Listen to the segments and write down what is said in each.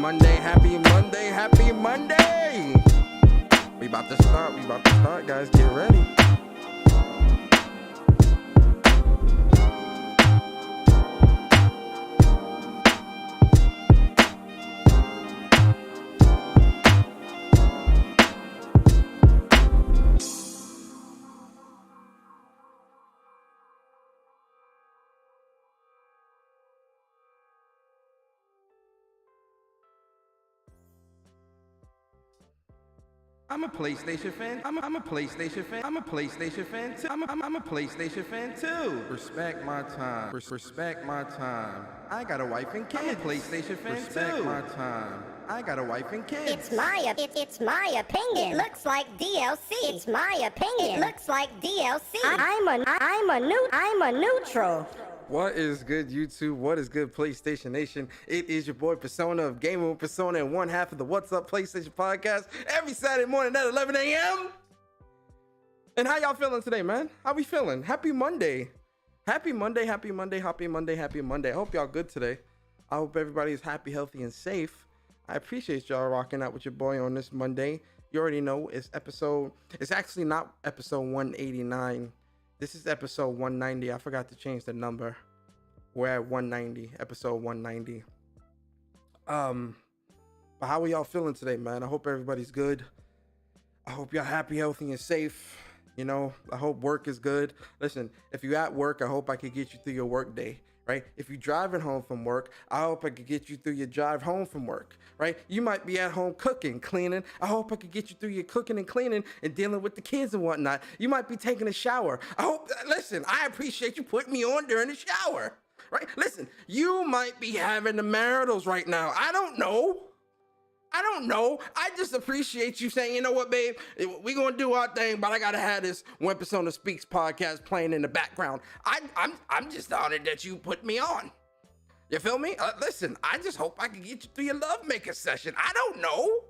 Monday, happy Monday, happy Monday. We about to start, guys. Get ready. I'm a PlayStation fan. I'm a PlayStation fan. I'm a PlayStation fan too. I'm a PlayStation fan too. Respect my time. Respect my time. I got a wife and kids. I'm a PlayStation fan too. Respect my time. I got a wife and kids. It's my opinion. It looks like DLC. It's my opinion. It looks like DLC. I'm a neutral. What is good, YouTube? What is good, PlayStation Nation? It is your boy Persona of Gaming with Persona and one half of the What's Up PlayStation podcast every Saturday morning at 11 a.m. And how y'all feeling today, man? How we feeling? Happy Monday. Happy Monday, happy Monday, happy Monday, happy Monday. I hope y'all good today. I hope everybody is happy, healthy, and safe. I appreciate y'all rocking out with your boy on this Monday. You already know it's actually not episode 189. This is episode 190. I forgot to change the number. We're at 190, episode 190. But how are y'all feeling today, man? I hope everybody's good. I hope y'all happy, healthy, and safe. You know, I hope work is good. Listen, if you're at work, I hope I could get you through your work day, right? If you're driving home from work, I hope I could get you through your drive home from work, right? You might be at home cooking, cleaning. I hope I could get you through your cooking and cleaning and dealing with the kids and whatnot. You might be taking a shower. Listen, I appreciate you putting me on during the shower, right? Listen, you might be having the maritals right now. I don't know. I just appreciate you saying, you know what, babe, we're going to do our thing, but I got to have this When Persona Speaks podcast playing in the background. I'm just honored that you put me on. You feel me? Listen, I just hope I can get you through your lovemaking session. I don't know.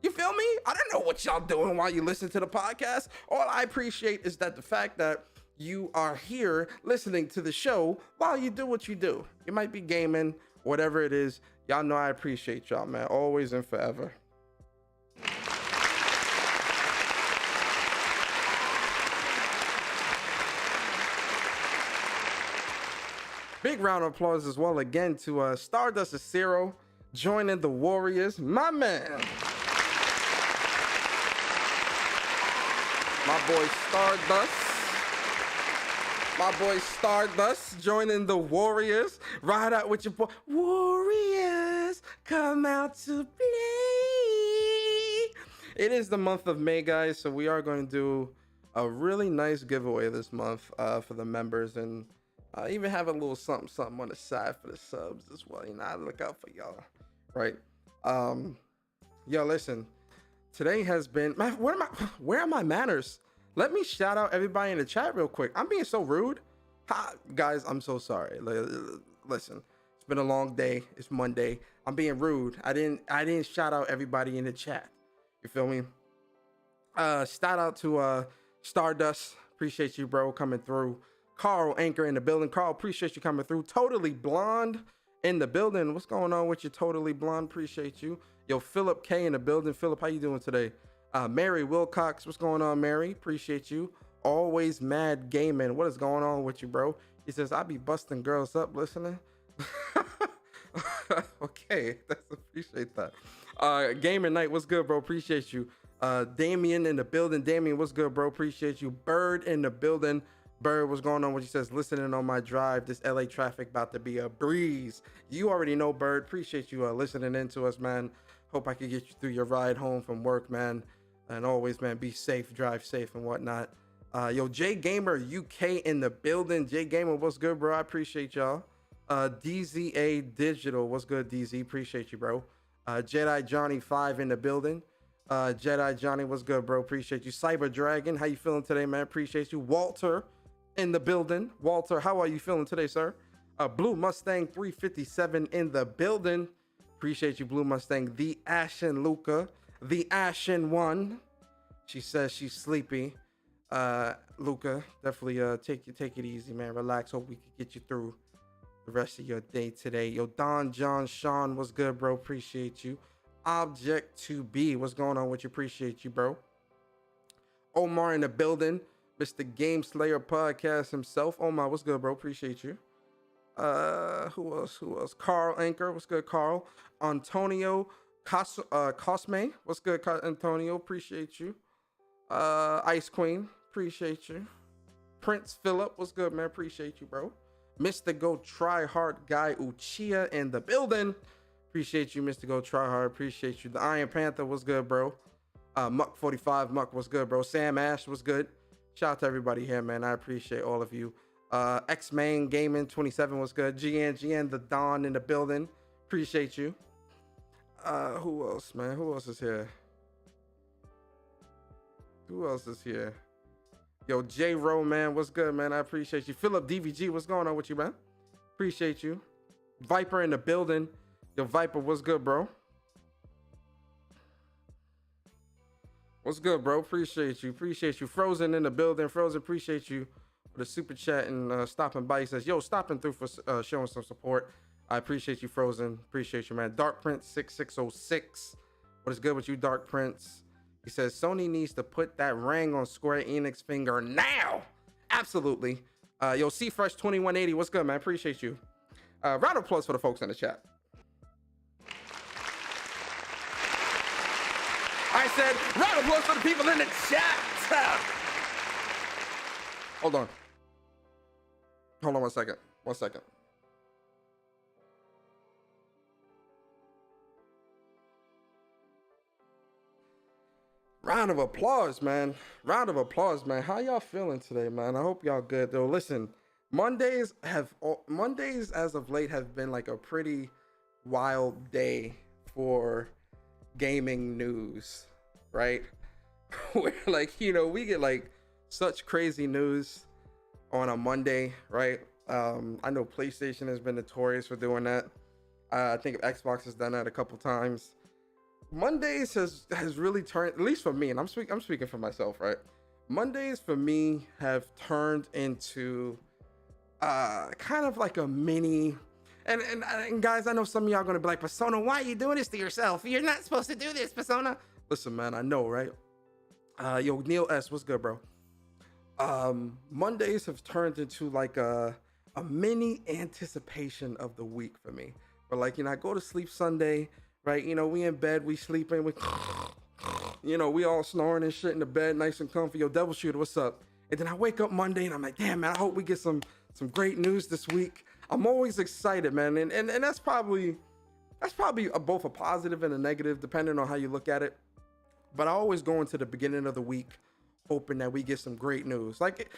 You feel me? I don't know what y'all doing while you listen to the podcast. All I appreciate is that the fact that you are here listening to the show while you do what you do. You might be gaming, whatever it is. Y'all know I appreciate y'all, man. Always and forever. Big round of applause as well again to Stardust Zero joining the Warriors. My man. My boy Stardust joining the Warriors. Ride out with your boy. Warriors, come out to play. It is the month of May, guys, so we are going to do a really nice giveaway this month for the members, and even have a little something on the side for the subs as well. You know, I look out for y'all, right? Yo, listen. Today has been where are my manners? Let me shout out everybody in the chat real quick. I'm being so rude. Guys, I'm so sorry. Listen, it's been a long day. It's Monday. I'm being rude. I didn't shout out everybody in the chat. You feel me? Shout out to Stardust. Appreciate you, bro, coming through. Carl Anchor in the building. Carl, appreciate you coming through. Totally Blonde in the building. What's going on with you, Totally Blonde? Appreciate you. Yo, Philip K in the building. Philip, how you doing today? Mary Wilcox, what's going on, Mary? Appreciate you. Always Mad Gaming. What is going on with you, bro? He says, I be busting girls up listening. Okay, appreciate that. Gamer Night, what's good, bro? Appreciate you. Damien in the building. Damien, what's good, bro? Appreciate you. Bird in the building. Bird, what's going on? What he says, listening on my drive. This LA traffic about to be a breeze. You already know, Bird. Appreciate you listening in to us, man. Hope I can get you through your ride home from work, man. And always, man, be safe, drive safe and whatnot. Yo, J Gamer UK in the building. J Gamer, what's good, bro? I appreciate y'all. DZA Digital, what's good, DZ? Appreciate you, bro. Jedi Johnny 5 in the building. Jedi Johnny, what's good, bro? Appreciate you. Cyber Dragon, how you feeling today, man? Appreciate you. Walter in the building. Walter, how are you feeling today, sir? Blue Mustang 357 in the building. Appreciate you, Blue Mustang. The Ashen Luca, the Ashen One. She says she's sleepy. Luca, definitely take it easy, man. Relax. Hope we can get you through the rest of your day today. Yo, Don John Sean, what's good, bro? Appreciate you. Object to be, what's going on with you? Appreciate you, bro. Omar in the building, Mr. Game Slayer podcast himself. Omar, what's good, bro? Appreciate you. Who else? Carl Anchor, what's good, Carl? Antonio Cosme, what's good, Antonio? Appreciate you. Ice Queen, appreciate you. Prince Philip, what's good, man? Appreciate you, bro. Mr. Go Try Hard Guy Uchiha in the building. Appreciate you, Mr. Go Try Hard. Appreciate you. The Iron Panther, what's good, bro? Muck 45, Muck, what's good, bro? Sam Ash, what's good? Shout out to everybody here, man. I appreciate all of you. X-Man Gaming 27, what's good? GN, the Dawn in the building. Appreciate you. Who else, man? Who else is here? Yo, J-Ro, man, what's good, man? I appreciate you. Philip DVG, what's going on with you, man? Appreciate you. Viper in the building. Yo, Viper, what's good, bro? What's good, bro? Appreciate you. Frozen in the building. Frozen, appreciate you for the super chat and stopping by. He says, yo, stopping through for showing some support. I appreciate you, Frozen. Appreciate you, man. Dark Prince 6606. What is good with you, Dark Prince? He says, Sony needs to put that ring on Square Enix finger now. Absolutely. Yo, C-Fresh 2180. What's good, man? Appreciate you. Round of applause for the folks in the chat. I said, round of applause for the people in the chat. Hold on 1 second. 1 second. Round of applause, man. How y'all feeling today, man? I hope y'all good, though. Listen, Mondays as of late have been like a pretty wild day for gaming news, right? Where like, we get like such crazy news on a Monday, right? I know PlayStation has been notorious for doing that. I think Xbox has done that a couple times. Mondays has really turned, at least for me, and I'm speaking for myself, right? Mondays for me have turned into kind of like a mini, and guys, I know some of y'all gonna be like, Persona, why are you doing this to yourself? You're not supposed to do this, Persona. Listen, man, I know, right? Yo, Neil S, what's good, bro? Mondays have turned into like a mini anticipation of the week for me. But like, I go to sleep Sunday, right? We in bed, we sleeping, we all snoring and shit in the bed, nice and comfy. Yo, Devil Shooter, what's up? And then I wake up Monday and I'm like, damn, man, I hope we get some great news this week. I'm always excited, man. And that's probably both a positive and a negative, depending on how you look at it. But I always go into the beginning of the week hoping that we get some great news. Like,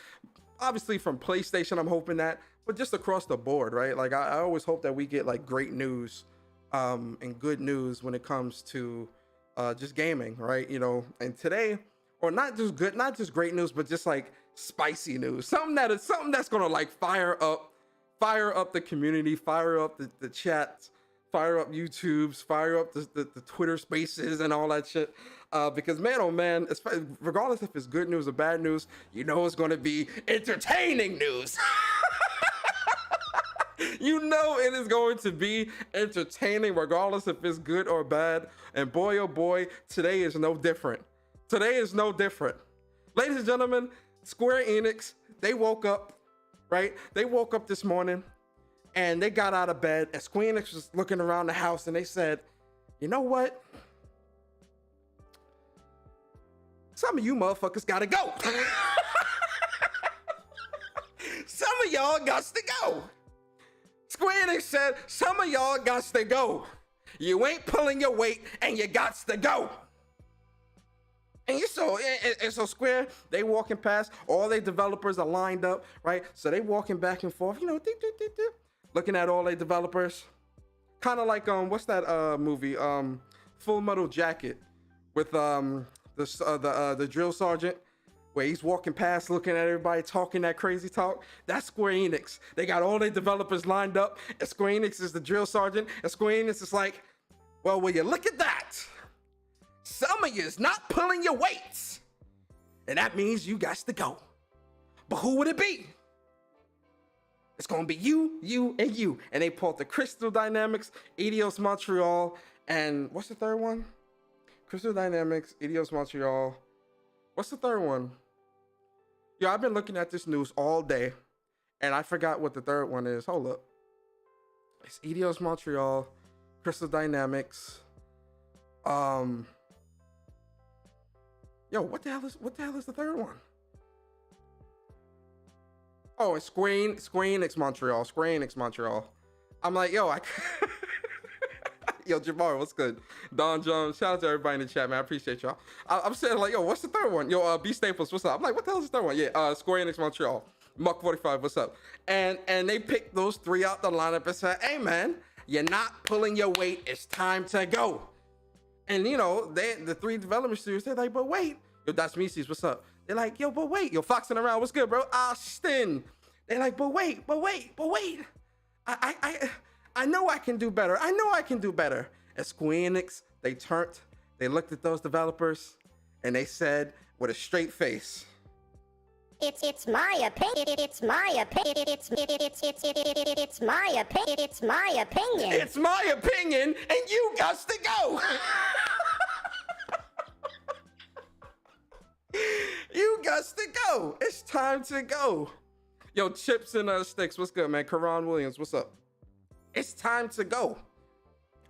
obviously from PlayStation, I'm hoping that, but just across the board, right? Like, I always hope that we get like great news and good news when it comes to just gaming, right? And today, or not just great news, but just like spicy news, something that's gonna like fire up the community, fire up the chats, fire up YouTubes, fire up the Twitter spaces and all that shit. Because man, oh man, regardless if it's good news or bad news, it's gonna be entertaining news. It is going to be entertaining regardless if it's good or bad. And boy, oh boy, today is no different. Ladies and gentlemen, Square Enix, they woke up, right? They woke up this morning and they got out of bed and Square Enix was looking around the house and they said, you know what? Some of you motherfuckers gotta go. Some of y'all gots to go. Square Enix said, some of y'all gots to go. You ain't pulling your weight and you gots to go. And so Square, they walking past, all their developers are lined up, right? So they walking back and forth, looking at all their developers. Kind of like, what's that movie? Full Metal Jacket with the drill sergeant, where he's walking past, looking at everybody, talking that crazy talk. That's Square Enix. They got all their developers lined up, and Square Enix is the drill sergeant, and Square Enix is like, well, will you look at that? Some of you is not pulling your weights, and that means you got to go. But who would it be? It's gonna be you, you, and you. And they pulled the Crystal Dynamics, Eidos Montreal, and what's the third one? Crystal Dynamics, Eidos Montreal. What's the third one? Yo, I've been looking at this news all day, and I forgot what the third one is. Hold up. It's Eidos Montreal, Crystal Dynamics. Yo, what the hell is the third one? Oh, it's Square Enix Montreal. I'm like, yo, yo, Jabbar, what's good? Don Jones, shout out to everybody in the chat, man. I appreciate y'all. I'm saying like, yo, what's the third one? Yo, B Staples, what's up? I'm like, what the hell is the third one? Yeah, Square Enix Montreal, Muck 45, what's up? And they picked those three out the lineup and said, hey man, you're not pulling your weight. It's time to go. And you know, the three development studios, they're like, but wait, yo, that's Mises, what's up? They're like, yo, but wait, yo, Foxing Around, what's good, bro? Austin. They're like, but wait. I know I can do better. At Square Enix, they looked at those developers and they said with a straight face, It's my opinion. It's my opinion. It's my opinion. It's my opinion. It's my opinion, and you got to go. You got to go. It's time to go. Yo, Chips and Sticks, what's good, man? Karan Williams, what's up? It's time to go.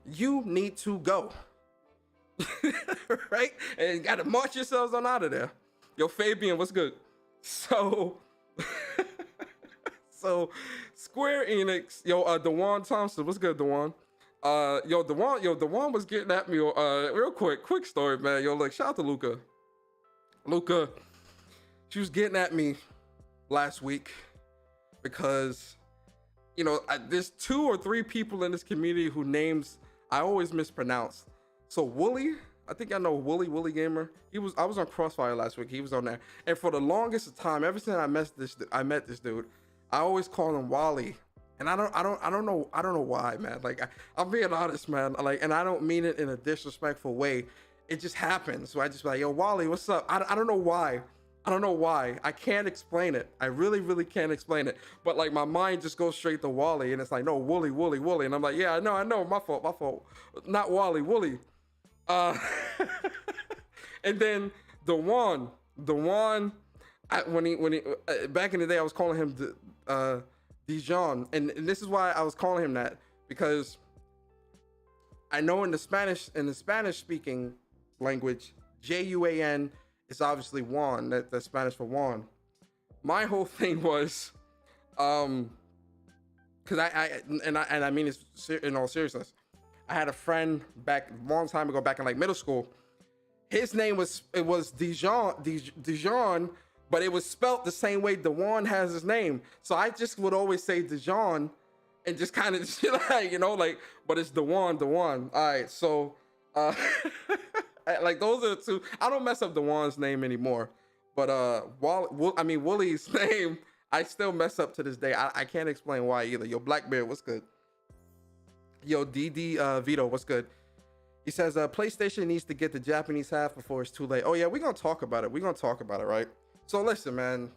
You need to go. Right? And you got to march yourselves on out of there. Yo, Fabian, what's good? So Square Enix, DeJuan Thompson, what's good, DeJuan? DeJuan was getting at me real quick story, man. Yo, like, shout out to Luca, she was getting at me last week because, you know, there's 2 or 3 people in this community who names I always mispronounce. So Wooly, I think I know Wooly Gamer. I was on Crossfire last week. He was on there, and for the longest time, ever since I met this dude, I always call him Wally, and I don't know why, man. Like I'm being honest, man. Like, and I don't mean it in a disrespectful way. It just happens. So I just be like, yo, Wally, what's up? I don't know why. I can't explain it. I really can't explain it. But like my mind just goes straight to Wally, and it's like, no, Wooly. And I'm like, yeah, I know. My fault. Not Wally, Wooly. And then DeJuan, when he back in the day, I was calling him Dijon, and this is why I was calling him that, because I know in the Spanish speaking language, Juan is obviously Juan, that's Spanish for Juan. My whole thing was, because I mean this in all seriousness, I had a friend back a long time ago, back in like middle school. His name was Dijon, but it was spelt the same way DeJuan has his name. So I just would always say Dijon and just kind of, you know, like, but it's DeJuan. All right, so like those are the 2. I don't mess up DeJuan's name anymore, but Wooly's name I still mess up to this day. I can't explain why either. Yo, Blackbeard, what's good? Yo, DD Vito, what's good? He says, PlayStation needs to get the Japanese half before it's too late. Oh yeah, we're gonna talk about it, right? So listen, man,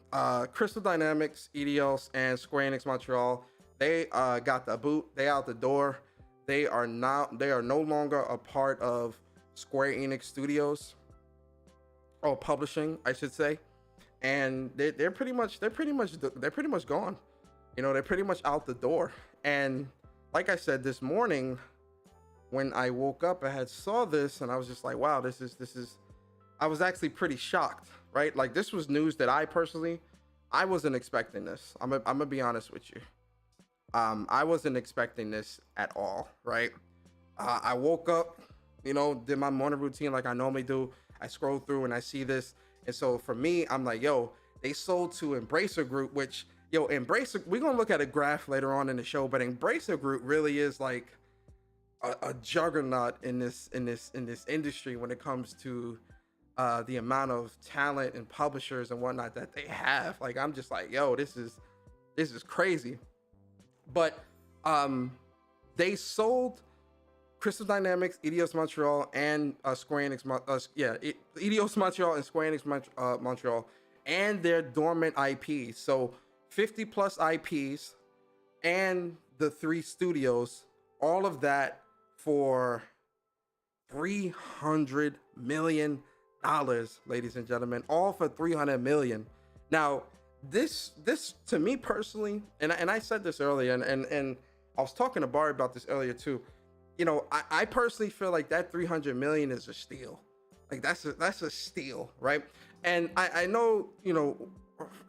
Crystal Dynamics, Eidos, and Square Enix Montreal, they got the boot. They out the door. They are no longer a part of Square Enix Studios, or publishing, I should say. And they're pretty much gone. You know, they're pretty much out the door. And like I said, this morning when I woke up, I had saw this and I was just like, wow, this is I was actually pretty shocked, right? Like this was news that I wasn't expecting this. I'm gonna be honest with you. I wasn't expecting this at all, right? I woke up, you know, did my morning routine like I normally do. I scroll through and I see this. And so for me, I'm like, yo, they sold to Embracer Group, which, yo, Embracer, we're gonna look at a graph later on in the show, but Embracer Group really is like a juggernaut in this industry when it comes to the amount of talent and publishers and whatnot that they have. Like, I'm just like, yo, this is crazy. But they sold Crystal Dynamics, Eidos Montreal, and Square Enix, Eidos Montreal and Square Enix Montreal, and their dormant IPs. So 50 plus IPs and the 3 studios, all of that for $300 million, ladies and gentlemen, all for 300 million. Now, this to me personally, and I said this earlier, and I was talking to Barry about this earlier too. You know, I personally feel like that 300 million is a steal. Like that's a steal, right? And I know, you know,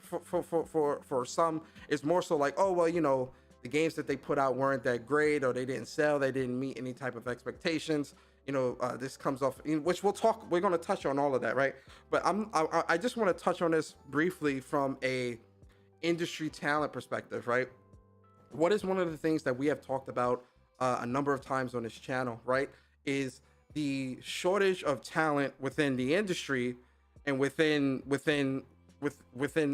for some, it's more so like, oh well, you know, the games that they put out weren't that great, or they didn't sell, they didn't meet any type of expectations. You know, this comes off, which we're going to touch on all of that, right? But I just want to touch on this briefly from a industry talent perspective, right? What is one of the things that we have talked about a number of times on this channel, right, is the shortage of talent within the industry and within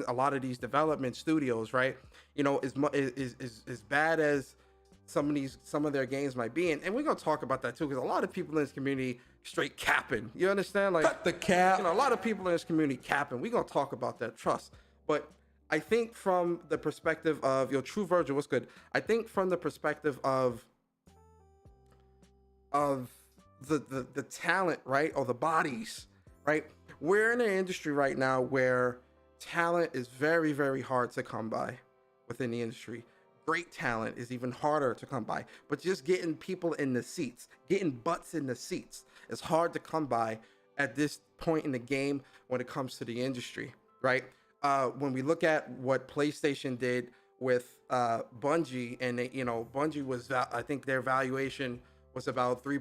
a lot of these development studios, right? You know, as bad as some of their games might be, and we're gonna talk about that too, because a lot of people in this community straight capping. You understand? Like, cut the cap. You know, a lot of people in this community capping. We're gonna talk about that, trust. But I think from the perspective of True Virgil, what's good? I think from the perspective of the talent, right, or the bodies, right? We're in an industry right now where talent is very, very hard to come by within the industry. Great talent is even harder to come by, but just getting people in the seats, getting butts in the seats is hard to come by at this point in the game when it comes to the industry, right? When we look at what PlayStation did with Bungie, and Bungie was, I think their valuation was about they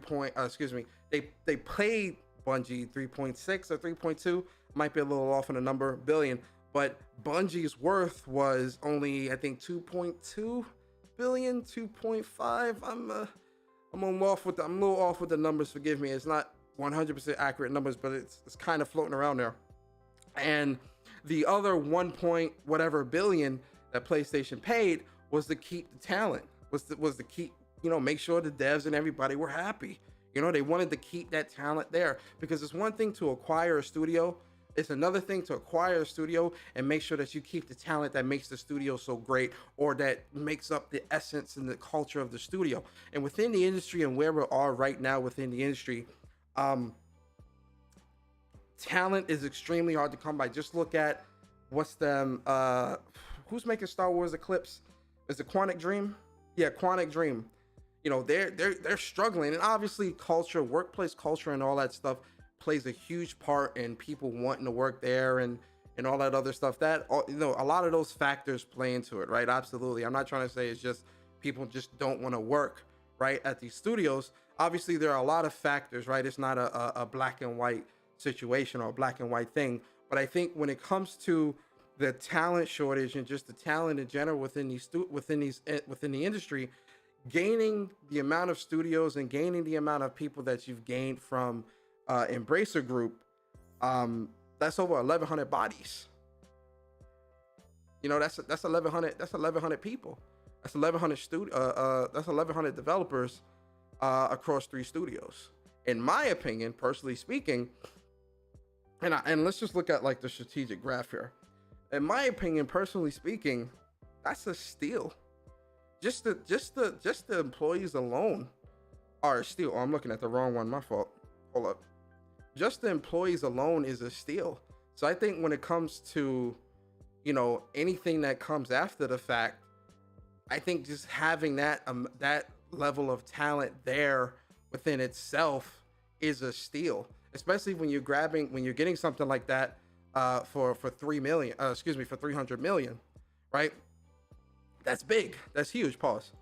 paid Bungie 3.6 or 3.2, might be a little off on the number, billion, but Bungie's worth was only, I think, 2.2 billion, 2.5. I'm a little off with the numbers, forgive me. It's not 100% accurate numbers, but it's kind of floating around there. And the other 1 point whatever billion that PlayStation paid was to keep the talent, was to keep, make sure the devs and everybody were happy. They wanted to keep that talent there, because it's one thing to acquire a studio. It's another thing to acquire a studio and make sure that you keep the talent that makes the studio so great, or that makes up the essence and the culture of the studio. And within the industry and where we are right now within the industry, talent is extremely hard to come by. Just look at who's making Star Wars Eclipse? Is it Quantic Dream? Yeah, Quantic Dream. They're struggling, and obviously culture, workplace culture, and all that stuff plays a huge part in people wanting to work there and all that other stuff. That a lot of those factors play into it, right? Absolutely. I'm not trying to say it's just people just don't want to work right at these studios. Obviously, there are a lot of factors, right? It's not a black and white situation or a black and white thing. But I think when it comes to the talent shortage and just the talent in general within the industry, gaining the amount of studios and gaining the amount of people that you've gained from Embracer Group, that's over 1,100 bodies. That's 1,100 people. That's 1,100 developers across 3 studios. In my opinion, personally speaking, and let's just look at like the strategic graph here. In my opinion, personally speaking, that's a steal. Just the employees alone are a steal. Oh, I'm looking at the wrong one. My fault. Hold up. Just the employees alone is a steal. So I think when it comes to, anything that comes after the fact, I think just having that level of talent there within itself is a steal, especially when you're getting something like that for 300 million, right? That's big. That's huge. Pause.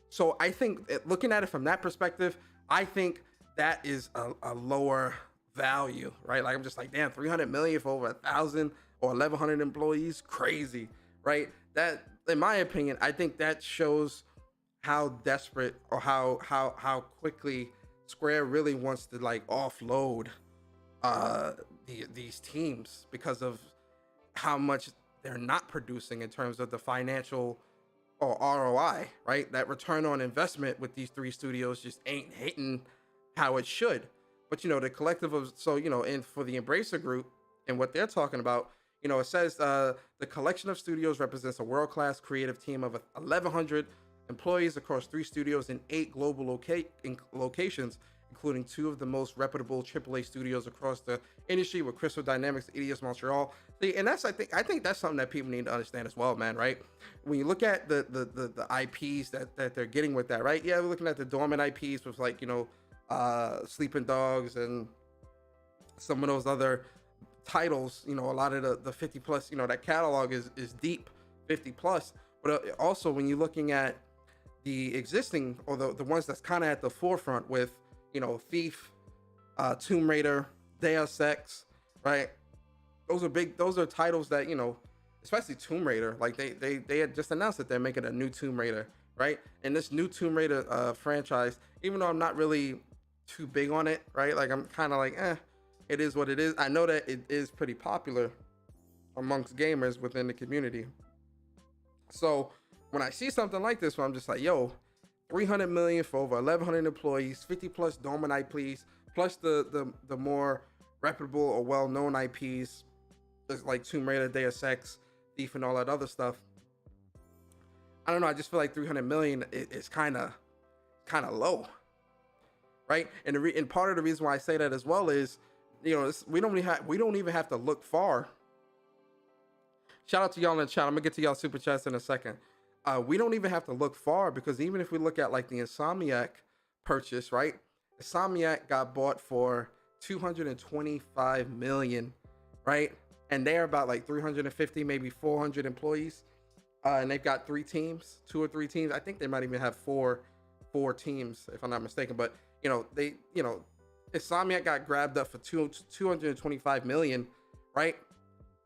So I think looking at it from that perspective, I think that is a lower value, right? Like, I'm just like, damn, 300 million for over 1,000 or 1,100 employees, crazy, right? That, in my opinion, I think that shows how desperate or how quickly Square really wants to like offload these teams, because of how much they're not producing in terms of the financial or ROI, right? That return on investment with these 3 studios just ain't hitting how it should. But the collective of, and for the Embracer Group and what they're talking about, It says the collection of studios represents a world-class creative team of 1,100 employees across 3 studios in 8 global locations, including 2 of the most reputable AAA studios across the industry, with Crystal Dynamics, EDS Montreal. See, and that's I think that's something that people need to understand as well, man. Right? When you look at the IPs that they're getting with that, right? Yeah, we're looking at the dormant IPs with like Sleeping Dogs and some of those other titles. A lot of the 50 plus, that catalog is deep, 50 plus. But also when you're looking at the existing, or the ones that's kind of at the forefront with Thief, Tomb Raider, Deus Ex, right? Those are titles that especially Tomb Raider, like they had just announced that they're making a new Tomb Raider, right? And this new Tomb Raider franchise, even though I'm not really too big on it, right? Like I'm kind of like, it is what it is. I know that it is pretty popular amongst gamers within the community. So when I see something like this, where I'm just like, yo, 300 million for over 1,100 employees, 50 plus dormant IPs, plus the more reputable or well-known IPs, like Tomb Raider, Deus Ex, Thief, and all that other stuff. I don't know. I just feel like 300 million is kind of low, right? And part of the reason why I say that as well is, we don't even have to look far. Shout out to y'all in the chat. I'm gonna get to y'all super chats in a second. We don't even have to look far, because even if we look at like the Insomniac purchase, right? Insomniac got bought for 225 million, right? And they're about like 350, maybe 400 employees. And they've got 2 or 3 teams. I think they might even have four teams, if I'm not mistaken. But Insomniac got grabbed up for 225 million, right?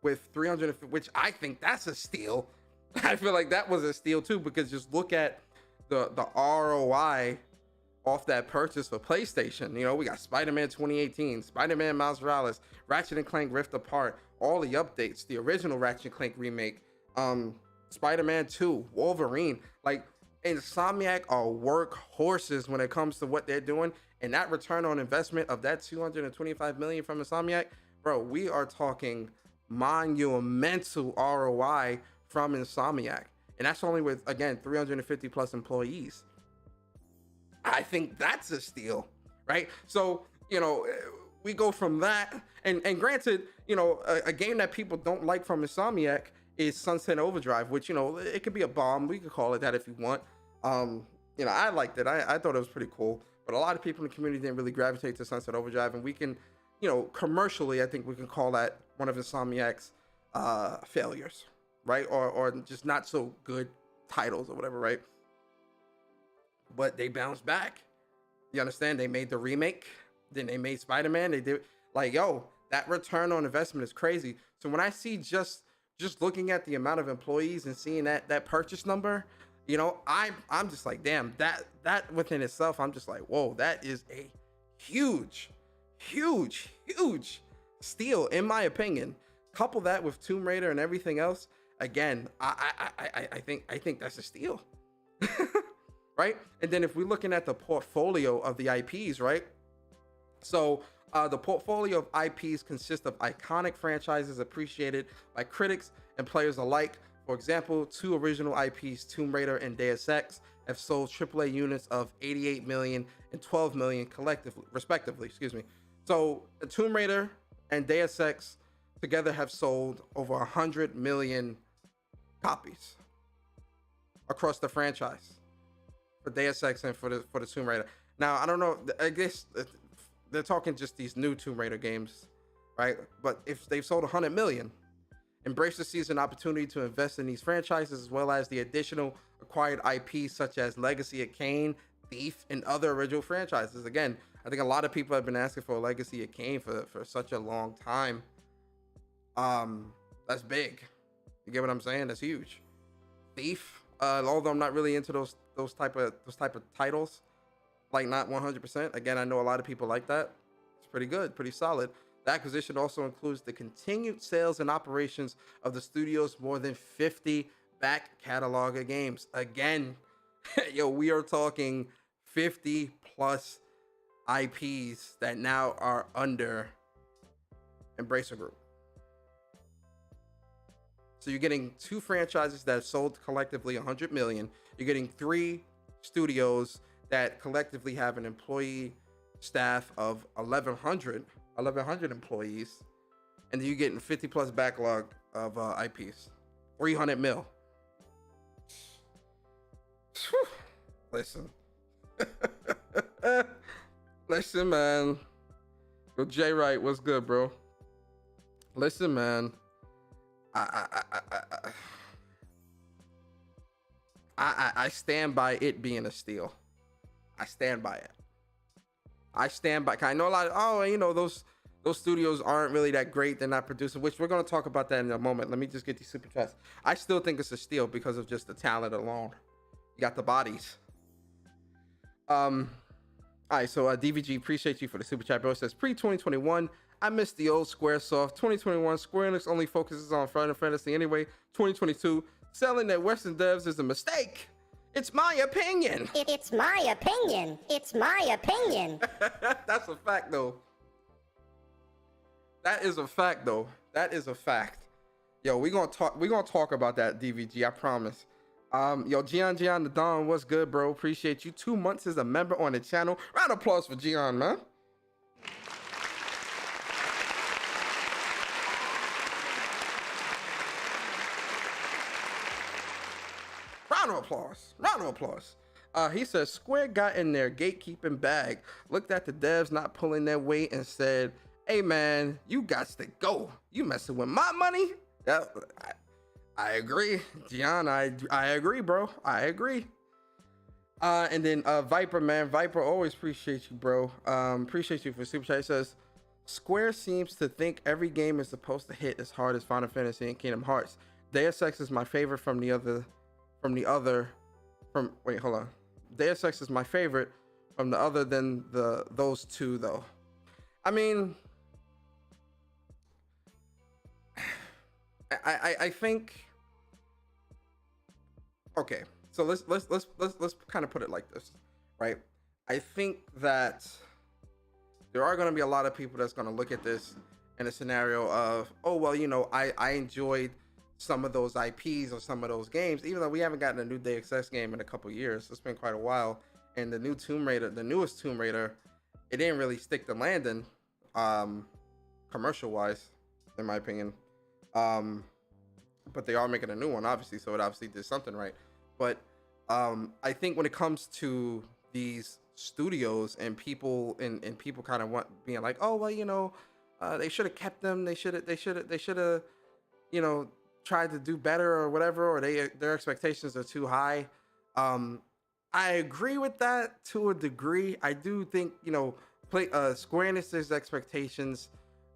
With 300, which I think that's a steal. I feel like that was a steal too, because just look at the ROI off that purchase for PlayStation. We got Spider-Man 2018, Spider-Man Miles Morales, Ratchet and Clank Rift Apart, all the updates, the original Ratchet and Clank remake, Spider-Man 2, Wolverine. Like, Insomniac are workhorses when it comes to what they're doing, and that return on investment of that 225 million from Insomniac, bro, we are talking monumental ROI from Insomniac, and that's only with, again, 350 plus employees. I think that's a steal, right? So we go from that, and granted, a game that people don't like from Insomniac is Sunset Overdrive, which it could be a bomb. We could call it that if you want. I liked it. I thought it was pretty cool, but a lot of people in the community didn't really gravitate to Sunset Overdrive, and we can, commercially, I think we can call that one of Insomniac's failures, right? Or just not so good titles or whatever, right? But they bounced back. You understand? They made the remake, then they made Spider-Man. They did, like, yo, that return on investment is crazy. So when I see just looking at the amount of employees and seeing that purchase number, I'm just like, damn, that within itself, I'm just like, whoa, that is a huge steal, in my opinion. Couple that with Tomb Raider and everything else, again, I think that's a steal. Right? And then if we're looking at the portfolio of the IPs, right? So the portfolio of IPs consists of iconic franchises appreciated by critics and players alike. For example, 2 original IPs, Tomb Raider and Deus Ex, have sold AAA units of 88 million and 12 million collectively, respectively. Excuse me. So Tomb Raider and Deus Ex together have sold over 100 million copies across the franchise for Deus Ex and for the Tomb Raider. Now, I don't know, I guess they're talking just these new Tomb Raider games, right? But if they've sold 100 million, Embracer sees an opportunity to invest in these franchises, as well as the additional acquired IPs such as Legacy of Kain, Thief, and other original franchises. Again, I think a lot of people have been asking for a Legacy of Kain for such a long time. That's big. You get what I'm saying? That's huge. Thief, although I'm not really into those type of titles, like not 100%. Again, I know a lot of people like that. It's pretty good, pretty solid. The acquisition also includes the continued sales and operations of the studio's more than 50 back catalog of games. Again, yo, we are talking 50 plus IPs that now are under Embracer Group. So you're getting 2 franchises that have sold collectively 100 million. You're getting 3 studios that collectively have an employee staff of 1,100 employees, and then you're getting 50 plus backlog of IPs, 300 mil. Whew. Listen, listen, man. Yo, Jay Wright, what's good, bro? Listen, man. I stand by it being a steal. I stand by it. I stand by. I know a lot of, those studios aren't really that great. They're not producing, which we're going to talk about that in a moment. Let me just get these super chats. I still think it's a steal because of just the talent alone. You got the bodies. All right, so DVG, appreciate you for the super chat, bro. It says pre-2021, I missed the old Squaresoft. 2021, Square Enix only focuses on Final Fantasy anyway. 2022, selling that Western devs is a mistake. It's my opinion. It's my opinion. It's my opinion. That's a fact, though. That is a fact, though. That is a fact. Yo, we're gonna talk about that, DVG, I promise. Yo, Gian the Don, what's good, bro? Appreciate you. 2 months as a member on the channel. Round of applause for Gian, man. Round of applause. Round of applause. He says, Square got in their gatekeeping bag, looked at the devs not pulling their weight and said, hey, man, you got to go. You messing with my money? Yeah, I agree. Gian, I agree, bro. I agree. And then Viper, man. Viper, always appreciate you, bro. Appreciate you for super chat. He says, Square seems to think every game is supposed to hit as hard as Final Fantasy and Kingdom Hearts. Deus Ex is my favorite wait, hold on. Deus Ex is my favorite from the other than those two, though. I mean, I think, okay, so let's kind of put it like this, right? I think that there are going to be a lot of people that's going to look at this in a scenario of, oh, well, I enjoyed some of those IPs or some of those games, even though we haven't gotten a new Deus Ex game in a couple years. It's been quite a while. And the newest Tomb Raider, it didn't really stick the landing, commercial wise, in my opinion. But they are making a new one, obviously, so it obviously did something right. But I think when it comes to these studios and people people kind of being like, oh, well, they should have kept them. They should have, tried to do better or whatever, or their expectations are too high. I agree with that to a degree. I do think, Square Enix's expectations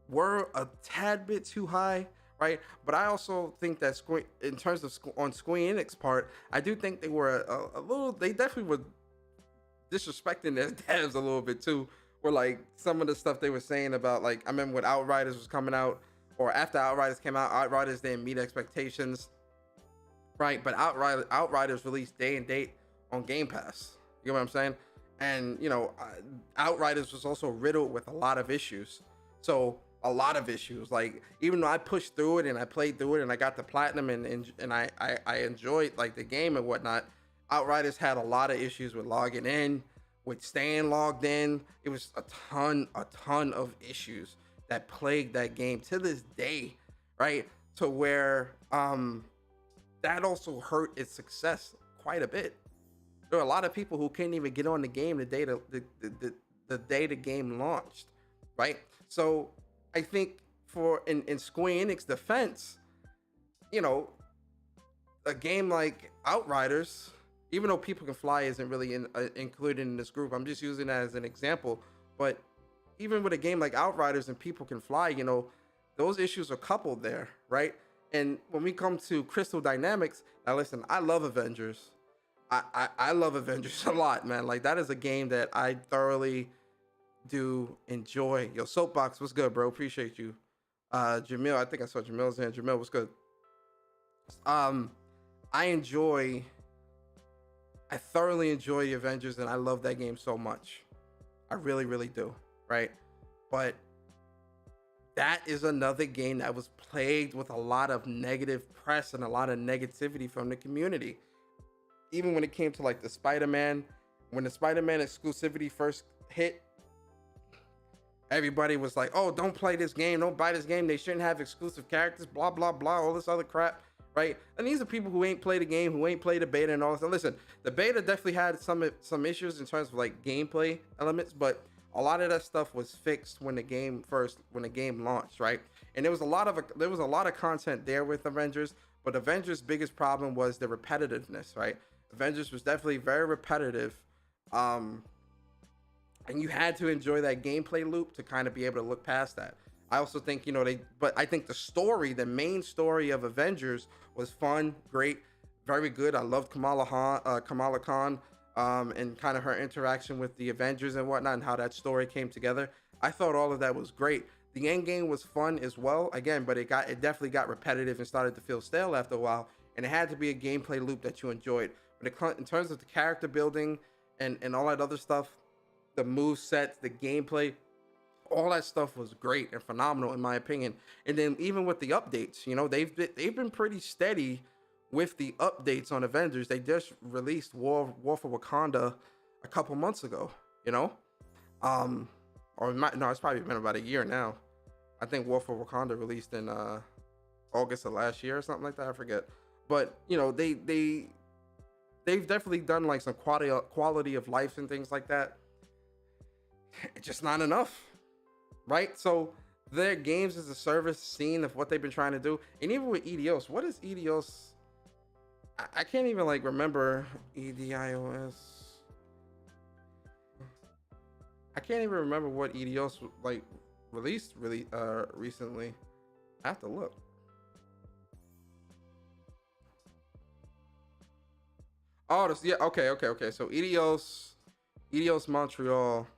were a tad bit too high, right? But I also think that in terms of on Square Enix part, I do think they were they definitely were disrespecting their devs a little bit too. Where like some of the stuff they were saying about, like, I remember when Outriders was coming out, or after Outriders came out, Outriders didn't meet expectations, right? But Outriders released day and date on Game Pass. You know what I'm saying? And, Outriders was also riddled with a lot of issues. So a lot of issues, like, even though I pushed through it and I played through it and I got the platinum and I enjoyed like the game and whatnot, Outriders had a lot of issues with logging in, with staying logged in. It was a ton of issues that plagued that game to this day, right? To where that also hurt its success quite a bit. There are a lot of people who couldn't even get on the game the day the game launched, right? So I think in Square Enix defense, a game like Outriders, even though People Can Fly isn't really included in this group, I'm just using that as an example, but even with a game like Outriders and People Can Fly, those issues are coupled there, right? And when we come to Crystal Dynamics, now listen, I love Avengers. I love Avengers a lot, man. Like, that is a game that I thoroughly do enjoy. Yo, Soapbox, what's good, bro? Appreciate you. Jamil, I think I saw Jamil's in. Jamil, what's good? I thoroughly enjoy the Avengers, and I love that game so much. I really, really do, right? But that is another game that was plagued with a lot of negative press and a lot of negativity from the community. Even when it came to like the Spider-Man, when the Spider-Man exclusivity first hit, everybody was like, "Oh, don't play this game, don't buy this game. They shouldn't have exclusive characters, blah blah blah, all this other crap." Right? And these are people who ain't played the game, who ain't played the beta and all this. And listen, the beta definitely had some issues in terms of like gameplay elements, but a lot of that stuff was fixed when the game launched, right? And there was a lot of content there with Avengers, but Avengers' biggest problem was the repetitiveness, right? Avengers was definitely very repetitive. And you had to enjoy that gameplay loop to kind of be able to look past that. I also think, but I think the main story of Avengers was fun, great, very good. I loved Kamala Khan, and kind of her interaction with the Avengers and whatnot, and how that story came together. I thought all of that was great. The end game was fun as well, again, but it definitely got repetitive and started to feel stale after a while. And it had to be a gameplay loop that you enjoyed. But in terms of the character building and all that other stuff, the move sets, the gameplay, all that stuff was great and phenomenal in my opinion. And then even with the updates, they've been pretty steady with the updates on Avengers. They just released War for Wakanda a couple months ago, it's probably been about a year now. I think War for Wakanda released in August of last year or something like that. I forget. But they've definitely done like some quality of life and things like that. It's just not enough, right? So their games as a service scene of what they've been trying to do, and even with EDOs, what is EDOs? I can't even like remember EDIOS. I can't even remember what EDOs like released really recently. I have to look. Oh, okay. So EDOs Montreal.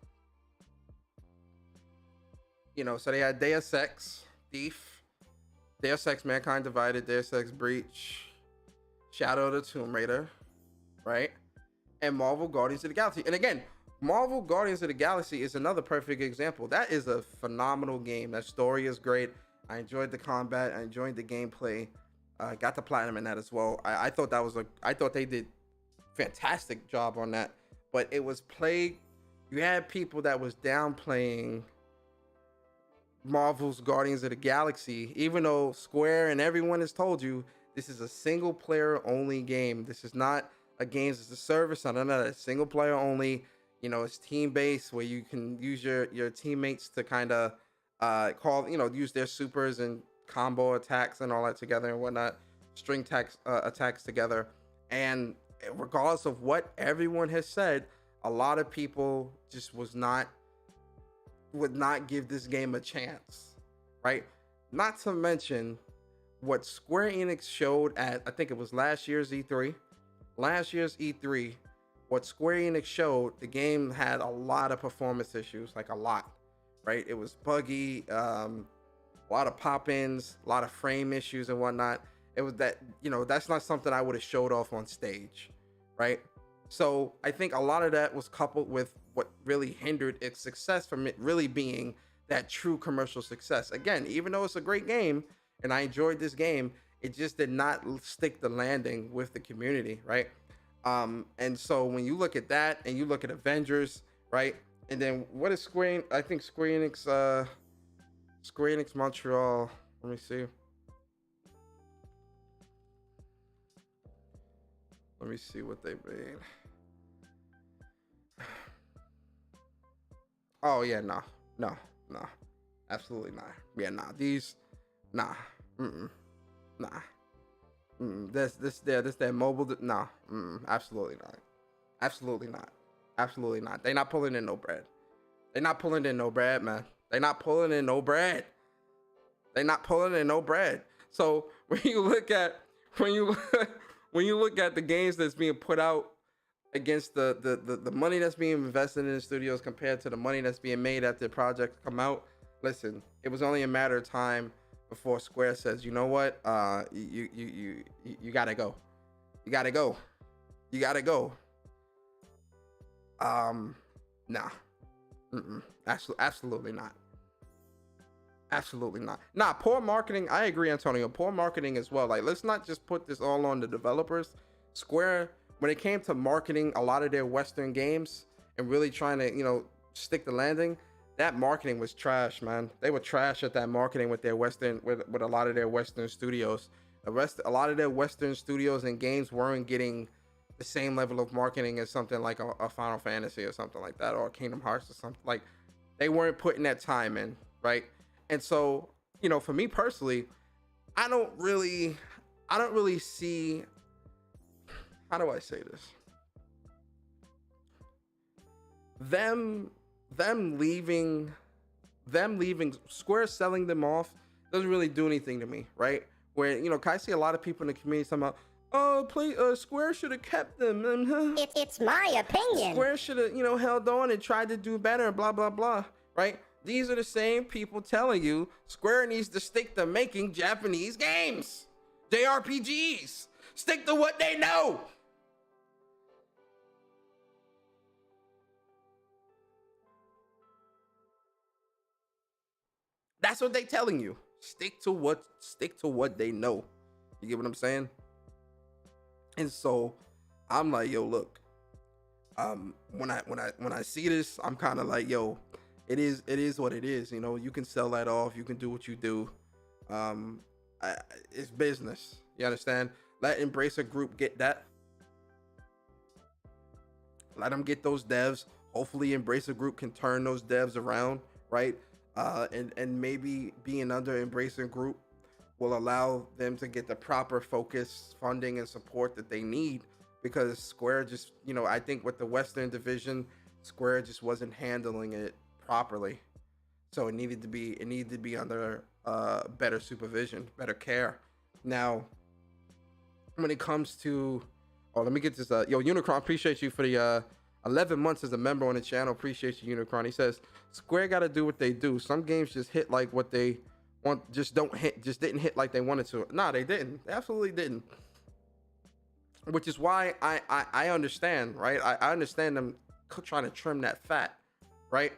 So they had Deus Ex, Thief, Deus Ex Mankind Divided, Deus Ex Breach, Shadow of the Tomb Raider, right? And Marvel Guardians of the Galaxy. And again, Marvel Guardians of the Galaxy is another perfect example. That is a phenomenal game. That story is great. I enjoyed the combat. I enjoyed the gameplay. I got the platinum in that as well. I thought they did fantastic job on that. But it was plagued. You had people that was downplaying Marvel's Guardians of the Galaxy, even though Square and everyone has told you this is a single player only game. This is not a games as a service. None of that. Single player only. It's team based where you can use your teammates to kind of use their supers and combo attacks and all that together and whatnot, string attacks together. And regardless of what everyone has said, a lot of people just would not give this game a chance, right? Not to mention what Square Enix showed at, I think it was last year's E3, what Square Enix showed, the game had a lot of performance issues, like a lot, right? It was buggy, a lot of pop-ins, a lot of frame issues and whatnot. It was that, that's not something I would have showed off on stage, right? So I think a lot of that was coupled with what really hindered its success from it really being that true commercial success. Again, even though it's a great game and I enjoyed this game, it just did not stick the landing with the community, right? And so when you look at that and you look at Avengers, right? And then what is Square Enix Montreal, let me see. Let me see what they made. Oh yeah, no, absolutely not. Yeah, this that mobile. Absolutely not. They not pulling in no bread. Man. They not pulling in no bread. So when you look at the games that's being put out against the money that's being invested in the studios compared to the money that's being made after the projects come out, listen, it was only a matter of time before Square says, you know what, you gotta go. Nah. Absolutely not. Absolutely not. Nah, poor marketing. I agree, Antonio. Poor marketing as well. Like, let's not just put this all on the developers. Square, when it came to marketing a lot of their Western games and really trying to, stick the landing, that marketing was trash, man. They were trash at that marketing with their Western, with a lot of their Western studios. A lot of their Western studios and games weren't getting the same level of marketing as something like a Final Fantasy or something like that, or Kingdom Hearts or something. Like, they weren't putting that time in, right? And so, for me personally, I don't really see, how do I say this? Them leaving Square, selling them off doesn't really do anything to me, right? Where, I see a lot of people in the community talking about, oh, Square should have kept them. It's my opinion. Square should have, held on and tried to do better, blah, blah, blah, right? These are the same people telling you Square needs to stick to making Japanese games, JRPGs. Stick to what they know. That's what they telling you. Stick to what they know. You get what I'm saying? And so I'm like, yo, look. When I see this, I'm kind of like, yo, it is what it is. You can sell that off. You can do what you do. It's business. You understand? Let Embracer Group get that. Let them get those devs. Hopefully, Embracer Group can turn those devs around, right? And maybe being under Embracer Group will allow them to get the proper focus, funding, and support that they need. Because Square just, I think with the Western division, Square just wasn't handling it properly. So it needed to be under better supervision, better care. Now, when it comes to, let me get this. Unicron, appreciate you for the 11 months as a member on the channel. Appreciate you, Unicron. He says Square got to do what they do. Some games just hit like what they want, just didn't hit like they wanted to. Nah, they didn't. They absolutely didn't. Which is why I understand, right? I understand them trying to trim that fat, right?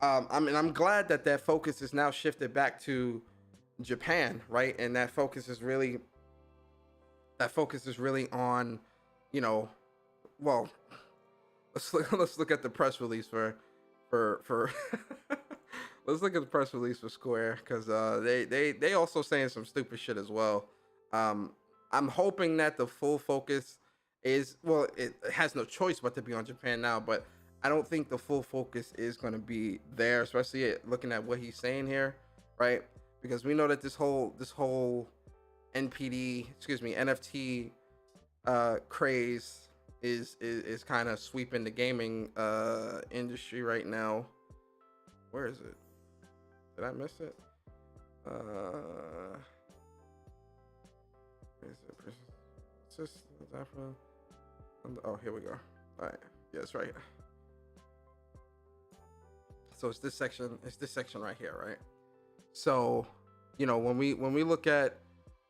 I'm glad that focus is now shifted back to Japan, right? And that focus is really on, well, let's look at the press release for let's look at the press release for Square, because they also saying some stupid shit as well. I'm hoping that the full focus is, well, it has no choice but to be on Japan now, but I don't think the full focus is going to be there, especially looking at what he's saying here, right? Because we know that this whole NFT craze is kind of sweeping the gaming industry right now. Where is it? Did I miss it? Oh, here we go. All right, yeah, it's right. So it's this section right here, right? So, when we look at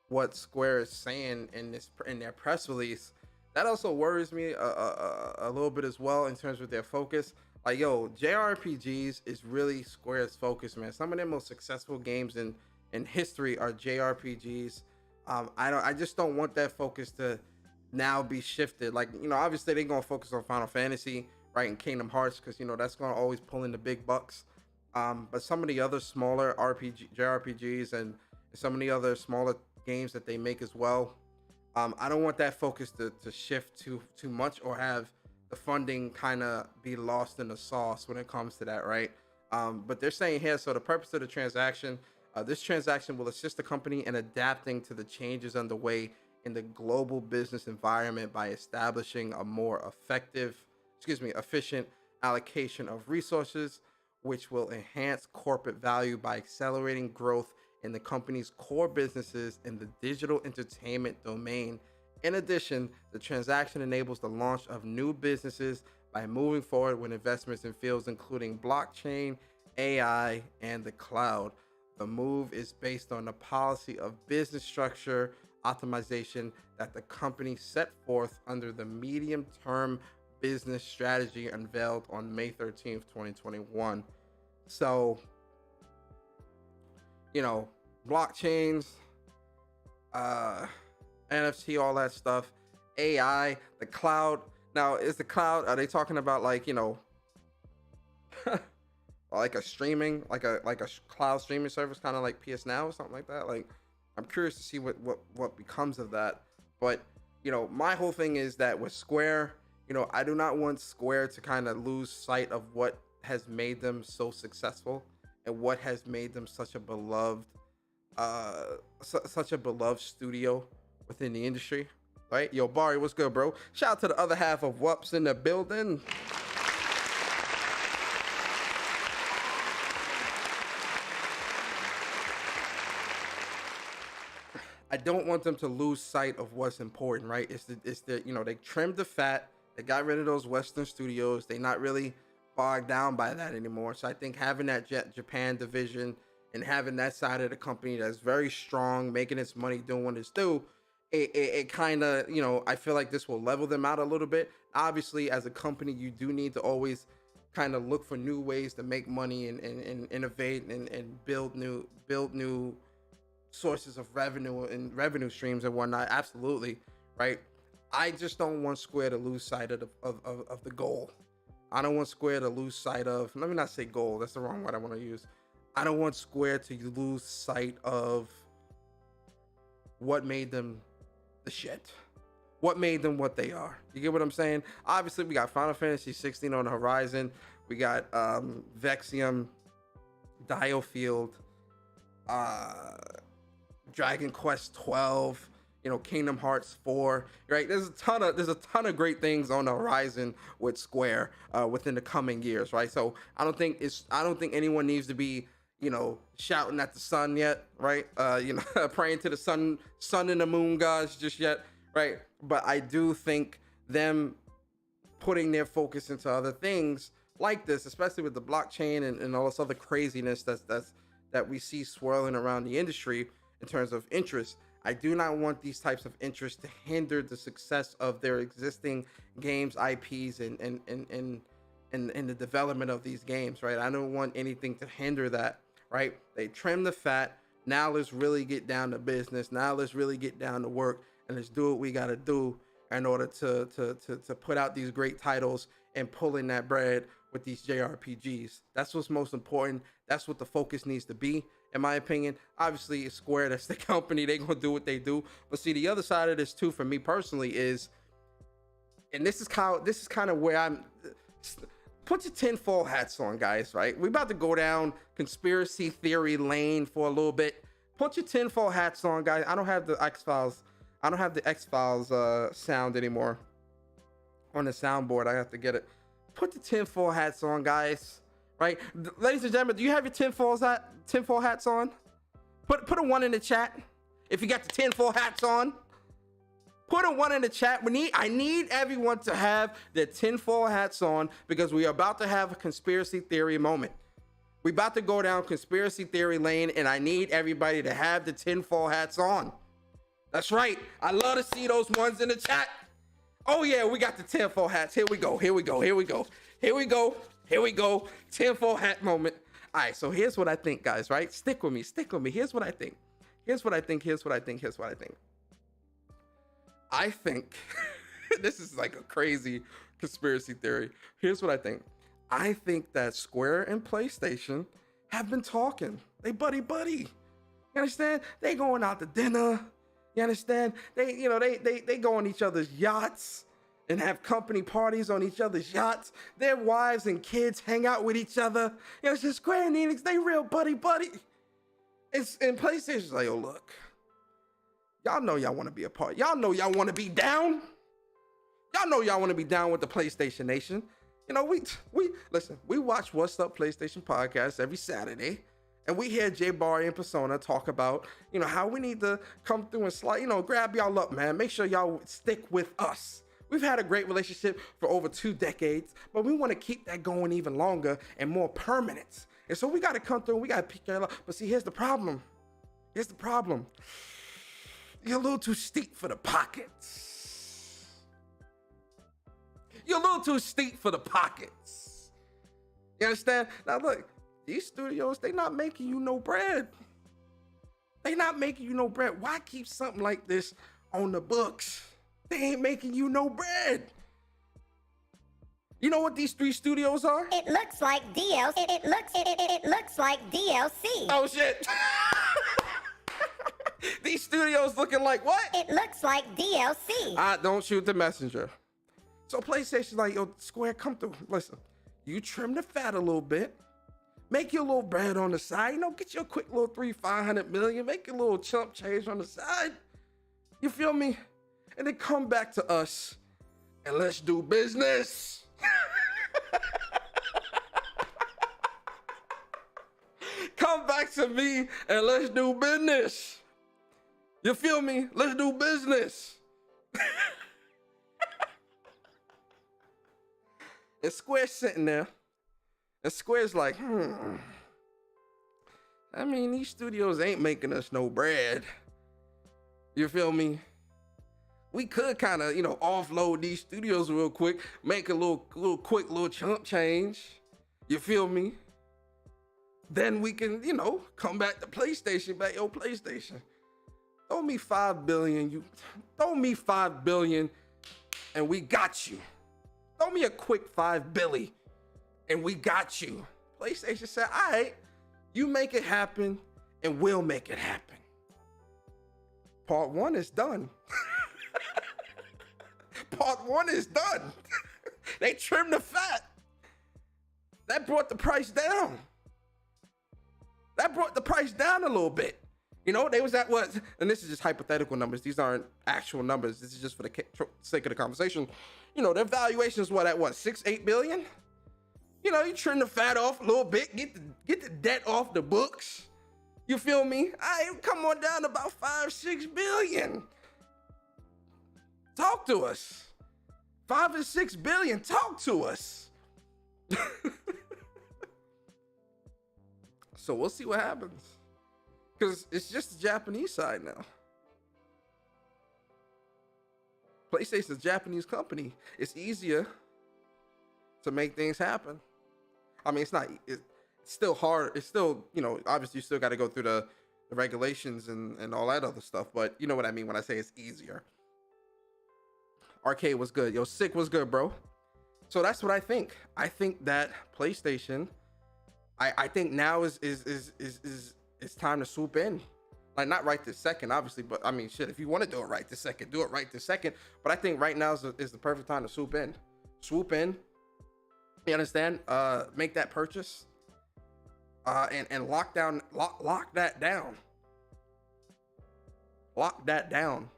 what Square is saying in their press release, that also worries me a little bit as well in terms of their focus. Like, yo, JRPGs is really Square's focus, man. Some of their most successful games in history are JRPGs. I just don't want that focus to now be shifted. Like, obviously they're gonna focus on Final Fantasy, right, and Kingdom Hearts, because that's gonna always pull in the big bucks. But some of the other smaller JRPGs and some of the other smaller games that they make as well, I don't want that focus to shift too much, or have the funding kind of be lost in the sauce when it comes to that, right? But they're saying here, so the purpose of the transaction, this transaction will assist the company in adapting to the changes underway in the global business environment by establishing a more efficient allocation of resources, which will enhance corporate value by accelerating growth in the company's core businesses in the digital entertainment domain. In addition, the transaction enables the launch of new businesses by moving forward with investments in fields including blockchain, AI, and the cloud. The move is based on the policy of business structure optimization that the company set forth under the medium-term business strategy unveiled on May 13th, 2021. So, you know, blockchains, NFT, all that stuff, AI, the cloud. Now, is the cloud, are they talking about like, you know, like a streaming, like a cloud streaming service, kind of like PS Now or something like that? Like, I'm curious to see what becomes of that. But, you know, my whole thing is that with Square, you know, I do not want Square to kind of lose sight of what has made them so successful and what has made them such a beloved studio within the industry, right? Yo, Barry, what's good, bro? Shout out to the other half of Wups in the building. I don't want them to lose sight of what's important, right? It's the you know, they trimmed the fat, they got rid of those Western studios, they not really bogged down by that anymore. So I think having that Japan division and having that side of the company that's very strong, making its money, doing what it's do, it kind of, you know, I feel like this will level them out a little bit. Obviously, as a company, you do need to always kind of look for new ways to make money and innovate and build new sources of revenue and revenue streams and whatnot. Absolutely, right? I just don't want Square to lose sight of the goal. I don't want Square to lose sight of, let me not say goal, that's the wrong word I want to use. I don't want Square to lose sight of what made them the shit. What made them what they are. You get what I'm saying? Obviously, we got Final Fantasy 16 on the horizon. We got Vexium, Diofield, Dragon Quest 12, you know, Kingdom Hearts 4, right? There's a ton of great things on the horizon with Square within the coming years, right? So I don't think anyone needs to be, you know, shouting at the sun yet, right? You know, praying to the sun and the moon gods just yet, right? But I do think them putting their focus into other things like this, especially with the blockchain and all this other craziness that we see swirling around the industry in terms of interest. I do not want these types of interests to hinder the success of their existing games, IPs, and the development of these games, right? I don't want anything to hinder that, right? They trim the fat. Now let's really get down to business. Now let's really get down to work, and let's do what we got to do in order to put out these great titles and pull in that bread with these JRPGs. That's what's most important. That's what the focus needs to be, in my opinion. Obviously, it's Square, that's the company, they're gonna do what they do. But see, the other side of this too, for me personally, is, and this is kind of where I'm, put your tinfoil hats on, guys, right? We're about to go down conspiracy theory lane for a little bit. Put your tinfoil hats on, guys. I don't have the X-Files sound anymore on the soundboard. I have to get it. Put the tinfoil hats on, guys. Right, ladies and gentlemen, do you have your tinfoil hats on? Put a 1 in the chat if you got the tinfoil hats on. Put a 1 in the chat. I need everyone to have their tinfoil hats on, because we are about to have a conspiracy theory moment. We're about to go down conspiracy theory lane, and I need everybody to have the tinfoil hats on. That's right. I love to see those ones in the chat. Oh yeah, we got the tinfoil hats. Here we go. Tinfoil hat moment. All right, so here's what I think, guys, right? Stick with me. Here's what I think. I think this is like a crazy conspiracy theory. Here's what I think. I think that Square and PlayStation have been talking. They buddy. You understand? They going out to dinner. You understand? They go on each other's yachts and have company parties on each other's yachts. Their wives and kids hang out with each other. You know, it's just Square and Enix, they real buddy. And PlayStation's like, oh, look, y'all know y'all want to be a part. Y'all know y'all want to be down. Y'all know y'all want to be down with the PlayStation Nation. You know, we watch What's Up PlayStation podcast every Saturday. And we hear Jay Barry and Persona talk about, you know, how we need to come through and slide, you know, grab y'all up, man. Make sure y'all stick with us. We've had a great relationship for over 2 decades, but we want to keep that going even longer and more permanent. And so we got to come through and we got to pick y'all up. But see, here's the problem. You're a little too steep for the pockets. You understand? Now look, these studios, they not making you no bread. They not making you no bread. Why keep something like this on the books? They ain't making you no bread. You know what these 3 studios are? It looks like DLC. It looks like DLC. Oh shit. These studios looking like what? It looks like DLC. Don't shoot the messenger. So PlayStation's like, yo, Square, come through. Listen, you trim the fat a little bit. Make your little bread on the side. You know, get your quick little 500 million. Make your little chump change on the side. You feel me? And then come back to us and let's do business. Come back to me and let's do business. You feel me? Let's do business. And Square's sitting there. And Square's like, I mean, these studios ain't making us no bread. You feel me? We could kind of, offload these studios real quick, make a little quick chump change. You feel me? Then we can, come back to PlayStation, back your PlayStation. Throw me $5 billion. Throw me $5 billion, and we got you. Throw me a quick $5 billion, and we got you. PlayStation said, all right, you make it happen, and we'll make it happen. Part 1 is done. Part 1 is done. They trimmed the fat. That brought the price down. That brought the price down a little bit. They was at what? And this is just hypothetical numbers. These aren't actual numbers. This is just for the sake of the conversation. Their valuation is what, 6-8 billion? You trim the fat off a little bit, get the debt off the books. You feel me? Come on down to about 5-6 billion. Talk to us. 5 and 6 billion. Talk to us. So we'll see what happens. Because it's just the Japanese side now. PlayStation's a Japanese company. It's easier to make things happen. I mean, it's still hard. It's still, obviously you still got to go through the regulations and all that other stuff. But you know what I mean when I say it's easier. Arcade was good. Yo, Sick was good, bro. So that's what I think. I think that PlayStation, I think now is time to swoop in. Like, not right this second, obviously, but I mean, shit, if you want to do it right this second, do it right this second. But I think right now is the perfect time to swoop in. Swoop in. You understand? Make that purchase. And lock that down. Lock that down.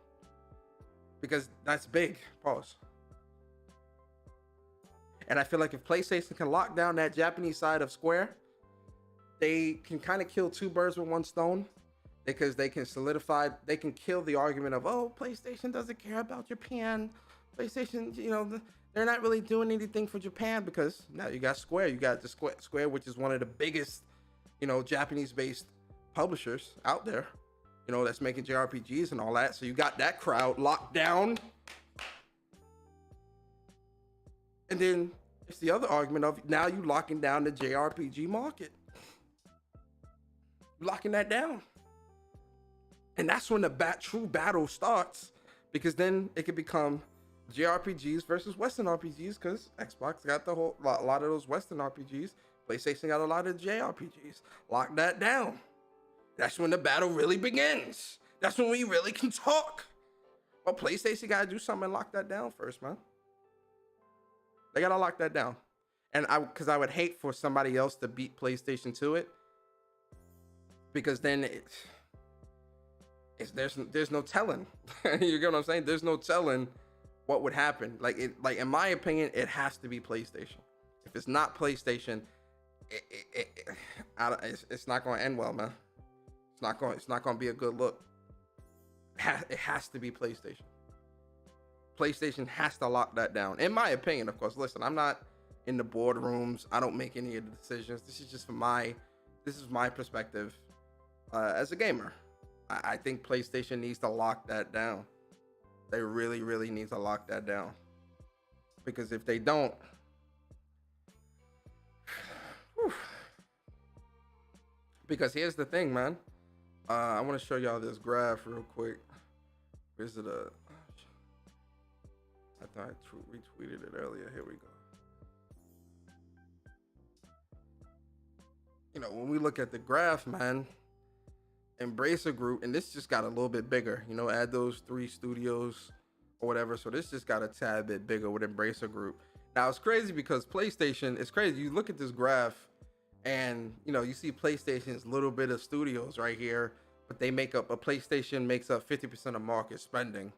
Because that's big. Pause. And I feel like if PlayStation can lock down that Japanese side of Square, they can kind of kill 2 birds with 1 stone, because they can kill the argument of, oh, PlayStation doesn't care about Japan. PlayStation, they're not really doing anything for Japan, because now you got Square. You got the Square, which is one of the biggest, Japanese-based publishers out there, that's making JRPGs and all that. So you got that crowd locked down. And then it's the other argument of now you locking down the JRPG market. Locking that down. And that's when the true battle starts, because then it could become JRPGs versus Western RPGs, because Xbox got a lot of those Western RPGs. PlayStation got a lot of JRPGs. Lock that down. That's when the battle really begins. That's when we really can talk. But PlayStation got to do something and lock that down first, man. They got to lock that down. And because I would hate for somebody else to beat PlayStation to it, because then there's no telling. You get what I'm saying? There's no telling what would happen. Like in my opinion, it has to be PlayStation. If it's not PlayStation, it's not going to end well, man. It's not going to be a good look. It has to be PlayStation. PlayStation has to lock that down. In my opinion, of course. Listen, I'm not in the boardrooms. I don't make any of the decisions. This is just my perspective as a gamer. I think PlayStation needs to lock that down. They really, really need to lock that down. Because if they don't, because here's the thing, man. I want to show y'all this graph real quick. Is it a? I thought I retweeted it earlier. Here we go. You know, when we look at the graph, man, Embracer Group, and this just got a little bit bigger. You know, add those 3 studios or whatever. So this just got a tad bit bigger with Embracer Group. Now it's crazy because PlayStation, it's crazy. You look at this graph and, you know, you see PlayStation's little bit of studios right here, but they make up, a PlayStation makes up 50% of market spending.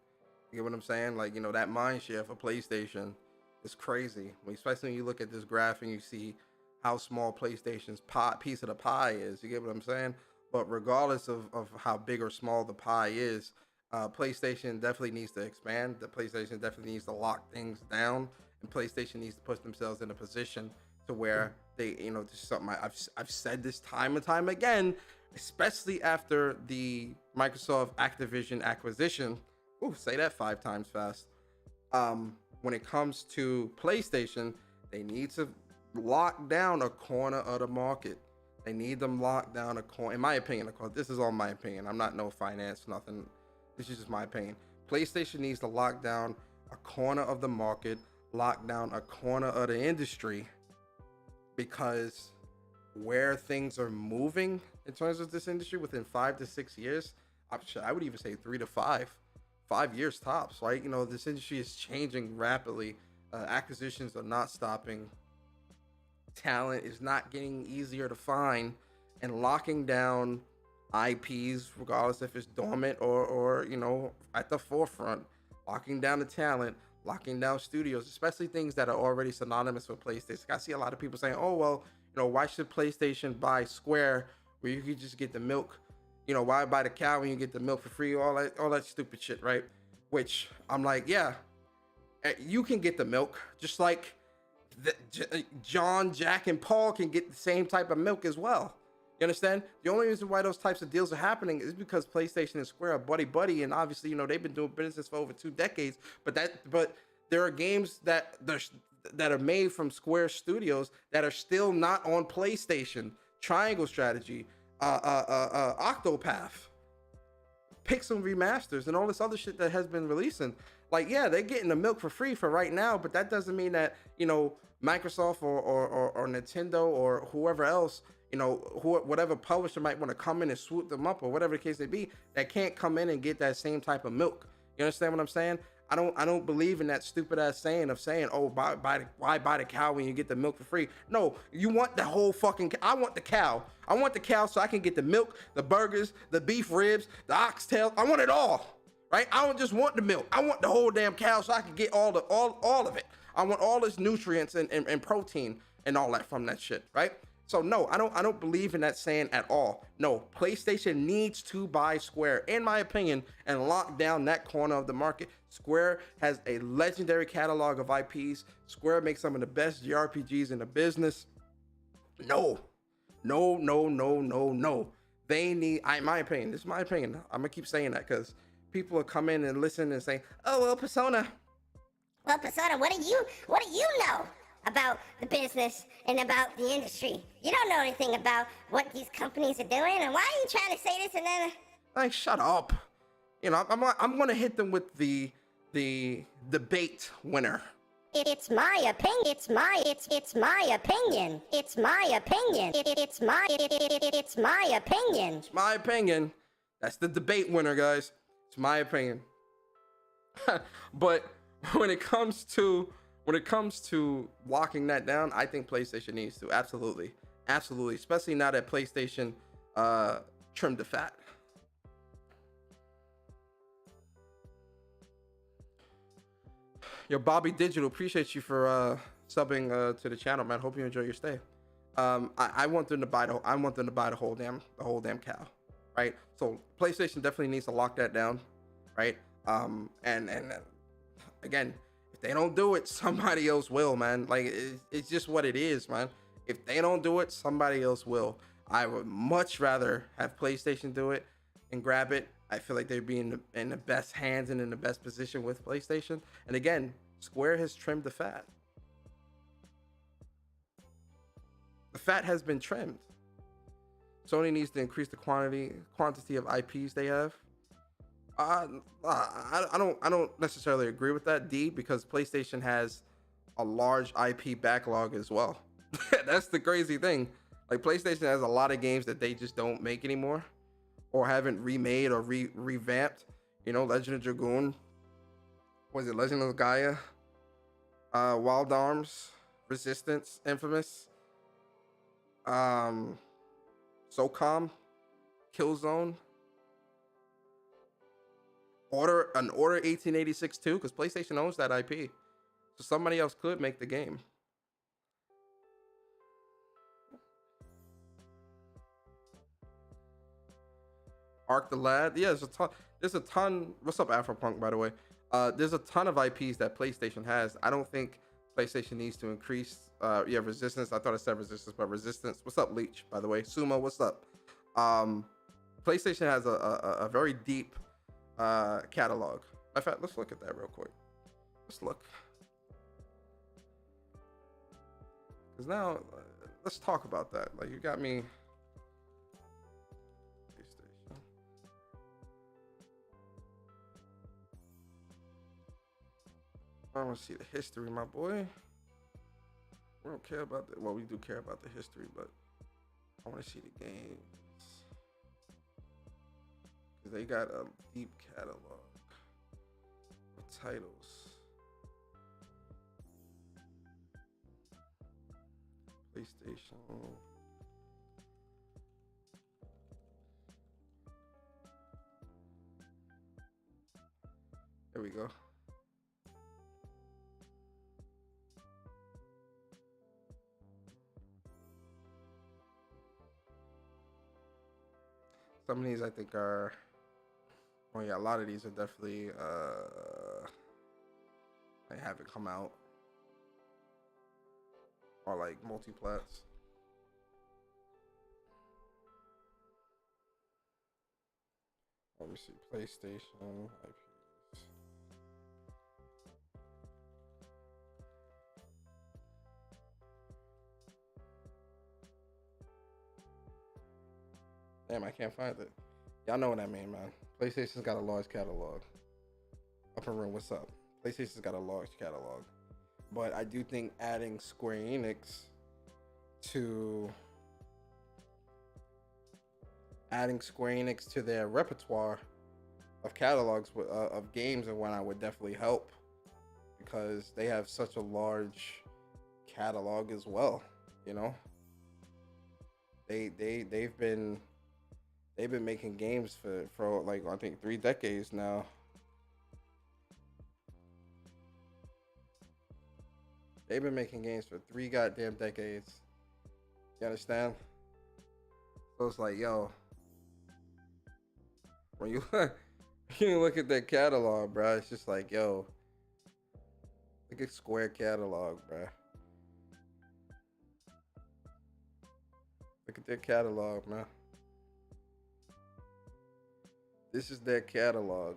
You get what I'm saying? Like, you know, that mind share for PlayStation is crazy. Especially when you look at this graph and you see how small PlayStation's piece of the pie is. You get what I'm saying? But regardless of how big or small the pie is, PlayStation definitely needs to expand. The PlayStation definitely needs to lock things down, and PlayStation needs to put themselves in a position to where they, you know, this is something I've said this time and time again, especially after the Microsoft Activision acquisition. Ooh, say that 5 times fast. When it comes to PlayStation, they need to lock down a corner of the market. They need them locked down a corner, in my opinion. Of course, this is all my opinion. I'm not no finance, nothing. This is just my opinion. PlayStation needs to lock down a corner of the market, lock down a corner of the industry, because where things are moving in terms of this industry within 5 to 6 years, I would even say 3 to 5 years tops, right? You know, this industry is changing rapidly. Acquisitions are not stopping. Talent is not getting easier to find, and locking down IPs, regardless if it's dormant or you know, at the forefront, locking down the talent, locking down studios, especially things that are already synonymous with PlayStation. I see a lot of people saying, oh, well, you know, why should PlayStation buy Square where you could just get the milk? You know, why buy the cow when you get the milk for free? All that stupid shit, right? Which I'm like, yeah, you can get the milk just like John, Jack, and Paul can get the same type of milk as well. You understand? The only reason why those types of deals are happening is because PlayStation and Square are buddy, and obviously, you know, they've been doing business for over 2 decades. But there are games that are made from Square Studios that are still not on PlayStation. Triangle Strategy, Octopath, Pixel remasters, and all this other shit that has been releasing. Like, yeah, they're getting the milk for free for right now, but that doesn't mean that, you know, Microsoft or Nintendo or whoever else, you know, whatever publisher might want to come in and swoop them up or whatever the case may be, that can't come in and get that same type of milk. You understand what I'm saying? I don't believe in that stupid ass saying of saying, oh, why buy the cow when you get the milk for free? No, you want the whole fucking. I want the cow. I want the cow so I can get the milk, the burgers, the beef ribs, the oxtail. I want it all, right? I don't just want the milk. I want the whole damn cow so I can get all of it. I want all its nutrients and protein and all that from that shit, right? So no, I don't believe in that saying at all. No, PlayStation needs to buy Square, in my opinion, and lock down that corner of the market. Square has a legendary catalog of IPs. Square makes some of the best JRPGs in the business. No. They need, in my opinion, this is my opinion. I'm gonna keep saying that because people will come in and listen and say, oh, well, Persona. Well, Persona, what do you know about the business and about the industry? You don't know anything about what these companies are doing, and why are you trying to say this and then? Like, shut up. You know, I'm gonna hit them with the debate winner. It's my opinion. It's my opinion. It's my opinion. It's my opinion. It's my opinion. That's the debate winner, guys. It's my opinion. But when it comes to locking that down, I think PlayStation needs to. Absolutely, especially now that PlayStation trimmed the fat. Yo, Bobby Digital, appreciate you for subbing to the channel, man. Hope you enjoy your stay. I want them to buy the whole damn cow, right? So PlayStation definitely needs to lock that down, right? And again, if they don't do it, somebody else will, man. Like, it's just what it is, man. If they don't do it, somebody else will. I would much rather have PlayStation do it and grab it. I feel like they'd be in the best hands and in the best position with PlayStation. And again, Square has trimmed the fat. The fat has been trimmed. Sony needs to increase the quantity of IPs they have. I don't necessarily agree with that, D, because PlayStation has a large IP backlog as well. That's the crazy thing. Like PlayStation has a lot of games that they just don't make anymore, or haven't remade or revamped. You know, Legend of Dragoon. Was it Legend of Gaia? Wild Arms, Resistance, Infamous, SOCOM, Killzone, Order 1886 too, because PlayStation owns that IP, so somebody else could make the game. Arc the Lad, yeah, there's a ton. There's a ton. What's up, Afropunk? By the way, there's a ton of IPs that PlayStation has. I don't think PlayStation needs to increase. Yeah, Resistance. I thought I said Resistance, but Resistance. What's up, Leech? By the way, Sumo. What's up? PlayStation has a very deep catalog. In fact, let's look at that real quick. Let's look. Because now, let's talk about that. Like, you got me. PlayStation. I want to see the history, my boy. We don't care about that. Well, we do care about the history, but I want to see the games. Because they got a deep catalog of titles. PlayStation. There we go. Some of these I think are, well, yeah, a lot of these are definitely they haven't come out, or like multiplats. Let me see, PlayStation IPs. Damn, I can't find it. Y'all know what I mean, man. PlayStation's got a large catalog. Upper Room, what's up? PlayStation's got a large catalog. But I do think adding Square Enix to their repertoire of catalogs of games and whatnot would definitely help, because they have such a large catalog as well. You know, they've been making games for like, I think 3 decades now. They've been making games for 3 goddamn decades. You understand? So it's like, yo, when you look at their catalog, bro, it's just like, yo, look at Square catalog, bro. Look at their catalog, man. This is their catalog.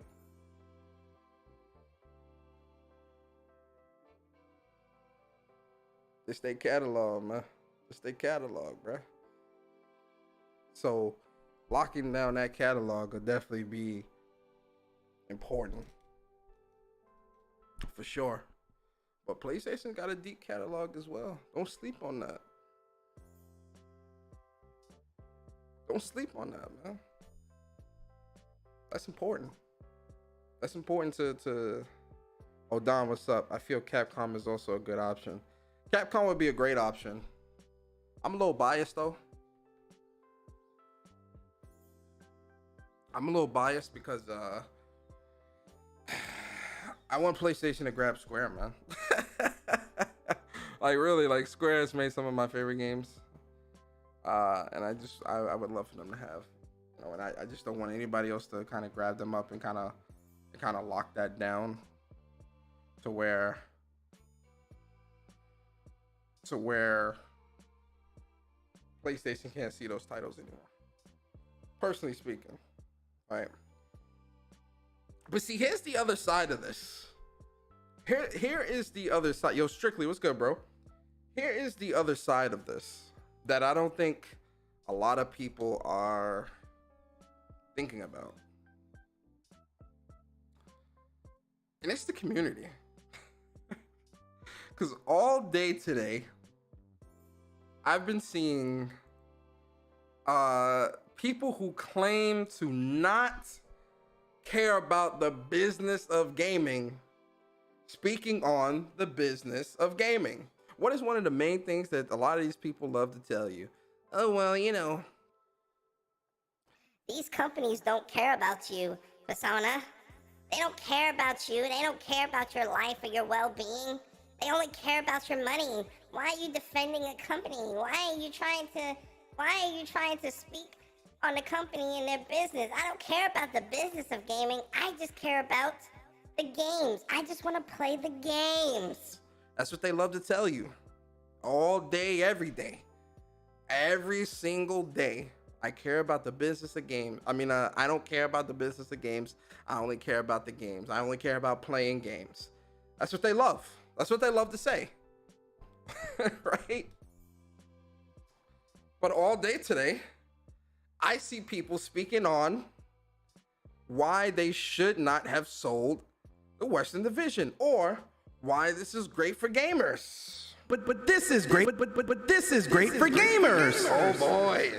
This their catalog, man. This their catalog, bro. So locking down that catalog will definitely be important, for sure. But PlayStation got a deep catalog as well. Don't sleep on that. Don't sleep on that, man. That's important. That's important to Oh, Don, what's up? I feel Capcom is also a good option. Capcom would be a great option. I'm a little biased though. I'm a little biased because I want PlayStation to grab Square, man. Like really, like Square has made some of my favorite games. And I would love for them to have, you know, and I just don't want anybody else to kind of grab them up and kind of lock that down to where PlayStation can't see those titles anymore. Personally speaking, right? But see, here's the other side of this. Here is the other side. Yo, Strictly, what's good, bro? Here is the other side of this that I don't think a lot of people are thinking about. And it's the community. Because all day today, I've been seeing people who claim to not care about the business of gaming speaking on the business of gaming. What is one of the main things that a lot of these people love to tell you? Oh, well, you know, these companies don't care about you, Persona. They don't care about you. They don't care about your life or your well-being. They only care about your money. Why are you defending a company? Why are you trying to speak on the company and their business? I don't care about the business of gaming. I just care about the games. I just want to play the games. That's what they love to tell you. All day, every day. Every single day. I care about the business of games. I don't care about the business of games. I only care about the games. I only care about playing games. That's what they love. That's what they love to say. Right? But all day today, I see people speaking on why they should not have sold the Western Division, or why this is great for gamers. But this is great. But this is great for gamers. Oh boy.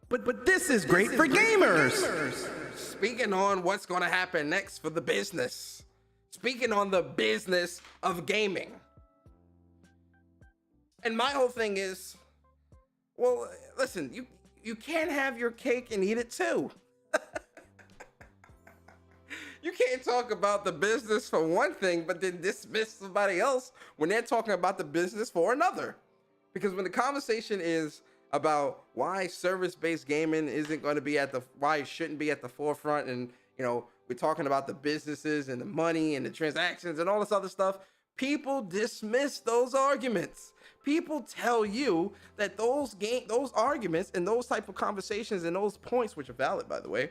But this is great for gamers. Speaking on what's going to happen next for the business. Speaking on the business of gaming. And my whole thing is, well, listen, you can't have your cake and eat it too. You can't talk about the business for one thing, but then dismiss somebody else when they're talking about the business for another. Because when the conversation is about why service-based gaming isn't going to be why it shouldn't be at the forefront, and we're talking about the businesses and the money and the transactions and all this other stuff, people dismiss those arguments. People tell you that those arguments and those type of conversations and those points, which are valid, by the way,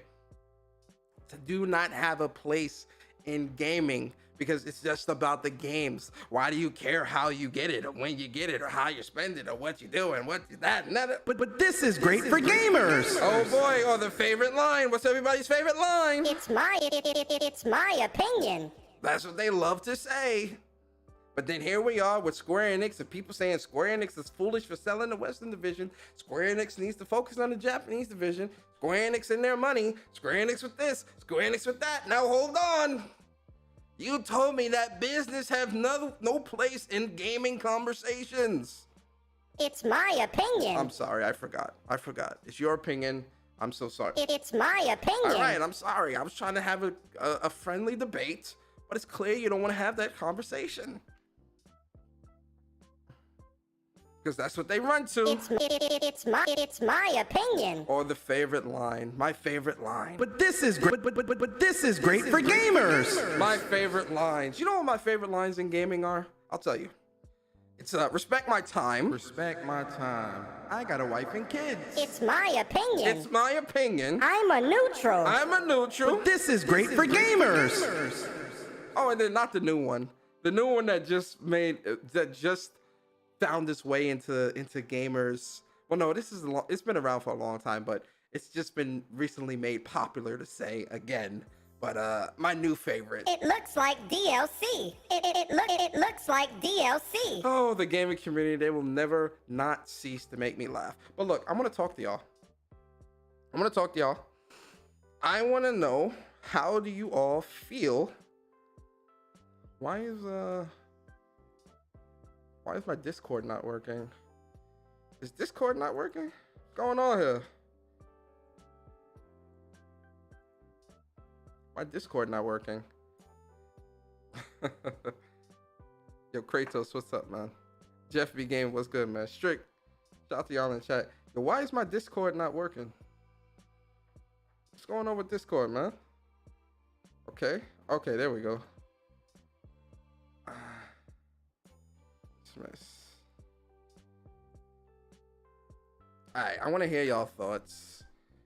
do not have a place in gaming because it's just about the games. Why do you care how you get it or when you get it or how you spend it or what you do and what that and that? But this is great for gamers. Oh boy, or the favorite line. What's everybody's favorite line? It's my opinion. That's what they love to say. But then here we are with Square Enix and people saying Square Enix is foolish for selling the Western Division. Square Enix needs to focus on the Japanese division. Square Enix and their money. Square Enix with this. Square Enix with that. Now hold on. You told me that business have no place in gaming conversations. It's my opinion. I'm sorry, I forgot. It's your opinion. I'm so sorry. It's my opinion. All right, I'm sorry. I was trying to have a friendly debate, but it's clear you don't want to have that conversation. Because that's what they run to. It's my opinion. Or the favorite line. My favorite line. But this is great. But this is great for gamers. My favorite lines. You know what my favorite lines in gaming are? I'll tell you. It's respect my time. Respect my time. I got a wife and kids. It's my opinion. It's my opinion. I'm a neutral. I'm a neutral. But this is great for gamers. Oh, and then not the new one. The new one that just found its way into gamers. Well, no, it's been around for a long time, but it's just been recently made popular to say again. But my new favorite. It looks like DLC. It looks like DLC. Oh, the gaming community, they will never not cease to make me laugh. But look, I'm gonna talk to y'all. I want to know, how do you all feel? Why is my Discord not working? Is Discord not working? What's going on here? My Discord not working. Yo, Kratos, what's up, man? Jeff B Game, what's good, man? Strict, shout out to y'all in chat. Yo, why is my Discord not working? What's going on with Discord, man? Okay, there we go. Alright, I want to hear y'all thoughts.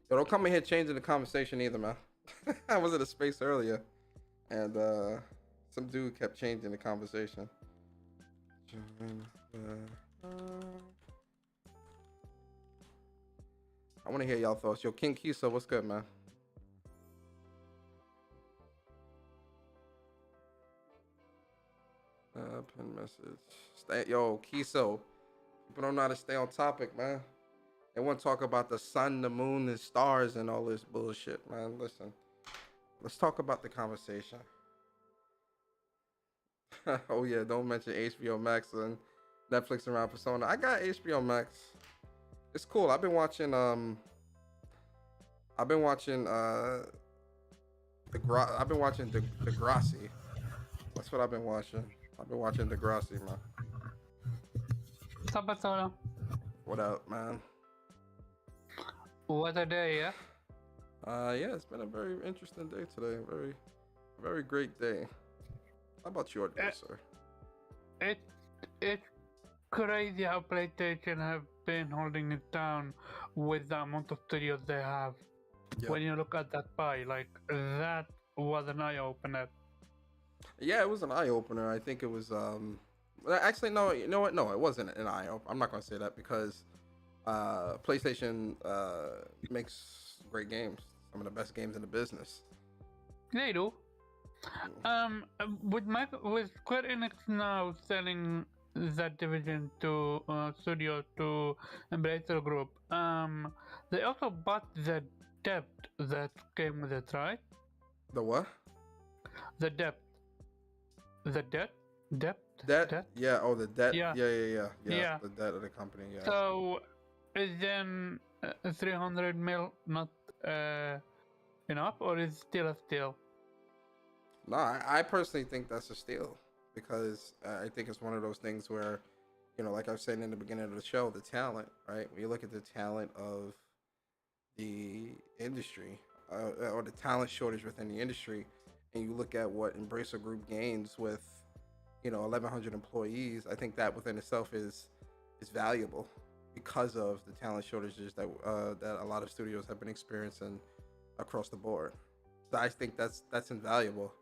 Yo, don't come in here changing the conversation either, man. I was in a space earlier, and some dude kept changing the conversation. I want to hear y'all thoughts. Yo, King Kiso, what's good, man? Pin message. Yo, Kiso. People don't know how to stay on topic, man. They want to talk about the sun, the moon, the stars, and all this bullshit, man. Listen, let's talk about the conversation. Oh yeah, don't mention HBO Max and Netflix around Persona. I got HBO Max. It's cool. I've been watching I've been watching Degrassi. That's what I've been watching. I've been watching Degrassi, man. Stop it, Solo. What up, man? What a day, yeah? Yeah, it's been a very interesting day today. Very great day. How about your day, sir? It's crazy how PlayStation have been holding it down with the amount of studios they have. Yeah. When you look at that pie, like that was an eye opener. Yeah, it was an eye opener. I think it was actually no, you know what? No, it wasn't an eye opener. I'm not gonna say that because PlayStation makes great games. Some of the best games in the business. They do. With Square Enix now selling that division to studio to Embracer Group, they also bought the debt that came with it, right? The what? The debt. The debt? Debt? Debt? Yeah. Oh, the debt. Yeah. Yeah. The debt of the company. Yeah. So, is then 300 mil not enough, or is it still a steal? No, I personally think that's a steal because I think it's one of those things where, you know, like I was saying in the beginning of the show, the talent, right? When you look at the talent of the industry or the talent shortage within the industry, and you look at what Embracer Group gains with, you know, 1,100 employees, I think that within itself is valuable because of the talent shortages that a lot of studios have been experiencing across the board. So I think that's invaluable,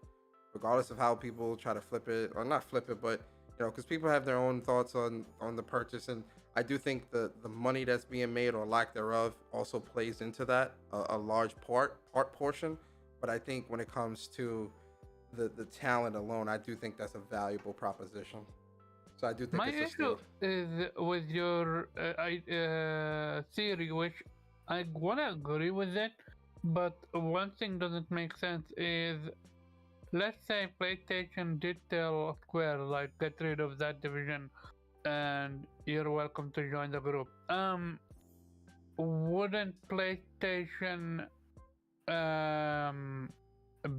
regardless of how people try to flip it or not flip it, but you know, because people have their own thoughts on the purchase, and I do think the money that's being made or lack thereof also plays into that a large portion. But I think when it comes to the talent alone, I do think that's a valuable proposition. So I do think My it's a issue steal. is with your theory, which I wanna agree with it, but one thing doesn't make sense is, let's say PlayStation did tell Square, like, get rid of that division and you're welcome to join the group. Wouldn't PlayStation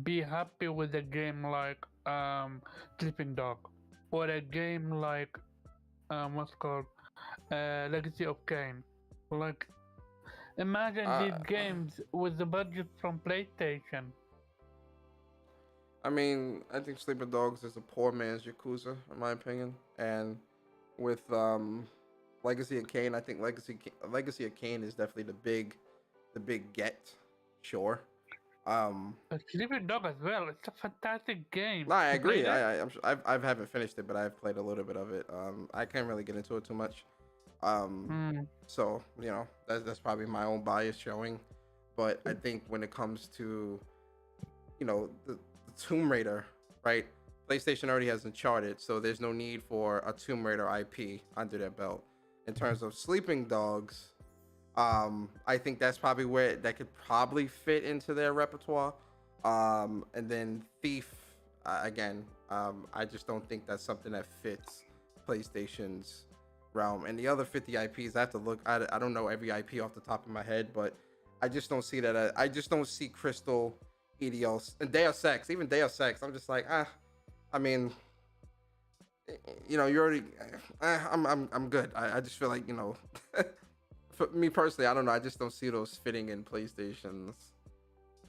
be happy with a game like Sleeping Dog, or a game like what's called Legacy of Kain? Like, imagine these games with the budget from PlayStation. I mean, I think Sleeping Dogs is a poor man's Yakuza, in my opinion. And with Legacy of Kain, I think Legacy of Kain is definitely the big get. Sure. Sleeping Dog as well. It's a fantastic game. No, I You agree. played it? I haven't finished it, but I've played a little bit of it. I can't really get into it too much. So you know, that's probably my own bias showing. But I think when it comes to, you know, the Tomb Raider, right? PlayStation already has Uncharted, so there's no need for a Tomb Raider IP under their belt. In terms of Sleeping Dogs, I think that's probably where that could probably fit into their repertoire. And then Thief, again, I just don't think that's something that fits PlayStation's realm. And the other 50 IPs, I have to look. I don't know every IP off the top of my head, but I just don't see that. I just don't see Crystal, EDL, and Deus Ex. Even Deus Ex, I'm just like, I mean, you know, you already. I'm good. I just feel like, you know. For me personally, I don't know. I just don't see those fitting in PlayStation's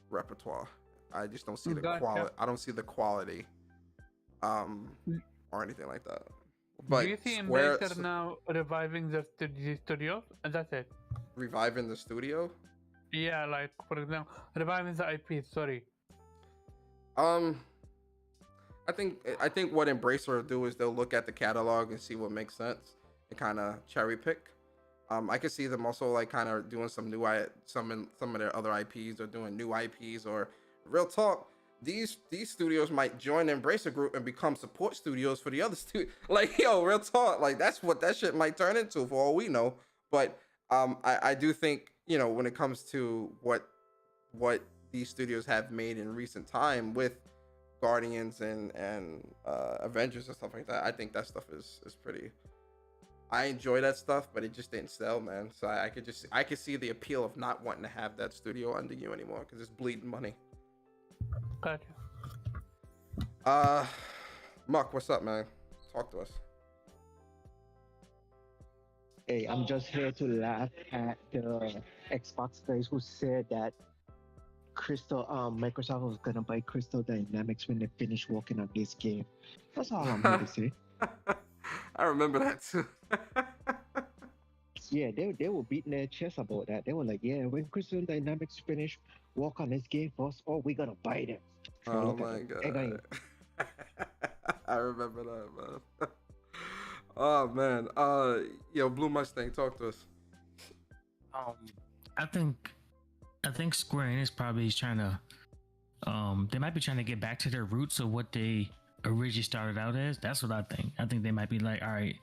repertoire. I just don't see the quality. I don't see the quality, or anything like that. But do you see Square Embracer now reviving the studios? And that's it. reviving the studio. Yeah, like, for example, reviving the IP. Sorry. I think what Embracer will do is they'll look at the catalog and see what makes sense and kind of cherry pick. I could see them also like kind of doing some of their other IPs or doing new IPs or real talk. These studios might join the Embracer Group and become support studios for the other Like, yo, real talk. Like, that's what that shit might turn into for all we know. But I do think, you know, when it comes to what these studios have made in recent time with Guardians and Avengers and stuff like that, I think that stuff is pretty. I enjoy that stuff, but it just didn't sell, man. So I could see the appeal of not wanting to have that studio under you anymore because it's bleeding money. Gotcha. Muck, what's up, man? Talk to us. Hey, I'm just here to laugh at the Xbox guys who said that Microsoft was gonna buy Crystal Dynamics when they finish working on this game. That's all I'm here to say. I remember that too. Yeah, they were beating their chest about that. They were like, yeah, when Crystal Dynamics finish work on this game for us, we gonna buy them. So Oh look at my them. god. I remember that, man. Oh man. Yo, Blue Mustang, talk to us. I think Square Enix probably is trying to they might be trying to get back to their roots of what they originally started out as. That's what I think. I think they might be like, all right,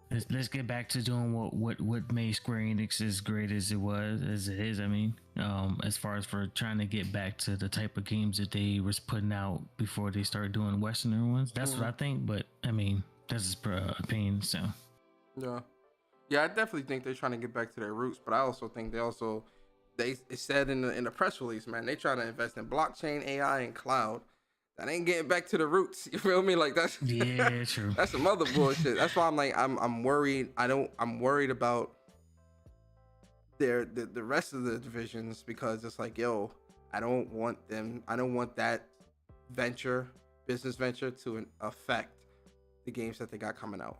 let's get back to doing what made Square Enix as great as it is. I mean, as far as for trying to get back to the type of games that they was putting out before they started doing Westerner ones. That's what I think. But I mean, that's just opinion. So Yeah, I definitely think they're trying to get back to their roots, but I also think they said in the press release, man, they trying to invest in blockchain, AI, and cloud. That ain't getting back to the roots. You feel me? Like that's true. That's some other bullshit. That's why I'm like I'm worried. I'm worried about the rest of the divisions because it's like, yo, I don't want that business venture to affect the games that they got coming out.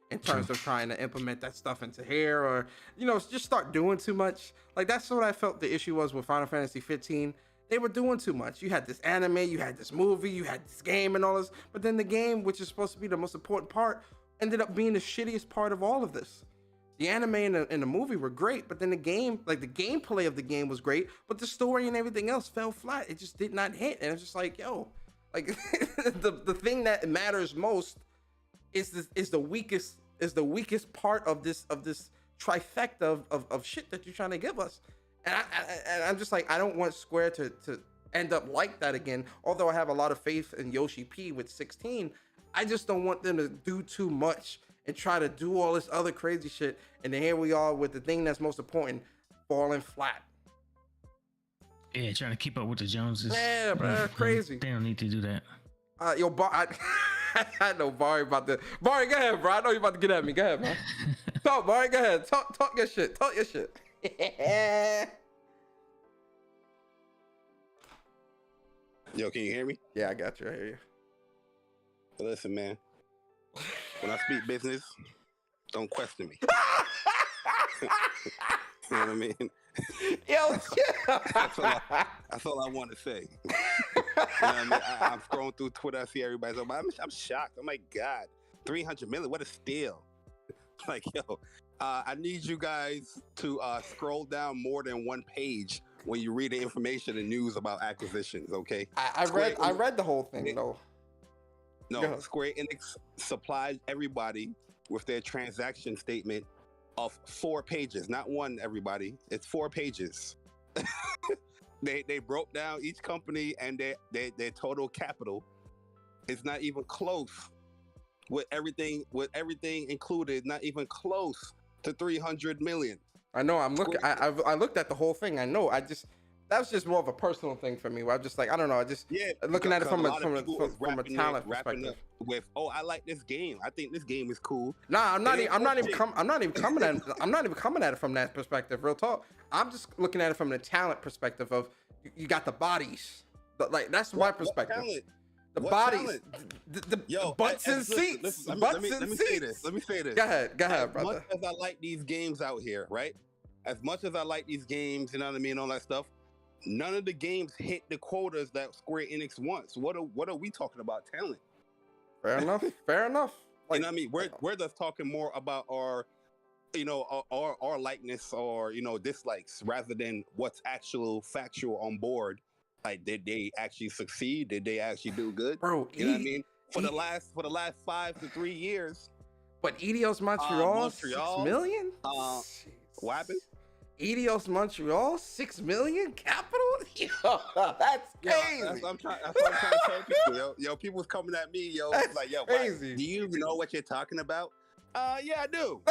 In terms of trying to implement that stuff into here or, you know, just start doing too much. Like that's what I felt the issue was with Final Fantasy 15. They were doing too much. You had this anime, you had this movie, you had this game and all this, but then the game, which is supposed to be the most important part, ended up being the shittiest part of all of this. The anime and the movie were great, but then the game, like the gameplay of the game was great, but the story and everything else fell flat. It just did not hit. And it's just like, yo, like the thing that matters most is the weakest part of this trifecta of shit that you're trying to give us. And I'm just like, I don't want Square to end up like that again. Although I have a lot of faith in Yoshi P with 16, I just don't want them to do too much and try to do all this other crazy shit. And then here we are with the thing that's most important falling flat. Yeah, trying to keep up with the Joneses. Yeah, bro, crazy. They don't need to do that. Yo, I know Barry about to. Barry, go ahead, bro. I know you about to get at me. Go ahead, man. Talk, Barry. Go ahead. Talk your shit. Talk your shit. Yo, can you hear me? Yeah, I got you. I hear you. Listen, man. When I speak business, don't question me. You know what I mean? Yo, that's all I want to say. You know what I mean? I'm scrolling through Twitter. I see everybody's like, I'm shocked. Oh my God, 300 million. What a steal! Like, yo, I need you guys to scroll down more than one page when you read the information and news about acquisitions. Okay. I read the whole thing though. No, Square Enix supplied everybody with their transaction statement of 4 pages, not one. Everybody, it's 4 pages. They broke down each company and their total capital. It's not even close with everything included. Not even close to 300 million. I know. I'm looking. I looked at the whole thing. I know. That was just more of a personal thing for me. Where I'm just like, I don't know. Looking at it from a talent perspective. With I like this game. I think this game is cool. Nah, I'm not even coming at it from that perspective. Real talk. I'm just looking at it from the talent perspective of you got the bodies. But like that's my perspective. The bodies, the butts and seats. Let me say this. Go ahead, brother. As much as I like these games out here, right? As much as I like these games, you know what I mean, all that stuff. None of the games hit the quotas that Square Enix wants. What are we talking about? Talent. Fair enough. Like, you know what I mean? We're just talking more about our or likeness or dislikes rather than what's actual factual on board. Like, did they actually succeed? Did they actually do good? Bro, You know what I mean? For the last 5 to 3 years, but Edios Montreal, 6 Montreal, million? what happened? Edios Montreal, 6 million capital? Yo, that's Yeah, crazy. that's what I'm trying to tell people. Yo, people's coming at me. Yo, That's like, yo, crazy. do you even know what you're talking about? Yeah, I do.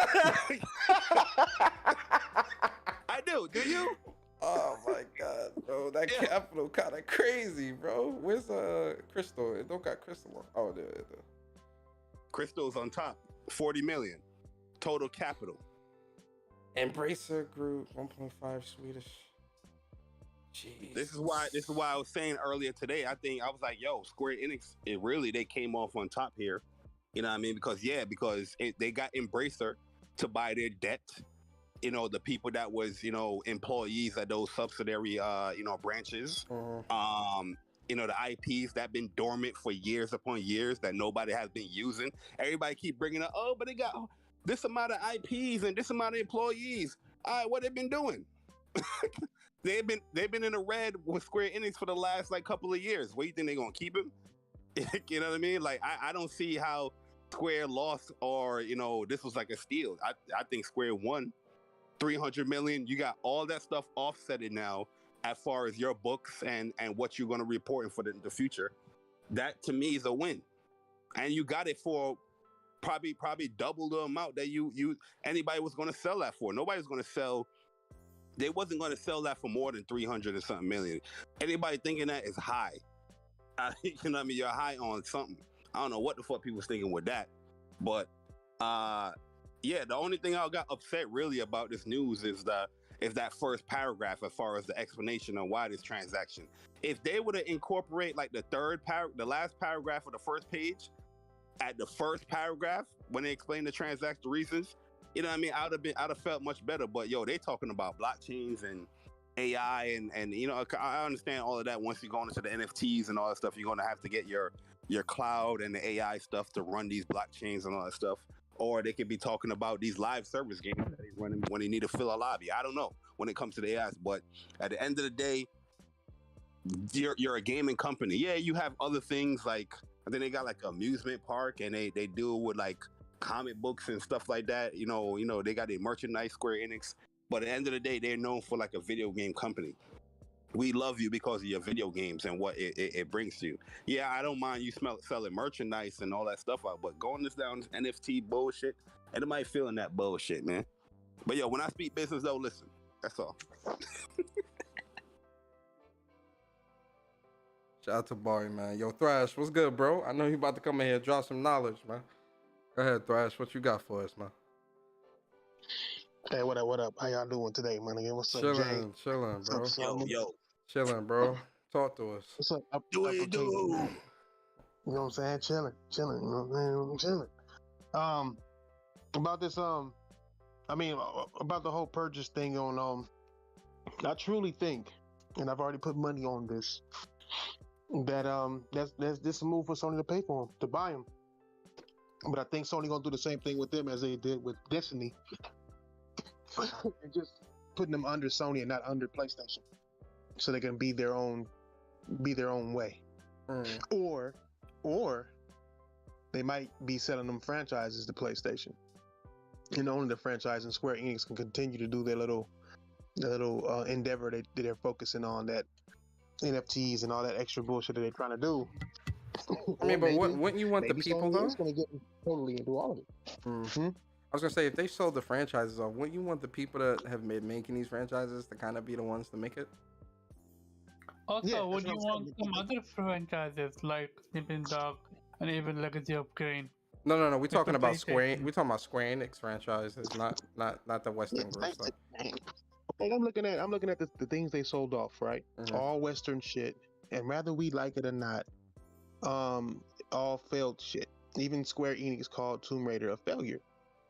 I do. Do you? Oh my god, bro, that capital kind of crazy, bro. Where's Crystal? It don't got Crystal on. Oh, there. Crystal's on top. 40 million total capital. Embracer Group, 1.5 Swedish. Jeez. This is why I was saying earlier today. I was like, yo, Square Enix, they came off on top here. You know what I mean? Because they got Embracer to buy their debt. The people that was, employees at those subsidiary, branches. The IPs that been dormant for years upon years that nobody has been using. Everybody keep bringing up, but they got this amount of IPs and this amount of employees. All right, what they been doing? They've been in the red with Square Enix for the last couple of years. What do you think they're gonna keep him? You know what I mean? Like, I don't see how Square lost or this was like a steal. I think Square won. 300 million. You got all that stuff offsetted now as far as your books and what you're going to report in for the future. That to me is a win, and you got it for probably double the amount that anybody was going to sell that for. Nobody was going to sell. They wasn't going to sell that for more than 300 and something million. Anybody thinking that is high. You know what I mean? You're high on something. I don't know what the fuck people was thinking with that, but yeah, the only thing I got upset really about this news is that first paragraph as far as the explanation on why this transaction. If they were to incorporate the last paragraph of the first page at the first paragraph when they explain the transaction reasons, you know what I mean? I'd have felt much better. But yo, they talking about blockchains and AI and I understand all of that. Once you go into the NFTs and all that stuff, you're gonna have to get your cloud and the AI stuff to run these blockchains and all that stuff. Or they could be talking about these live service games that they running when they need to fill a lobby. I don't know when it comes to the AIs, but at the end of the day, you're a gaming company. Yeah, you have other things and then they got amusement park and they deal with comic books and stuff like that. They got their merchandise, Square Enix. But at the end of the day, they're known for a video game company. We love you because of your video games and what it brings to you. Yeah, I don't mind you selling merchandise and all that stuff out, but going this down this NFT bullshit, and it might feel in that bullshit, man. But yo, when I speak business though, listen, that's all. Shout out to Barry, man. Yo, Thrash, what's good, bro? I know you about to come in here and drop some knowledge, man. Go ahead, Thrash. What you got for us, man? Hey, what up? How y'all doing today, man? Again, what's up, Jay? Chilling, bro. Yo. Chilling, bro. Talk to us. What's up? Do what you do. You know what I'm saying? Chilling. You know what I'm saying? I'm chilling. About this, about the whole purchase thing on, I truly think, and I've already put money on this, that this a move for Sony to pay for them, to buy them. But I think Sony gonna do the same thing with them as they did with Destiny. And just putting them under Sony and not under PlayStation, so they can be their own way. Or they might be selling them franchises to PlayStation, and only the franchise and Square Enix can continue to do their little endeavor that they're focusing on, that NFTs and all that extra bullshit that they're trying to do. I mean, but wouldn't you want the people though? Sony is going to get totally into all of it. Mm-hmm. I was gonna say, if they sold the franchises off, wouldn't you want the people that have been making these franchises to kind of be the ones to make it? Also, Yeah, would that's you what I'm want some other franchises like Sleeping Dog and even Legacy of Kain? No. We're talking about PlayStation. Square. We're talking about Square Enix franchises, not the Western group stuff. Like I'm looking at the things they sold off, right? Mhm. All Western shit, and whether we like it or not, all failed shit. Even Square Enix called Tomb Raider a failure,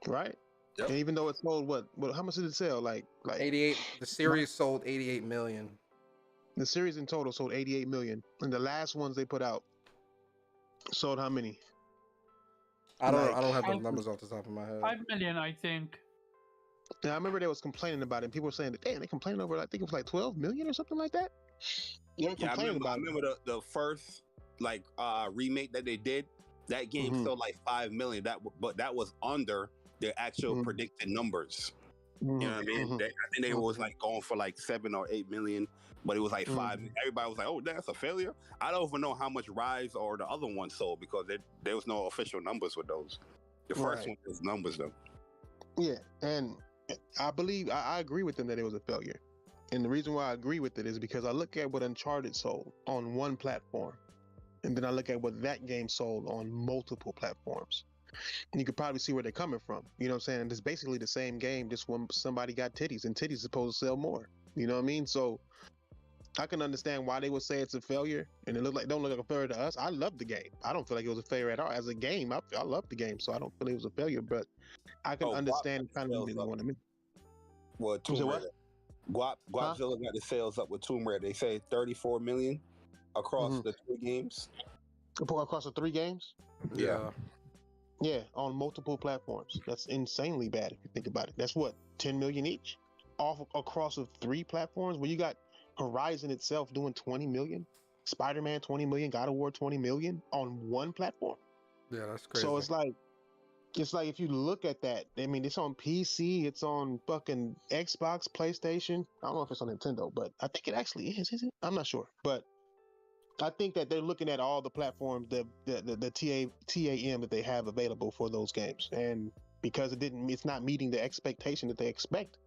right? Yep. And even though it sold what? How much did it sell? Like 88. The series sold 88 million. The series in total sold 88 million, and the last ones they put out sold how many? I don't have those numbers off the top of my head. 5 million, I think. And I remember they was complaining about it. And people were saying that, damn, they complaining over, I think it was like 12 million or something like that. They were Yeah, complaining I about remember the first like remake that they did. That game Mhm. sold like 5 million. But that was under their actual Mhm. predicted numbers. it. You know what I mean? I think they was like going for like 7 or 8 million, but it was like 5. Everybody was like, "Oh, that's a failure." I don't even know how much Rise or the other one sold because there was no official numbers with those. The first Right. one was numbers though. Yeah, and I believe I agree with them that it was a failure. And the reason why I agree with it is because I look at what Uncharted sold on one platform, and then I look at what that game sold on multiple platforms. And you could probably see where they're coming from. You know what I'm saying? It's basically the same game, just when somebody got titties, and titties supposed to sell more. You know what I mean? So I can understand why they would say it's a failure, and it don't look like a failure to us. I love the game. I don't feel like it was a failure at all. As a game, I love the game, so I don't feel it was a failure. But I can Oh, understand kind of sales up. what I mean. Well, You said Tomb what? Raider. Guapzilla got the sales up with Tomb Raider. They say 34 million across the 3 games. Across the 3 games? Yeah. Yeah, on multiple platforms. That's insanely bad if you think about it. That's what, 10 million each? Across of 3 platforms where you got Horizon itself doing 20 million, Spider-Man 20 million, God of War 20 million on one platform. Yeah, that's crazy. So it's like if you look at that, I mean, it's on PC, it's on fucking Xbox, PlayStation. I don't know if it's on Nintendo, but I think it actually is it? I'm not sure. But I think that they're looking at all the platforms, the TAM that they have available for those games, and because it's not meeting the expectation that they expect.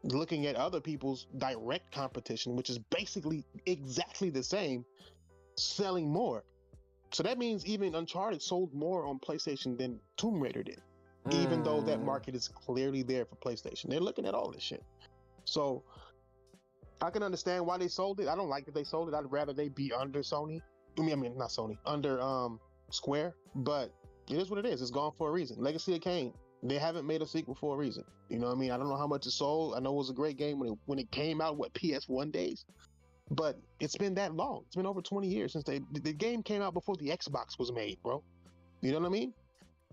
Looking at other people's direct competition, which is basically exactly the same, selling more. So that means even Uncharted sold more on PlayStation than Tomb Raider did, even though that market is clearly there for PlayStation. They're looking at all this shit. So I can understand why they sold it. I don't like that they sold it. I'd rather they be under Sony. I mean not Sony, under Square. But it is what it is. It's gone for a reason. Legacy of Kain. They haven't made a sequel for a reason. You know what I mean? I don't know how much it sold. I know it was a great game when it came out. What, PS1 days? But it's been that long. It's been over 20 years since the game came out before the Xbox was made, bro. You know what I mean?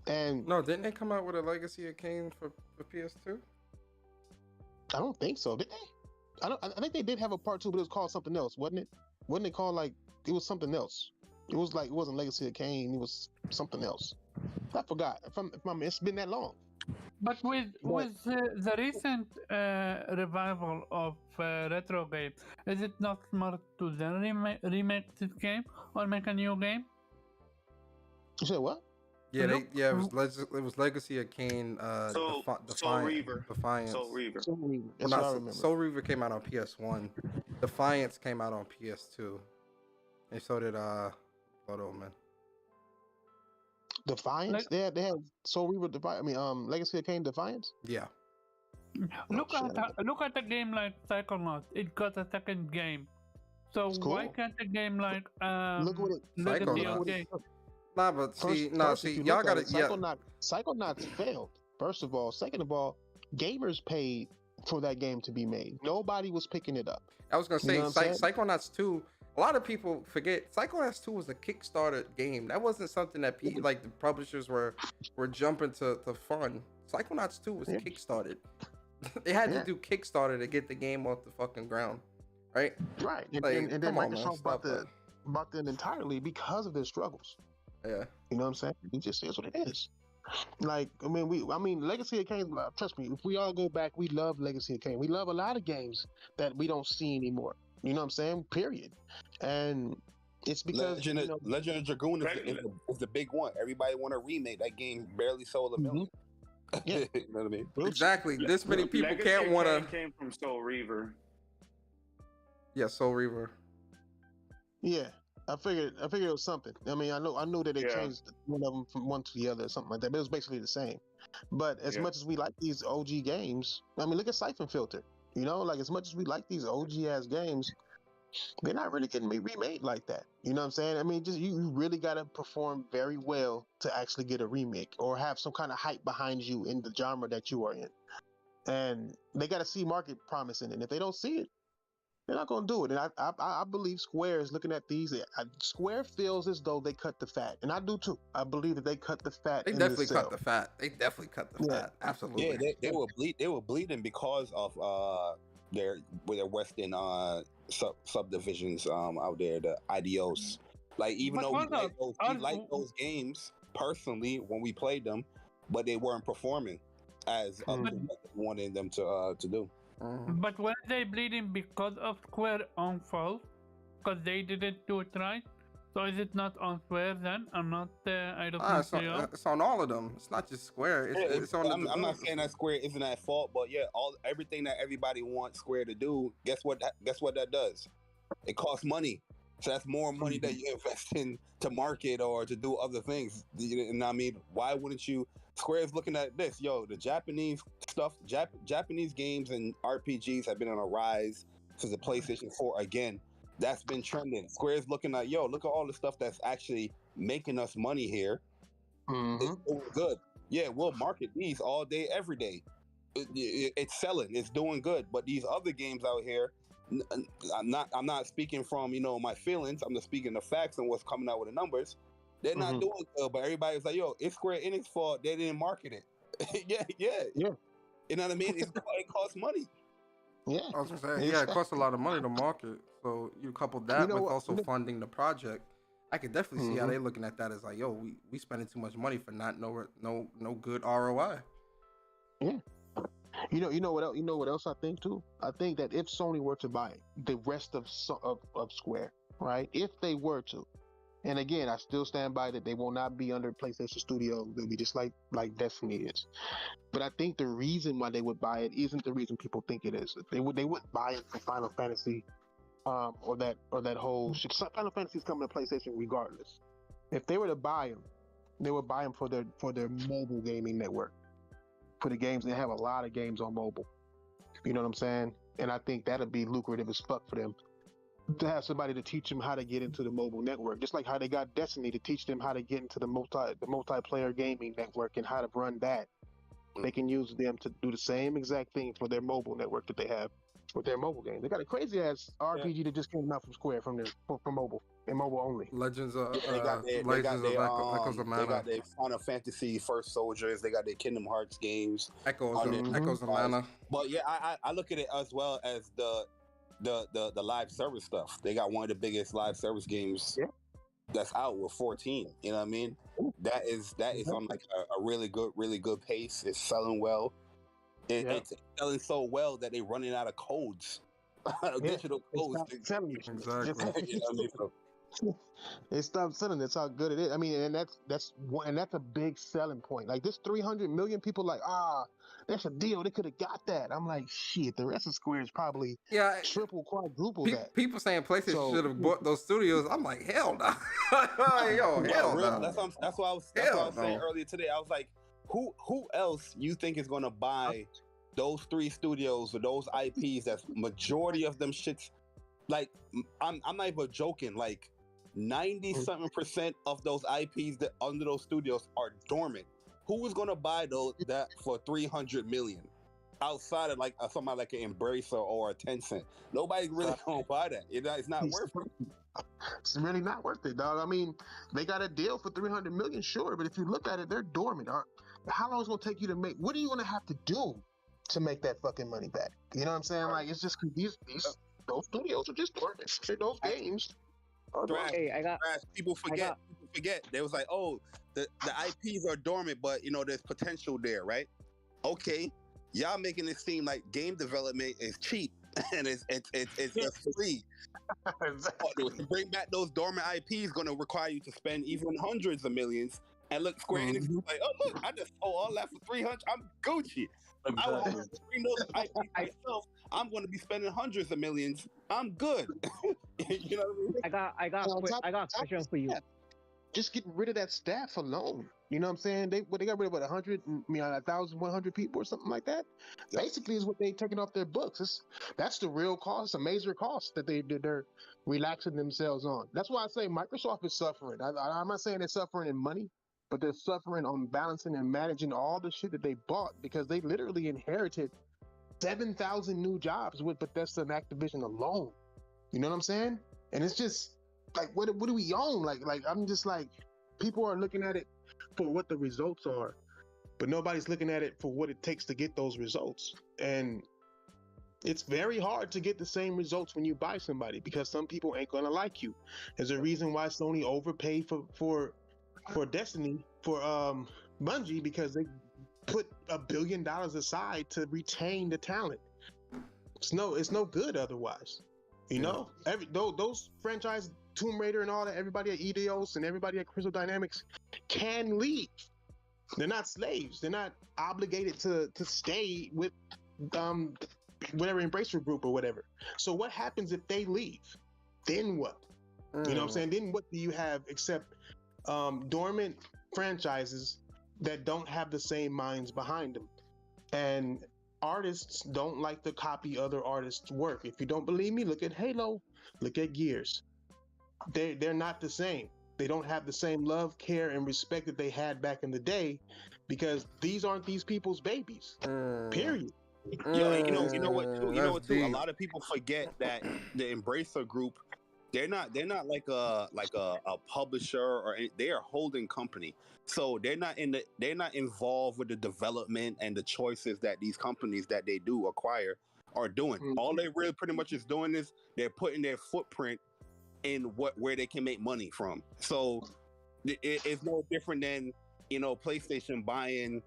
And no, didn't they come out with a Legacy of Kain for PS2? I don't think so. Did they? I think they did have a part 2, but it was called something else, wasn't it? Wasn't it called like it was something else? It was like it wasn't Legacy of Kain. It was something else. I forgot. It's been that long. But with the recent revival of retro game, is it not smart to then remake this game or make a new game? You said what? Yeah, it was Legacy of Kain. Soul Reaver. Defiance. Soul Reaver. That's what I remember. Soul Reaver came out on PS1. Defiance came out on PS2, and so did Blood Omen. Defiance? They had Soul Reaver Defiance. I mean, Legacy of Kain Defiance. Yeah. Look at a game like Psychonauts. It got a second game. So Cool. why can't a game like Look what it. Legacy of Psychonauts. Kain? Nah, but see, if you y'all look gotta, at it, Psychonauts failed. First of all, second of all, gamers paid for that game to be made. Nobody was picking it up. I was gonna say, You know what I'm saying? Psychonauts 2. A lot of people forget Psychonauts 2 was a Kickstarter game. That wasn't something that like the publishers were jumping to fund. Psychonauts 2 was kickstarted. They had to do Kickstarter to get the game off the fucking ground, right? Right. Like, And then come on, Microsoft man, bought them entirely because of their struggles. Yeah. You know what I'm saying? It just is what it is. Like, I mean, Legacy of Kain, trust me, if we all go back, we love Legacy of Kain. We love a lot of games that we don't see anymore. You know what I'm saying? Period. And it's because Legend of Dragoon is the big one. Everybody want to remake that game. Barely sold a million. Yeah. You know what I mean? Exactly. This many people Legacy can't want to. came from Soul Reaver. Yeah, Soul Reaver. Yeah. I figured it was something. I mean, I knew that they changed one of them from one to the other or something like that, but it was basically the same. But as much as we like these OG games, I mean, look at Siphon Filter. You know, like as much as we like these OG ass games, they're not really getting remade like that. You know what I'm saying? I mean, just you really got to perform very well to actually get a remake or have some kind of hype behind you in the genre that you are in. And they got to see market promise in it. And if they don't see it, They're not going to do it. And I believe Square is looking at these. Square feels as though they cut the fat. And I do too. I believe that they cut the fat They in definitely this cut sale. the fat. They definitely cut the Yeah. fat. Absolutely. Yeah, they were they were bleeding because of their western subdivisions out there, the IDOs. Like even But though hold on, we like those games personally when we played them, but they weren't performing as up to what they wanted them to do. but were they bleeding because of Square own fault? Because they didn't do it right? So is it not on Square then, and not It's on all of them. It's not just Square. It's on. I'm not saying that Square isn't at fault, but yeah, everything that everybody wants Square to do, guess what that does? It costs money. So that's more money that you invest in to market or to do other things. You know what I mean? Why wouldn't you? Square is looking at this. Yo, the Japanese stuff, Japanese games and RPGs have been on a rise since the PlayStation 4 again. That's been trending. Square is looking at, yo, look at all the stuff that's actually making us money here. It's doing good. Yeah, we'll market these all day, every day. It's selling. It's doing good. But these other games out here, I'm not speaking from my feelings. I'm just speaking the facts and what's coming out with the numbers. They're not doing good. But everybody's like, yo, it's Square Enix fault. They didn't market it. yeah. You know what I mean? It costs money. Yeah, I was gonna say, it costs a lot of money to market. So you couple that with also funding the project. I could definitely see how they're looking at that as like, yo, we spending too much money for no good ROI. Yeah. You know what else? You know what else I think too? I think that if Sony were to buy the rest of Square, right? If they were to, and again, I still stand by that they will not be under PlayStation Studio. They'll be just like Destiny is. But I think the reason why they would buy it isn't the reason people think it is. They wouldn't buy it for Final Fantasy, or that whole shit. Final Fantasy is coming to PlayStation regardless. If they were to buy them, they would buy them for their mobile gaming network. For the games, they have a lot of games on mobile. You know what I'm saying? And I think that'd be lucrative as fuck for them to have somebody to teach them how to get into the mobile network, just like how they got Destiny to teach them how to get into the multiplayer gaming network and how to run that. They can use them to do the same exact thing for their mobile network that they have with their mobile game. They got a crazy ass RPG that just came out from Square from mobile and mobile only. Legends of They got Echoes of Mana. They got their Final Fantasy First Soldiers. They got their Kingdom Hearts games. Echoes of Mana. But yeah, I look at it as well as the live service stuff. They got one of the biggest live service games that's out with 14. You know what I mean? That is on like a really good pace. It's selling well. It's selling so well that they're running out of codes, digital codes. Exactly. You know what I mean? So, They stopped selling. That's how good it is. I mean, and that's a big selling point. Like this 300 million people, like that's a deal. They could have got that. I'm like, shit. The rest of Square is probably triple, quadruple that. People saying PlayStation should have bought those studios. I'm like, hell no. Hell no. That's what I was saying earlier today. I was like, who else you think is gonna buy those 3 studios or those IPs? That's majority of them shits. Like I'm not even joking. Like 90-something% of those IPs that under those studios are dormant. Who is gonna buy that for 300 million? Outside of like somebody like an Embracer or a Tencent, nobody's really gonna buy that. It's not worth it. It's really not worth it, dog. I mean, they got a deal for 300 million, sure, but if you look at it, they're dormant. How long is it gonna take you to make? What are you gonna have to do to make that fucking money back? You know what I'm saying? Like it's just those studios are just dormant. Those games. People forget. They was like, oh, the IPs are dormant, but there's potential there, right? Okay, y'all making it seem like game development is cheap and it's just free. To bring back those dormant IPs going to require you to spend even hundreds of millions. And look, Square Enix is like, oh look, I just sold all that for 300. I'm Gucci. I want to bring those IPs myself. I'm going to be spending hundreds of millions. I'm good. You know what I mean? I got a question for you. Just getting rid of that staff alone. You know what I'm saying? They got rid of 1,100 people or something like that. Basically, is what they taking off their books. That's the real cost. It's a major cost that they're relaxing themselves on. That's why I say Microsoft is suffering. I'm not saying they're suffering in money, but they're suffering on balancing and managing all the shit that they bought because they literally inherited 7,000 new jobs with Bethesda and Activision alone. You know what I'm saying? And it's just like, what do we own? Like I'm just like, people are looking at it for what the results are, but nobody's looking at it for what it takes to get those results. And it's very hard to get the same results when you buy somebody, because some people ain't gonna like you. There's a reason why Sony overpaid for Destiny, for Bungie, because they put $1 billion aside to retain the talent. It's no good otherwise. You know, those franchise, Tomb Raider and all that, everybody at Eidos and everybody at Crystal Dynamics can leave. They're not slaves. They're not obligated to stay with whatever Embracer Group or whatever. So what happens if they leave? Then what? You know what I'm saying? Then what do you have except dormant franchises that don't have the same minds behind them? And artists don't like to copy other artists' work. If you don't believe me, look at Halo, look at Gears. They're not the same. They don't have the same love, care, and respect that they had back in the day, because these aren't these people's babies. Period. Yeah, you know what too. A lot of people forget that the Embracer Group, they're not like a publisher, or they are a holding company. So they're not involved with the development and the choices that these companies that they do acquire are doing. All they really pretty much is doing is they're putting their footprint in where they can make money from. So it's no different than, you know, PlayStation buying.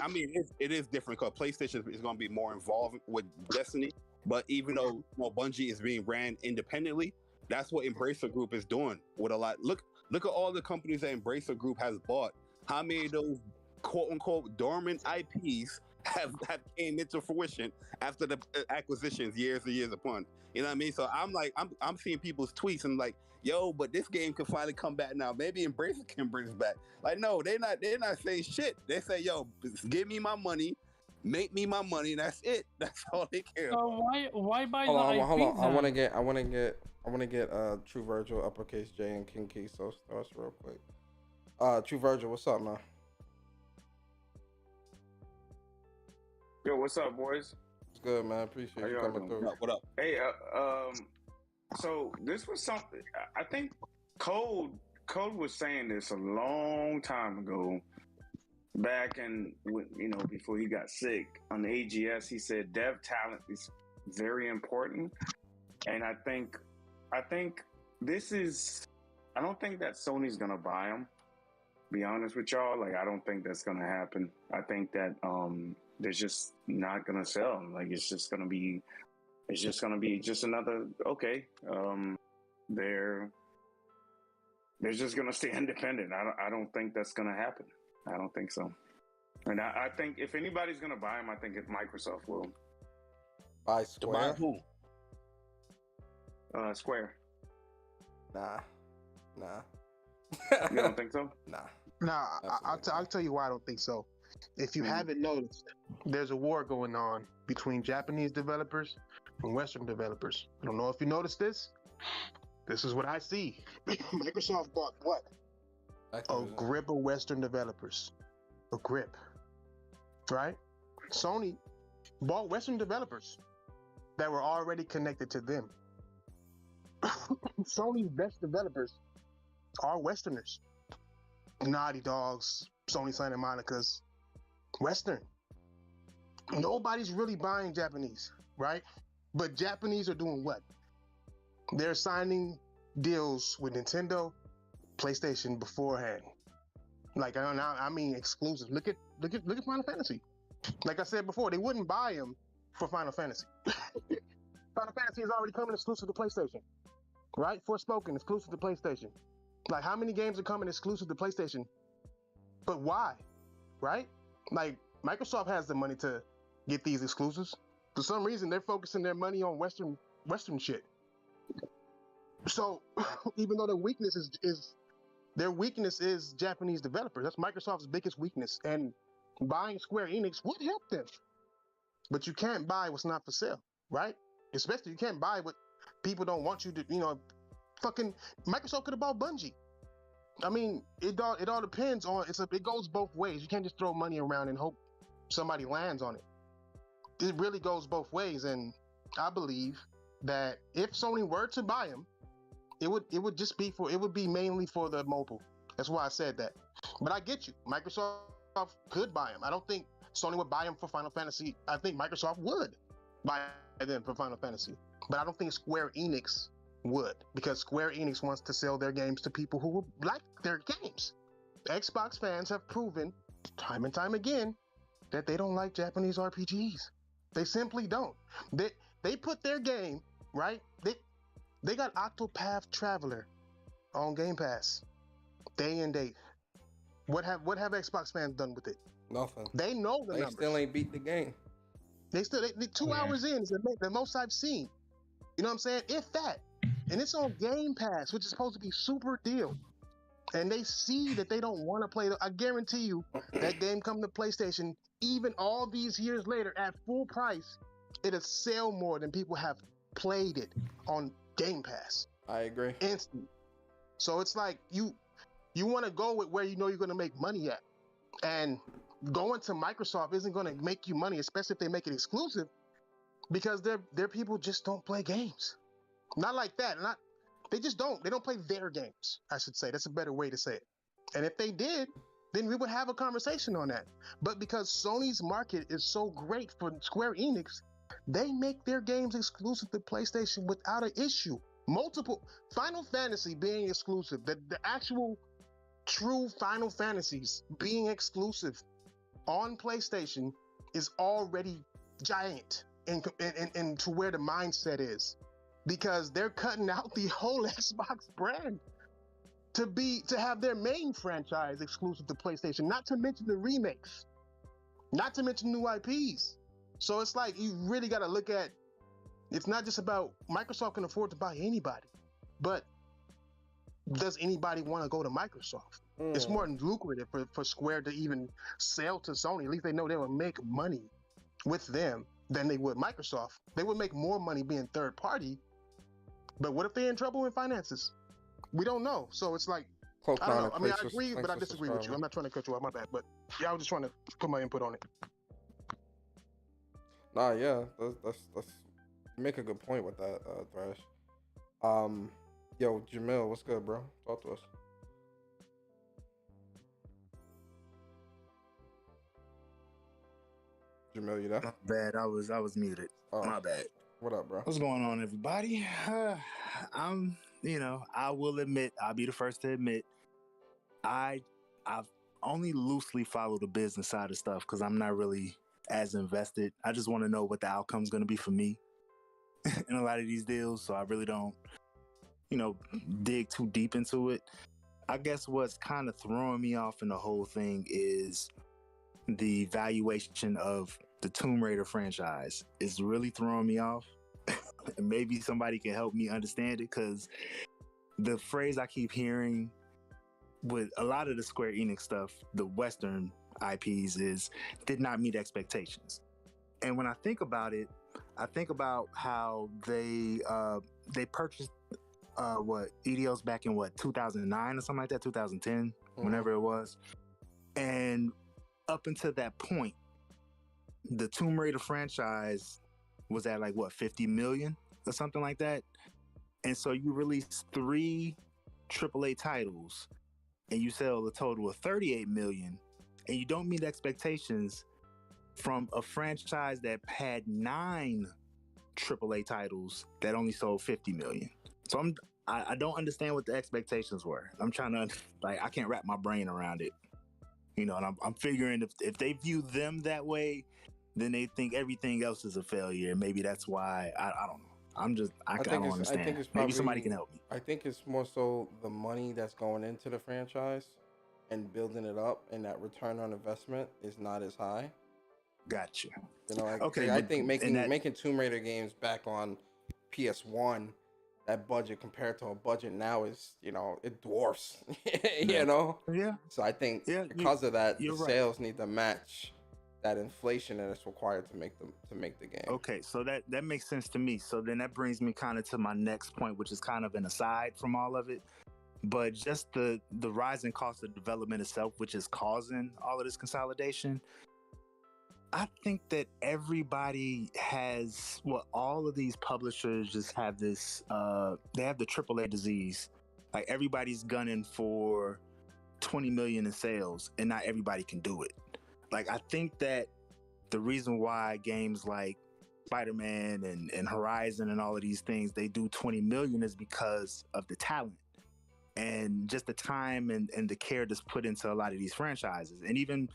I mean, it is different because PlayStation is going to be more involved with Destiny. But even though, you know, Bungie is being ran independently, that's what Embracer Group is doing with a lot. Look at all the companies that Embracer Group has bought. How many of those quote unquote dormant IPs have came into fruition after the acquisitions years and years upon? You know what I mean? So I'm seeing people's tweets and like, yo, but this game can finally come back now. Maybe Embracer can bring it back. Like, no, they're not saying shit. They say, yo, give me my money, make me my money, and that's it. That's all they care about. So why buy Hold the on. IPs I want to get True Virgil, uppercase J, and King Key. So starts real quick. True Virgil, what's up, man? Yo, what's up, boys? It's good, man. Appreciate you coming through. What up? Hey, so this was something. I think Code was saying this a long time ago, back in, you know, before he got sick on the AGS. He said dev talent is very important, and I think this is. I don't think that Sony's gonna buy them. Be honest with y'all, like I don't think that's gonna happen. I think that they're just not gonna sell. Like it's just gonna be just another okay. They're just gonna stay independent. I don't think that's gonna happen. I don't think so. And I think if anybody's gonna buy them, I think Microsoft will. Buy Square? To buy who? Square. Nah. You don't think so? Nah, I'll tell you why I don't think so. If you haven't noticed, there's a war going on between Japanese developers and Western developers. I don't know if you noticed this. This is what I see. Microsoft bought what? A grip of Western developers. A grip. Right? Sony bought Western developers that were already connected to them. Sony's best developers are Westerners. Naughty Dogs, Sony Santa Monica's, Western. Nobody's really buying Japanese, right? But Japanese are doing what? They're signing deals with Nintendo, PlayStation beforehand. Like I mean exclusive. Look at Final Fantasy. Like I said before, they wouldn't buy them for Final Fantasy. Final Fantasy is already coming exclusive to PlayStation, right? Forspoken exclusive to PlayStation. Like how many games are coming exclusive to PlayStation? But why? Right? Like Microsoft has the money to get these exclusives. For some reason, they're focusing their money on Western shit. So even though their weakness is Japanese developers, that's Microsoft's biggest weakness. And buying Square Enix would help them. But you can't buy what's not for sale, right? Especially you can't buy what people don't want you to, you know, fucking Microsoft could have bought Bungie. I mean, it all depends on, it goes both ways. You can't just throw money around and hope somebody lands on it. it really goes both ways, and I believe that if Sony were to buy them, it would just be it would be mainly for the mobile. That's why I said that. But I get you. Microsoft could buy them. I don't think Sony would buy them for Final Fantasy. I think Microsoft would buy them for Final Fantasy, but I don't think Square Enix would, because Square Enix wants to sell their games to people who like their games. Xbox fans have proven time and time again that they don't like Japanese RPGs. They simply don't. They put their game, right? They got Octopath Traveler on Game Pass day and date. What have Xbox fans done with it? Nothing. They know the numbers. Still ain't beat the game. They 2 hours in is the most I've seen. You know what I'm saying? If that. And it's on Game Pass, which is supposed to be super deal. And they see that they don't want to play. I guarantee you that game come to PlayStation, even all these years later at full price, it'll sell more than people have played it on Game Pass. I agree. Instant. So it's like you want to go with where you know you're going to make money at. And going to Microsoft isn't going to make you money, especially if they make it exclusive, because their people just don't play games. Not like that. They just don't. They don't play their games, I should say. That's a better way to say it. And if they did, then we would have a conversation on that. But because Sony's market is so great for Square Enix, they make their games exclusive to PlayStation without an issue. Multiple Final Fantasy being exclusive, the actual true Final Fantasies being exclusive on PlayStation is already giant in to where the mindset is, because they're cutting out the whole Xbox brand to have their main franchise exclusive to PlayStation, not to mention the remakes, not to mention new IPs. So it's like you really got to look at, it's not just about Microsoft can afford to buy anybody, but does anybody want to go to Microsoft? It's more lucrative for Square to even sell to Sony. At least they know they will make money with them than they would Microsoft. They would make more money being third party. But what if they're in trouble in finances? We don't know. So it's like, I don't know. I mean, I agree, but I disagree with you. I'm not trying to cut you off, my bad. But yeah, I was just trying to put my input on it. Nah, yeah, that's you make a good point with that, Thrash. Yo, Jamil, what's good, bro? Talk to us. Jamil, you there? My bad. I was muted. Oh, my bad. What up, bro? What's going on, everybody? I will admit, I'll be the first to admit, I've only loosely followed the business side of stuff because I'm not really as invested. I just want to know what the outcome's going to be for me in a lot of these deals. So I really don't, dig too deep into it. I guess what's kind of throwing me off in the whole thing is the valuation of the Tomb Raider franchise is really throwing me off. And maybe somebody can help me understand it, because the phrase I keep hearing with a lot of the Square Enix stuff, the Western IPs, is did not meet expectations. And when I think about it, I think about how they purchased EDOs back in 2009 or something like that, 2010, whenever it was. And up until that point, the Tomb Raider franchise was at 50 million or something like that. And so you release 3 AAA titles and you sell a total of 38 million, and you don't meet expectations from a franchise that had 9 AAA titles that only sold 50 million. So I don't understand what the expectations were. I'm trying to, I can't wrap my brain around it. And I'm figuring if they view them that way, then they think everything else is a failure. And maybe that's why, I don't know. I don't understand. Maybe somebody can help me. I think it's more so the money that's going into the franchise and building it up, and that return on investment is not as high. Gotcha. Okay. I think making Tomb Raider games back on PS1, that budget compared to a budget now is, it dwarfs, Yeah. So I think because of that, the sales need to match that inflation that is required to make the game. Okay, so that makes sense to me. So then that brings me kind of to my next point, which is kind of an aside from all of it, but just the rising cost of development itself, which is causing all of this consolidation. I think that everybody has, well, all of these publishers just have this, they have the AAA disease. Like everybody's gunning for 20 million in sales, and not everybody can do it. Like, I think that the reason why games like Spider-Man and Horizon and all of these things, they do 20 million is because of the talent and just the time and the care that's put into a lot of these franchises. And even,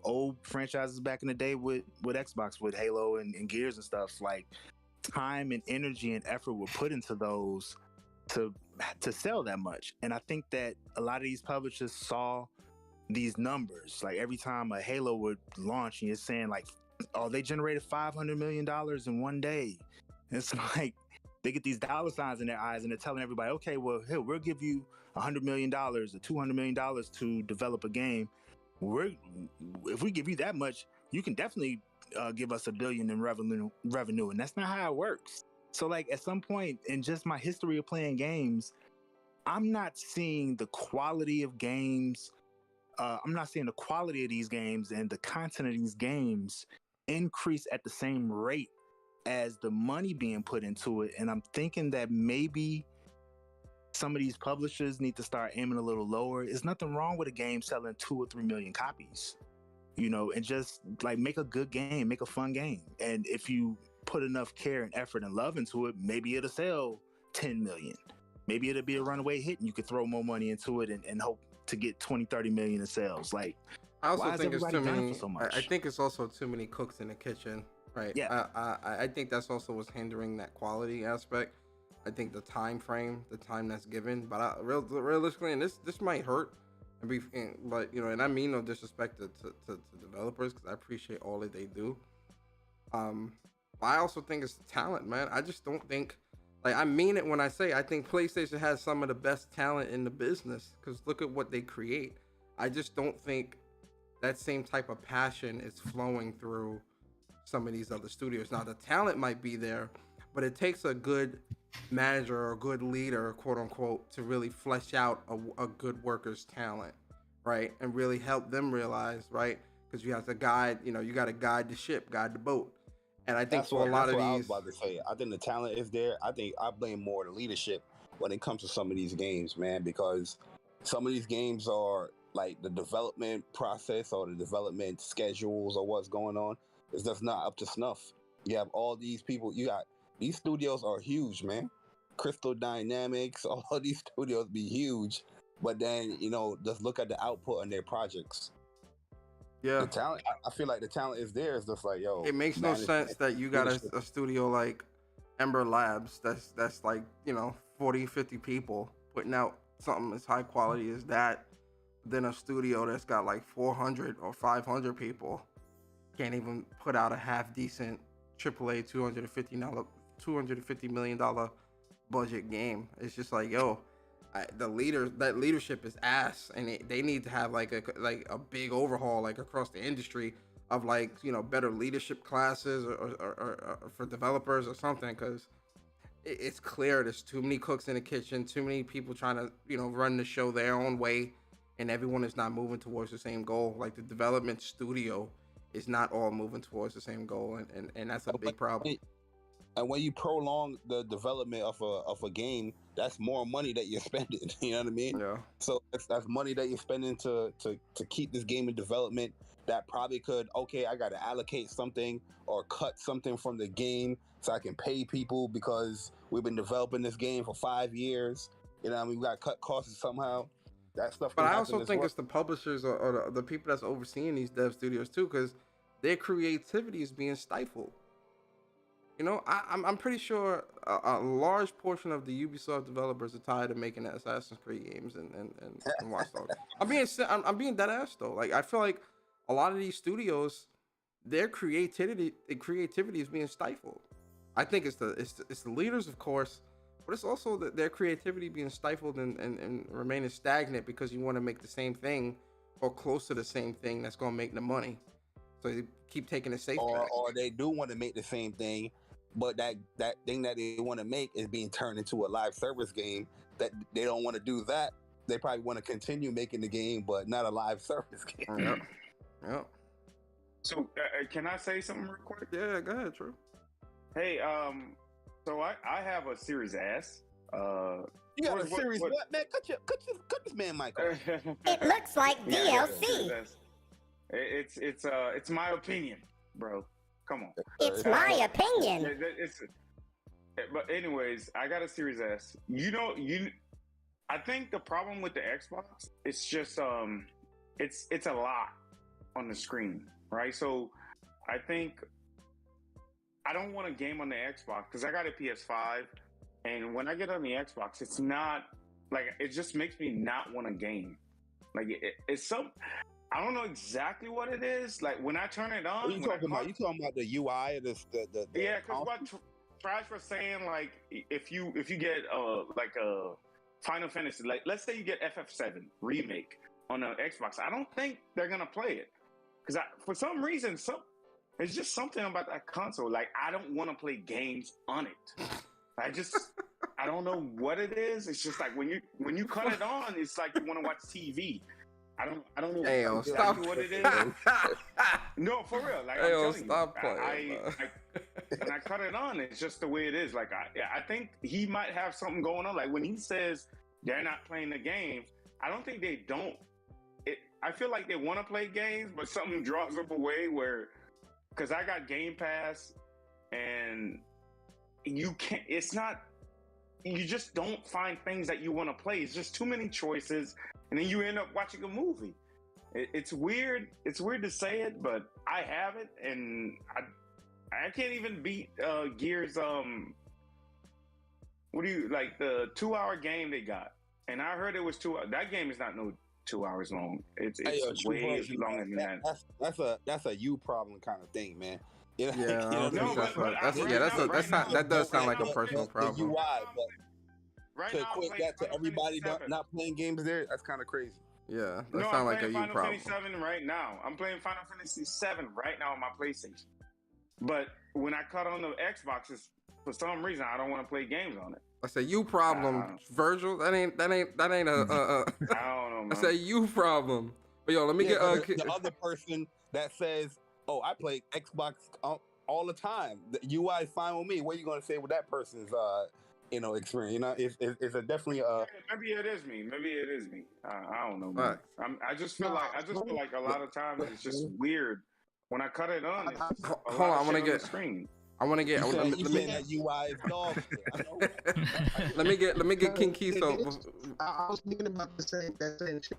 old franchises back in the day with Xbox, with Halo and Gears and stuff, like time and energy and effort were put into those to sell that much. And I think that a lot of these publishers saw these numbers. Like every time a Halo would launch, and you're saying like, oh, they generated $500 million in one day. And it's like, they get these dollar signs in their eyes and they're telling everybody, okay, well, here, we'll give you $100 million or $200 million to develop a game. If we give you that much, you can definitely give us $1 billion in revenue. And that's not how it works. So like at some point in just my history of playing games, I'm not seeing the quality of games. I'm not seeing the quality of these games and the content of these games increase at the same rate as the money being put into it. And I'm thinking that maybe some of these publishers need to start aiming a little lower. There's nothing wrong with a game selling 2 or 3 million copies, and just like make a good game, make a fun game. And if you put enough care and effort and love into it, maybe it'll sell 10 million. Maybe it'll be a runaway hit and you could throw more money into it and hope to get 20, 30 million in sales. Like, I also think it's too many. So much? I think it's also too many cooks in the kitchen, right? Yeah. I think that's also what's hindering that quality aspect. I think the time frame, the time that's given, but realistically, and this might hurt, but and I mean no disrespect to developers, because I appreciate all that they do. I also think it's the talent, man. I just don't think, like, I mean it when I say I think PlayStation has some of the best talent in the business, because look at what they create. I just don't think that same type of passion is flowing through some of these other studios. Now, the talent might be there, but it takes a good manager or a good leader, quote unquote, to really flesh out a good worker's talent, right? And really help them realize, right? Because you have to guide, you got to guide the ship, guide the boat. And I think for a lot of these, I was about to say, I think the talent is there. I think I blame more the leadership when it comes to some of these games, man, because some of these games are like the development process or the development schedules or what's going on is just not up to snuff. You have all these people. These studios are huge, man. Crystal Dynamics, all these studios be huge, but then just look at the output on their projects. Yeah, the talent. I feel like the talent is there. It's just like, yo, it makes no sense that you got a studio like Ember Labs that's like 40, 50 people putting out something as high quality as that, then a studio that's got like 400 or 500 people can't even put out a half decent AAA $250 million budget game. It's just like, yo, that leadership is ass, and they need to have like a big overhaul like across the industry of like better leadership classes or for developers or something, because it's clear there's too many cooks in the kitchen, too many people trying to run the show their own way, and everyone is not moving towards the same goal. Like the development studio is not all moving towards the same goal, and that's a big problem. And when you prolong the development of a game, that's more money that you're spending. You know what I mean? Yeah. So that's money that you're spending to keep this game in development. That probably could, okay, I got to allocate something or cut something from the game so I can pay people because we've been developing this game for 5 years. You know what I mean? We got to cut costs somehow. That stuff. But I also think it's the publishers or the people that's overseeing these dev studios too, because their creativity is being stifled. I'm pretty sure a large portion of the Ubisoft developers are tired of making Assassin's Creed games and Watch Dogs. I'm being dead ass though. Like I feel like a lot of these studios, their creativity is being stifled. I think it's the leaders, of course, but it's also their creativity being stifled and remaining stagnant because you want to make the same thing or close to the same thing that's going to make the money. So they keep taking a safe track. Or they do want to make the same thing, but that thing that they want to make is being turned into a live service game. That they don't want to do that. They probably want to continue making the game, but not a live service game. Yep. So can I say something real quick? Yeah, go ahead, True. Hey, so I have a Series S. You got a series? What, man? Cut this man mic off. It looks like Yeah, DLC. It's my opinion, bro. Come on. It's my opinion. But anyways, I got a Series S. I think the problem with the Xbox, it's just it's a lot on the screen, right? So I think I don't want to game on the Xbox because I got a PS5, and when I get on the Xbox, it's not like it just makes me not want to game. Like it's some. I don't know exactly what it is. Like when I turn it on, What you talking about? You talking about the UI, the yeah, because what Trash was saying, like if you get like a Final Fantasy, like let's say you get FF7 remake on the Xbox, I don't think they're gonna play it because for some reason, it's just something about that console. Like I don't want to play games on it. I don't know what it is. It's just like when you cut it on, it's like you want to watch TV. I don't know exactly what it is. No, for real. Like Ayo, I'm stop telling you, playing. when I cut it on, it's just the way it is. Like I think he might have something going on. Like when he says they're not playing the games, I don't think they don't. I feel like they want to play games, but something draws them away. Because I got Game Pass, and you can't. It's not. You just don't find things that you want to play. It's just too many choices, and then you end up watching a movie. It's weird. It's weird to say it, but I have it, and I can't even beat Gears. What do you like? The 2-hour game they got, and I heard it was 2 hours. That game is not no 2 hours long. It's way longer than that. That's a you problem kind of thing, man. Yeah, I don't think that does sound like a personal problem. The UI, but to equate that to everybody not playing games there, that's kind of crazy. Yeah, that sounds like a you Final problem. Fantasy 7 right now. I'm playing Final Fantasy 7 right now on my PlayStation. But when I cut on the Xboxes, for some reason I don't want to play games on it. I say you problem, Virgil. That ain't a. I don't know, man. I say you problem. But yo, let me get the other person that says, "Oh, I play Xbox all the time. The UI is fine with me." What are you gonna say with that person's experience? You know, it's a definitely Maybe it is me. Maybe it is me. I don't know, man. I just feel like a lot of times it's just weird when I cut it on. It's just hold on, I want to get. screen. I want to get. Let me UI is dog shit. let me get King Kiso. I was thinking about that same shit.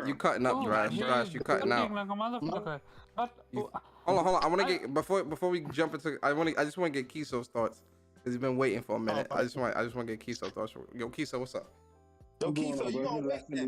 You cutting up, Josh. You cutting out. Like a motherfucker. But Hold on. I want to get before we jump into. I just want to get Kiso's thoughts because he's been waiting for a minute. I just want to get Kiso's thoughts. Yo, Kiso, what's up? Yo, Kiso, you gonna wait, man?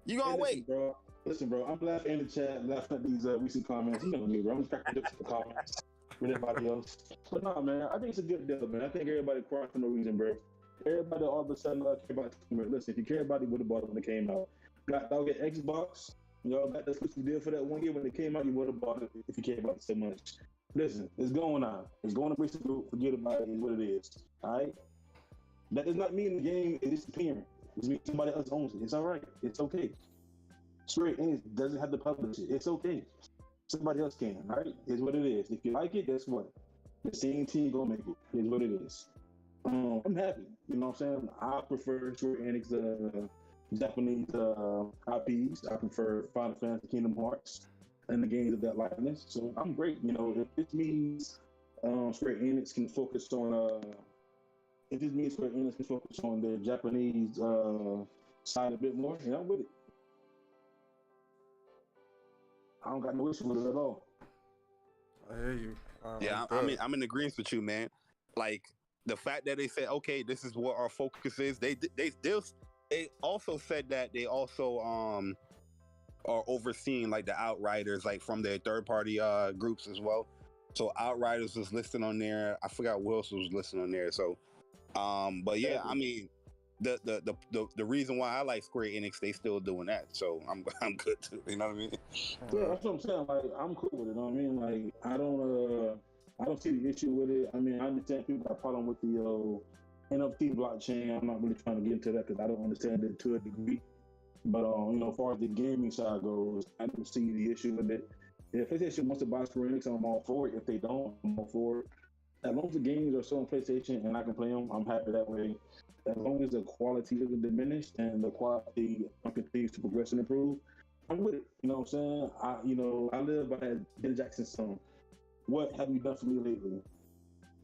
You gonna wait, bro? Listen, bro, I'm laughing in the chat, laughing at these recent comments. You know me, bro. I'm cracking jokes in the comments with everybody else. But no, man, I think it's a good deal, man. I think everybody cried for no reason, bro. Everybody all of a sudden care about it. Listen, if you care about it, would have bought it when it came out. Y'all get Xbox. Y'all got the exclusive deal for that 1 year when it came out. You would have bought it if you cared about it so much. Listen, it's going on. It's going to break the group. Forget about it. It's what it is. All right. That does not mean the game is disappearing. It means somebody else owns it. It's all right. It's okay. Square Enix doesn't have to publish it. It's okay. Somebody else can, right? It's what it is. If you like it, guess what? The same team gonna make it. It's what it is. I'm happy. You know what I'm saying? I prefer Square Enix Japanese IPs. I prefer Final Fantasy, Kingdom Hearts, and the games of that likeness. So I'm great. You know, if this means Square Enix can focus on their Japanese side a bit more, yeah, I'm with it. I don't got no issue with it at all. I hear you. Yeah, I'm in agreement with you, man. Like the fact that they said, okay, this is what our focus is. They also said that they also are overseeing like the Outriders, like from their third party groups as well. So Outriders was listed on there. I forgot what else was listed on there. So, but yeah, I mean, the reason why I like Square Enix, they still doing that. So I'm good too. You know what I mean? Yeah, that's what I'm saying. Like I'm cool with it. You know what I mean? Like I don't see the issue with it. I mean, I understand people got a problem with the NFT blockchain. I'm not really trying to get into that because I don't understand it to a degree. But as far as the gaming side goes, I don't see the issue with it. If PlayStation wants to buy Square Enix, I'm all for it. If they don't, I'm all for it. As long as the games are still on PlayStation and I can play them, I'm happy that way. As long as the quality isn't diminished and the quality continues to progress and improve, I'm with it. You know what I'm saying? I live by that Ben Jackson song. What have you done for me lately?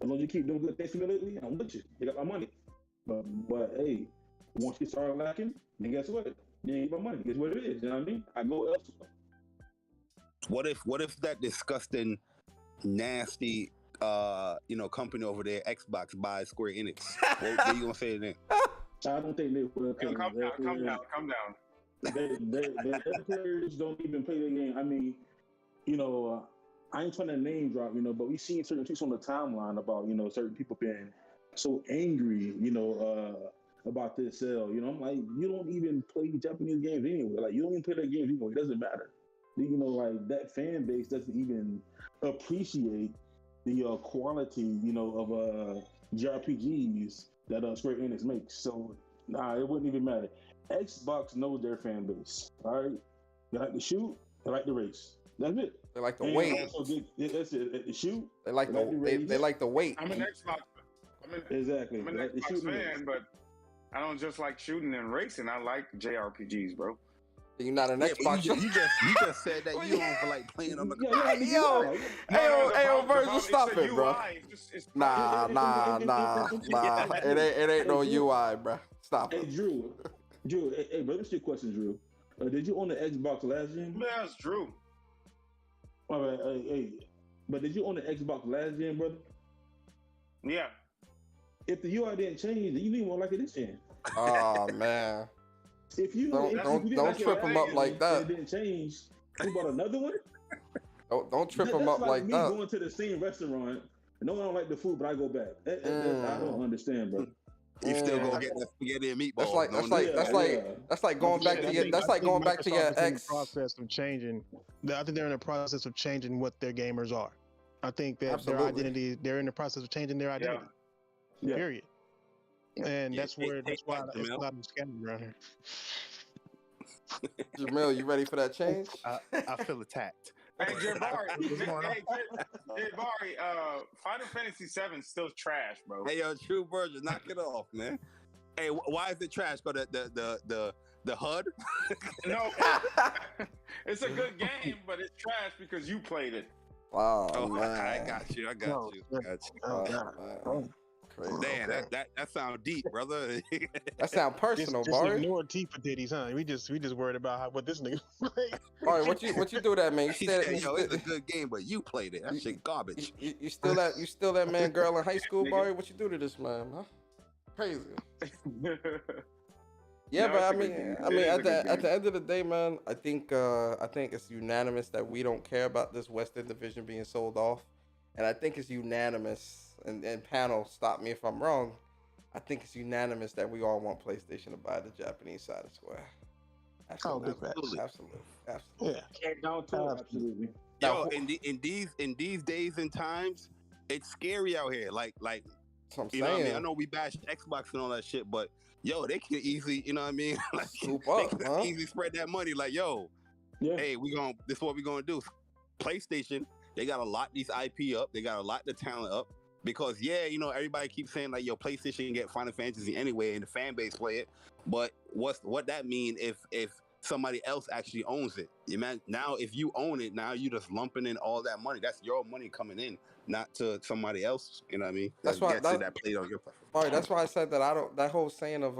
As long as you keep doing good things for me lately, I'm with you. You got my money. But hey, once you start lacking, then guess what? You ain't my money. Guess what it is? You know what I mean? I go elsewhere. What if that disgusting, nasty company over there, Xbox, buys Square Enix? What are you gonna say then? I don't think they will. Come down. Their players don't even play the game. I mean, I ain't trying to name drop, but we seen certain tweets on the timeline about, certain people being so angry, about this sale. I'm like, you don't even play Japanese games anyway. Like, you don't even play their games anyway. It doesn't matter. Like that fan base doesn't even appreciate the quality, of JRPGs that Square Enix makes. So, it wouldn't even matter. Xbox knows their fan base. All right, they like to shoot, they like to race. That's it. They like to wait. That's it. The shoot. They like the wait. I'm an Xbox. Exactly. I'm an Xbox fan, but I don't just like shooting and racing. I like JRPGs, bro. You're not an Xbox. You just said that you don't like playing on the. Yo, Virgil, stop it, bro. Nah. It ain't no UI, bro. Stop it. Hey, Drew. Hey, bro, what's your question, Drew? Did you own the Xbox last gen? Yeah, it's Drew. All right, hey, but did you own the Xbox last gen, brother? Yeah. If the UI didn't change, then you didn't want like it this gen. Oh man. If you don't trip him up like that. It didn't change. You bought another one? Don't trip him up like me that. Going to the same restaurant. No, I don't like the food, but I go back. I don't understand, bro. You still gonna get that spaghetti and meatballs. That's like going back to your. That's like going back to your ex. Process of changing. I think they're in the process of changing what their gamers are. I think that Absolutely. their identity. They're in the process of changing their identity. Yeah. Period. And that's why it's a lot of scamming around here. Jamil, you ready for that change? I feel attacked. Hey, Jabari, Final Fantasy VII still trash, bro. Hey, yo, True Virgin, knock it off, man. Hey, why is it trash? Go the HUD? No, it's a good game, but it's trash because you played it. Oh man, I got you. Oh, God. Crazy. Damn, that sound deep, brother. That sound personal, just Barry. ignore T for titties, huh? We just worried about what this nigga played. All right, what you do that, man? He said, yo, it's a good game, but you played it. That shit garbage. You still that man girl in high school, Barry? What you do to this man, huh? Crazy. Yeah, No, but it's I a good mean, game. at It is a good the game. end of the day, man, I think it's unanimous that we don't care about this Western division being sold off, and I think it's unanimous. And panel, stop me if I'm wrong. I think it's unanimous that we all want PlayStation to buy the Japanese side of Square. Absolutely, absolutely. Yeah, Can't down to it. Absolutely. Yo, in these days and times, it's scary out here. Like That's what I'm you know what I mean? saying. I know we bash Xbox and all that shit, but yo, they can easily, you know what I mean? Like, Scoop up, they can huh? easily spread that money. Like, yo, hey, this is what we gonna do. PlayStation, they got to lock these IP up. They got to lock the talent up. Because everybody keeps saying like, yo, PlayStation can get Final Fantasy anyway, and the fan base play it. But what that mean if somebody else actually owns it? Now if you own it, now you just lumping in all that money. That's your money coming in, not to somebody else. You know what I mean? That's why that played on your platform. All right, that's why I said that I don't. That whole saying of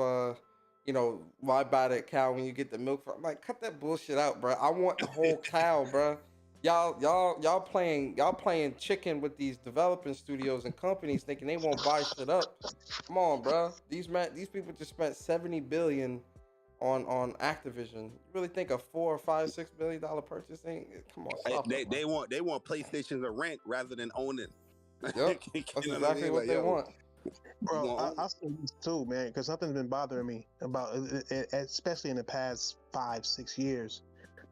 why buy that cow when you get the milk? I'm like, cut that bullshit out, bro. I want the whole cow, bro. Y'all playing chicken with these developing studios and companies thinking they won't buy shit up. Come on, bro. These people just spent $70 billion on Activision. You really think a $4 or $5, $6 billion purchase ain't? Come on, stop it, They want PlayStation to rent rather than own it. Yep, that's exactly what they want. Bro, I see this too, man, because something's been bothering me about, especially in the past 5-6 years,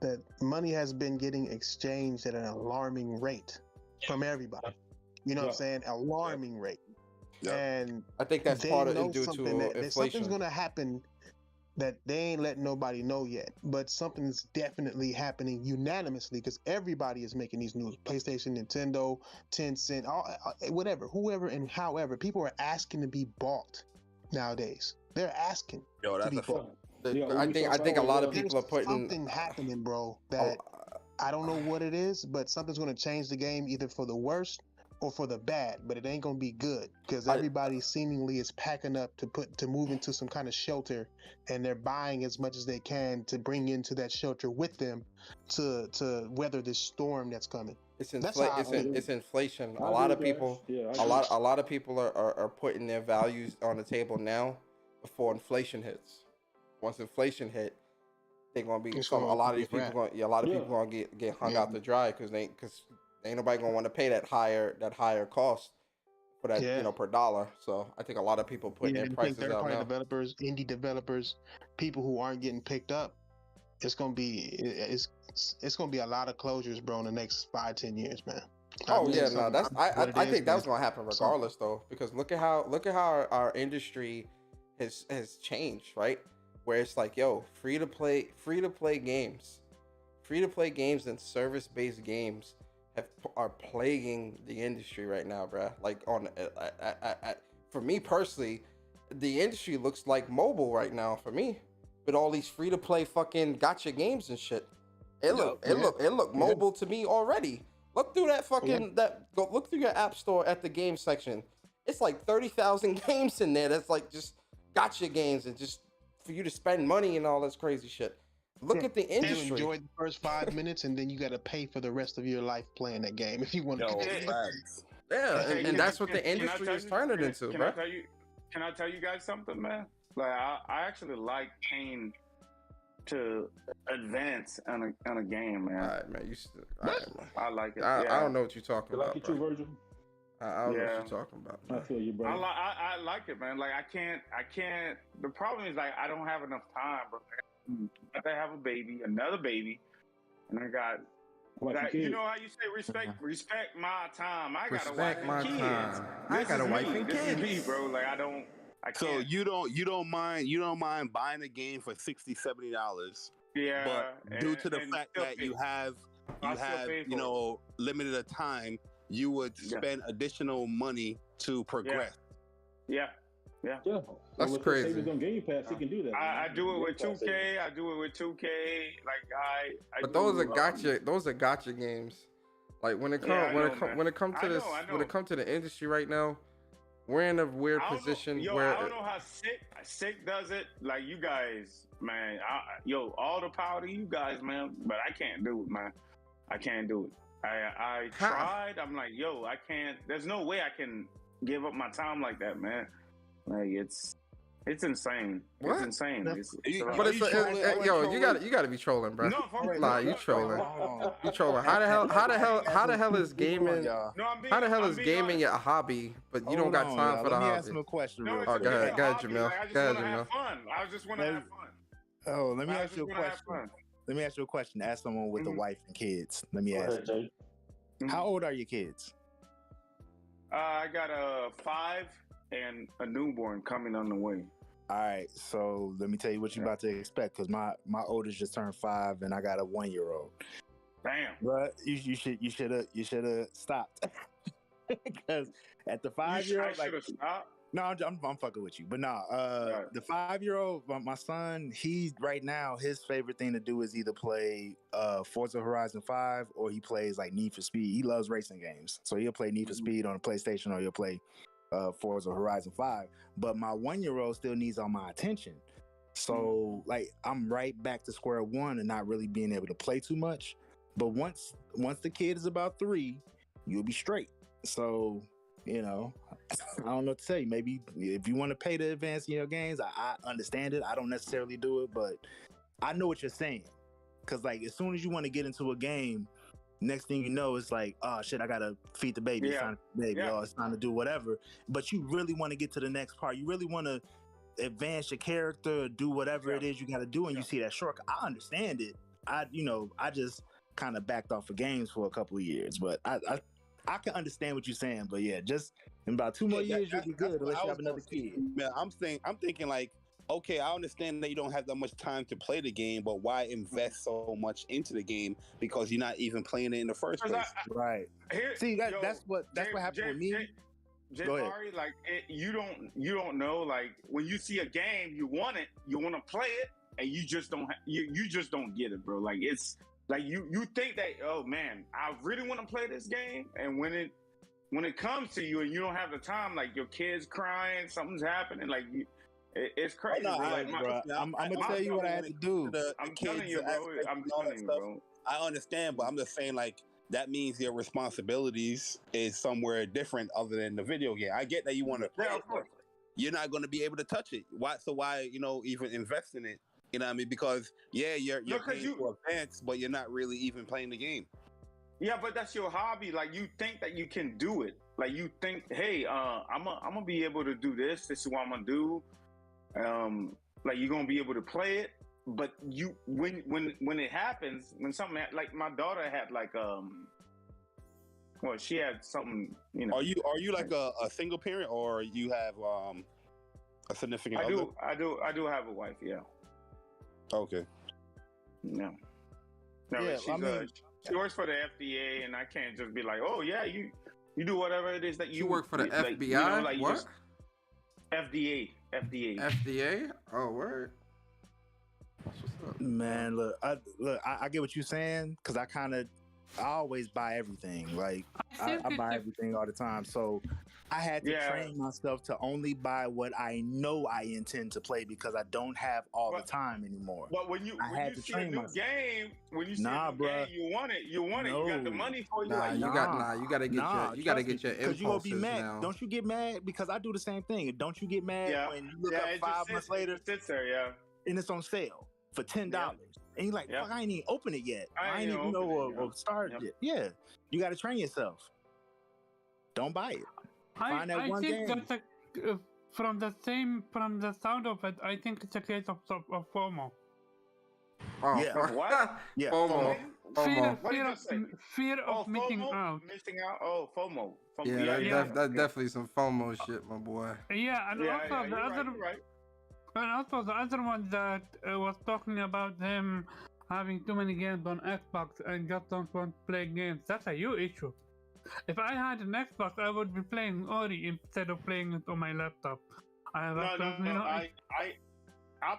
that money has been getting exchanged at an alarming rate from everybody. You know what I'm saying? Alarming rate. And I think that's part of it due to that inflation. something's going to happen that they ain't letting nobody know yet, but something's definitely happening unanimously because everybody is making these news. PlayStation, Nintendo, Tencent, whatever, whoever, and however. People are asking to be bought nowadays. They're asking Yo, to that's be a fact. bought. I think a lot of people are putting something happening, bro. That I don't know what it is, but something's going to change the game either for the worse or for the bad, but it ain't gonna be good because everybody seemingly is packing up to move into some kind of shelter, and they're buying as much as they can to bring into that shelter with them to weather this storm that's coming. It's inflation. A lot of people, a lot of people are putting their values on the table now before inflation hits. Once inflation hit, they're gonna be a lot of these people gonna get hung out to dry because ain't nobody gonna want to pay that higher cost for that per dollar. So I think a lot of people putting their prices out now. Developers, indie developers, people who aren't getting picked up. It's gonna be a lot of closures, bro, in the next 5-10 years, man. I think that's gonna happen regardless, though, because look at how our industry has changed, right? Where it's like, yo, free to play games and service-based games are plaguing the industry right now, bruh. Like for me personally, the industry looks like mobile right now for me, with all these free to play fucking gotcha games and shit. It look mobile to me already. Look through that look through your app store at the game section. It's like 30,000 games in there. That's like just gotcha games and just for you to spend money and all this crazy shit. Look at the industry. Enjoy the first 5 minutes, and then you got to pay for the rest of your life playing that game if you want to. And that's what the industry is turning into, bro. Can I tell you guys something, man? Like I actually like paying to advance on a game, man. All right, man. I like it. I don't know what you're talking about. Like it too, Virgil? I don't know what you're talking about. Man. I feel you, bro. I like it, man. Like I can't. The problem is like I don't have enough time, bro. I have another baby, and I got. You know how you say respect my time. I got a wife and kids. I got a wife and kids. This is me, bro. Like I can't. So you don't mind buying a game for $60-$70. Yeah. But due to the fact that you have limited a time, you would spend additional money to progress. Yeah. That's crazy. On Game Pass, he can do that. I do it with 2K. I do it with 2K. Like but those are gotcha games. Like when it comes to the industry right now, we're in a weird position where I don't know how sick does it. Like you guys, man. All the power to you guys, man. But I can't do it, man. I can't do it. I tried. I'm like, I can't. There's no way I can give up my time like that, man. Like it's insane. What? It's insane. You gotta be trolling, bro. No, nah, you trolling. You trolling. How the hell is gaming? How the hell is gaming your hobby, but you don't got time for the hobby? Let me ask him a question. Go ahead, Jamil. I just want to have fun. Oh, let me ask you a question. Let me ask you a question. Ask someone with a wife and kids. Let me ask you. How old are your kids? I got a 5 and a newborn coming on the way. All right, so let me tell you what you're about to expect, because my oldest just turned 5 and I got a 1-year-old. Damn. But you should have stopped. Because at the 5-year-old, I should have stopped. No, I'm fucking with you. But the 5-year-old, my son, he right now his favorite thing to do is either play Forza Horizon 5 or he plays like Need for Speed. He loves racing games, so he'll play Need for Speed on the PlayStation or he'll play Forza Horizon 5. But my 1-year-old still needs all my attention. So like I'm right back to square one and not really being able to play too much. But once the kid is about 3, you'll be straight. So, I don't know what to say. Maybe if you want to pay to advance in your games, I understand it. I don't necessarily do it, but I know what you're saying. Because like as soon as you want to get into a game, next thing you know, it's like, oh shit, I gotta feed the baby. It's time to feed the baby. Oh, it's time to do whatever. But you really want to get to the next part. You really want to advance your character, do whatever it is you got to do, and you see that shortcut. I understand it. I just kind of backed off of games for a couple of years, but I can understand what you're saying. But yeah, just in about 2 more years, you'll be good unless you have another kid. Man, I'm thinking like okay, I understand that you don't have that much time to play the game, but why invest so much into the game because you're not even playing it in the first place? Right. See, that's what happened with me. Go ahead. Jabari, like you don't know, like when you see a game, you want to play it, and you just don't you just don't get it, bro. Like it's like you think that, oh man, I really want to play this game, and when it comes to you and you don't have the time, like your kid's crying, something's happening, like it's crazy. No, bro. I'm gonna tell you what I had to do. I'm telling you, bro. I'm telling you, bro. I understand, but I'm just saying, like, that means your responsibilities is somewhere different other than the video game. I get that you want to play it, but you're not going to be able to touch it. Why? So why, even invest in it? You know what I mean? Because you're paying for advance, but you're not really even playing the game. Yeah, but that's your hobby. Like you think that you can do it. Like you think, hey, I'm gonna be able to do this. This is what I'm gonna do. Like you're gonna be able to play it. But when it happens, when something like my daughter had like she had something, Are you like a single parent, or you have a significant other? I do have a wife, yeah. Okay. No. Yeah, she works for the FDA, and I can't just be like, oh yeah, you do whatever it is that you work for the like, FBI. Like what? FDA. FDA. Oh, word. Man, look, I get what you're saying, because I always buy everything. Like I buy everything all the time. So I had to train myself to only buy what I know I intend to play, because I don't have all the time anymore. But when you see a new game, you got the money for you. You gotta get your impulses. Because you gonna be mad. Now. Don't you get mad? Because I do the same thing. Don't you get mad when you look up 5 months later? Sits there, and it's on sale for $10, and you're like, "Fuck, I ain't even open it yet. I ain't even know or started it." Yeah, you got to train yourself. Don't buy it. Find that one game. That's from the sound of it, I think it's a case of FOMO. Oh, yeah. What? Yeah. FOMO. Fear of missing out. Missing out. Oh, FOMO. Yeah, that's definitely some FOMO shit, my boy. Yeah, and also the other. Right. And also the other one that was talking about him having too many games on Xbox and just don't want to play games. That's a you issue. If I had an Xbox, I would be playing Ori instead of playing it on my laptop. I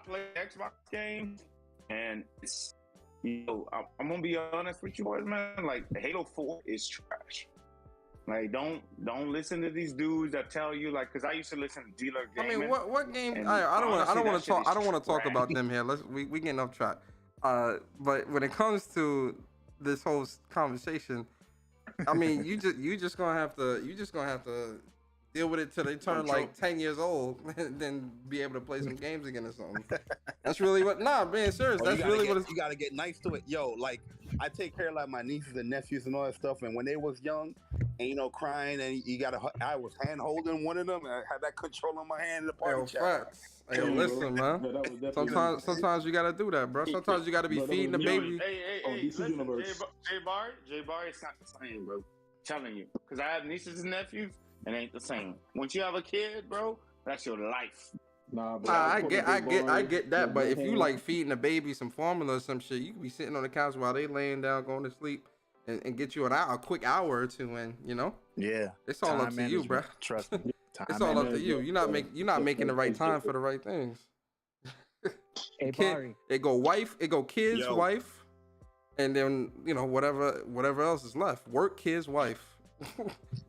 play Xbox games, and it's I'm gonna be honest with you boys, man. Like Halo 4 is trash. Like don't listen to these dudes that tell you, like, because I used to listen to Dealer Gaming. I mean, what game? I don't want to talk about them here. We getting off track. But when it comes to this whole conversation, I mean, you just gonna have to deal with it till they turn like 10 years old, and then be able to play some games again or something. That's really what. Nah, being serious. That's really what it's. You gotta get nice to it, yo. Like I take care of like my nieces and nephews and all that stuff, and when they was young, and crying, and I was hand holding one of them, and I had that control on my hand in the party chat. Hey, listen, man. Sometimes you gotta do that, bro. Sometimes you gotta be feeding the baby. Hey, listen, J-Bar, it's not the same, bro. I'm telling you, because I have nieces and nephews, it ain't the same. Once you have a kid, bro, that's your life. I get that, but if you like feeding the baby some formula or some shit, you could be sitting on the couch while they laying down going to sleep, and get you a quick hour or two in, Yeah, it's all up to you, bro. Trust me, it's all up to you. You're not making the right time for the right things. Hey, Barry. It go kids, wife, and then whatever else is left. Work, kids, wife,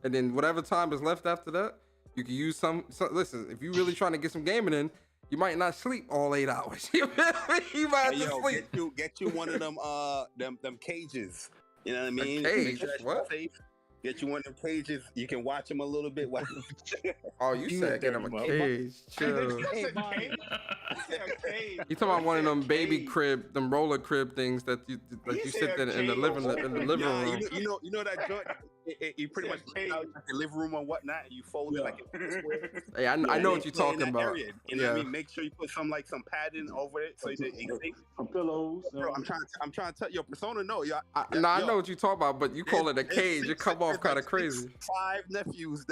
and then whatever time is left after that, you can use some. Listen, if you really trying to get some gaming in, you might not sleep all 8 hours. You might have to sleep. Get you one of them cages. You know what I mean? Cage? What? Safe. Get you one of them cages. You can watch them a little bit. Oh, you said get him a cage. Chill. You talking about one of them baby crib, them roller crib things that you sit there in the living room. You know that joint. You pretty much put out the living room or whatnot, and you fold it like a square. Hey, I know what you're talking about. Area, you know what I mean? Make sure you put some padding over it so some pillows. Bro, I'm trying to tell your persona. No, I know what you're talking about, but you call it a cage. It come off kind of crazy. 5 nephews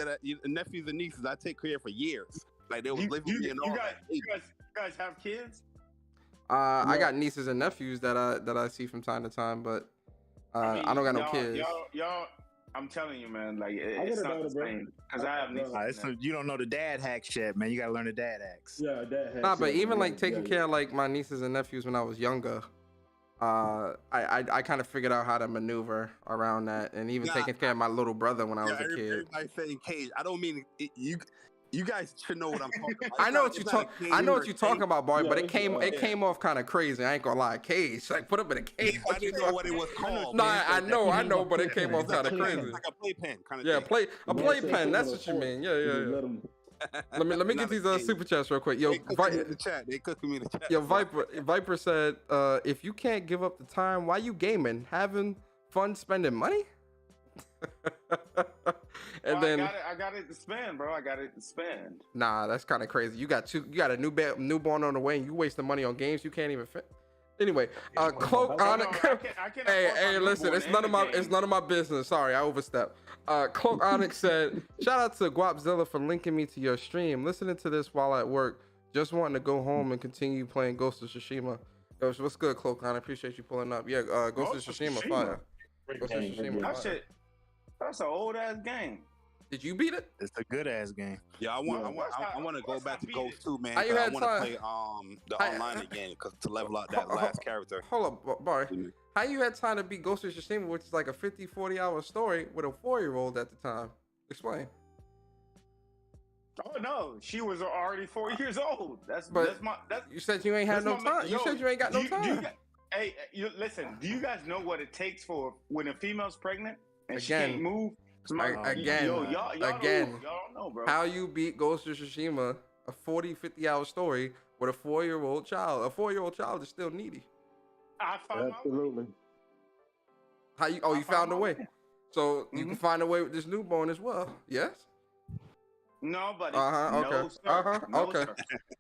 nephews and nieces I take care of for years. Like they was living with me and all. guys have kids? I got nieces and nephews that I see from time to time, but I don't got no kids. Y'all, I'm telling you, man, like I it's got a not the daughter, bro. same. Because I have nieces. and So you don't know the dad hacks yet, man. You gotta learn the dad hacks. Yeah, that has. Nah, but even like taking care of like my nieces and nephews when I was younger, I kind of figured out how to maneuver around that, and even taking care of my little brother when I was a kid. Everybody saying cage. I don't mean you. You guys should know what I'm talking about. I know what you talk. I know what you're talking about, boy. Yeah, but it came off kind of crazy. I ain't gonna lie. Cage, like put up in a cage. I didn't know what it was called. No, I know, but it came off kind of crazy. It's like a playpen kind of Yeah, thing. a playpen. That's what you mean. Yeah. Let me get these super chats real quick. Yo, They cooking me in the chat. They cooking me in the chat. Yo, Viper said, if you can't give up the time, why you gaming? Having fun spending money? And then I got it to spend, bro. I got it to spend. Nah, that's kind of crazy. You got a newborn on the way, and you wasting money on games you can't even fit. Anyway, Cloak Onyx. Hey, listen, it's none of my business. Sorry, I overstepped. Cloak Onyx said, shout out to Guapzilla for linking me to your stream. Listening to this while at work, just wanting to go home and continue playing Ghost of Tsushima. Yo, what's good, Cloak Onyx? Appreciate you pulling up. Yeah, Ghost of Tsushima, fire. Ghost of Tsushima, fire. That's an old ass game. Did you beat it? It's a good ass game. Yeah, I want to go back to Ghost 2, man. How you I had want to time? play the online again to level up that last character. Hold up, Barry. How you had time to beat Ghost of Tsushima, which is like a 50, 40-hour story with a 4-year-old at the time? Explain. Oh no, she was already 4 years old. You said you ain't had no time. You said you ain't got no time. Hey, listen. Do you guys know what it takes for when a female's pregnant and she can't move? Again, y'all don't know, bro. How you beat Ghost of Tsushima, a 40, 50-hour story with a 4-year-old child? A 4-year-old child is still needy. I found Absolutely. How you? Oh, you found a way. So you can find a way with this newborn as well. Yes. No, buddy. Okay. Okay.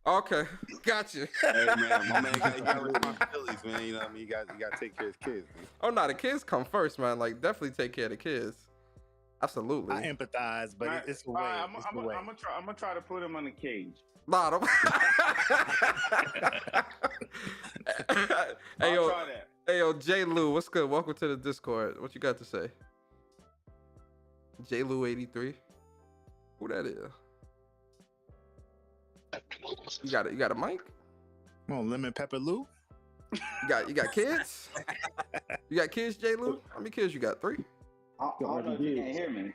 Okay. Gotcha. Hey man, my man got responsibilities, man. You know what I mean? You got to take care of his kids, man. Oh no, the kids come first, man. Like definitely take care of the kids. Absolutely. I empathize, but it's the way. I'm gonna try to put him on the cage. Nah, don't. Hey yo, J Lou, what's good? Welcome to the Discord. What you got to say? J Lou 83. Who that is? You got a mic? Come on, Lemon Pepper Lou. You got kids? You got kids, J Lou? How many kids you got? 3? I don't know if you can hear me.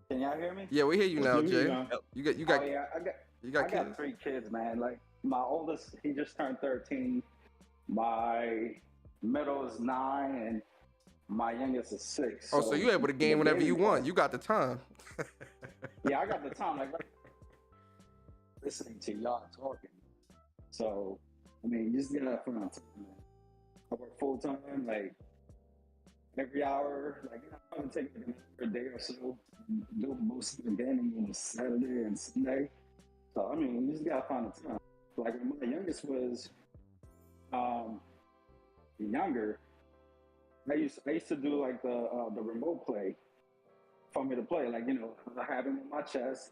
Can y'all hear me? Yeah, we hear you now, Jay. You got I got 3 kids, man. Like my oldest, he just turned 13. My middle is 9, and my youngest is 6. So you able to game whenever you want. You got the time. Yeah, I got the time. Like listening to y'all talking. So I mean, you just get that from my time, man. I work full time, like every hour. Like I'm taking a day or so. Do most of the gaming on Saturday and Sunday. So I mean, you just gotta find the time. Like when my youngest was younger, I used to do like the remote play for me to play. Like I have him on my chest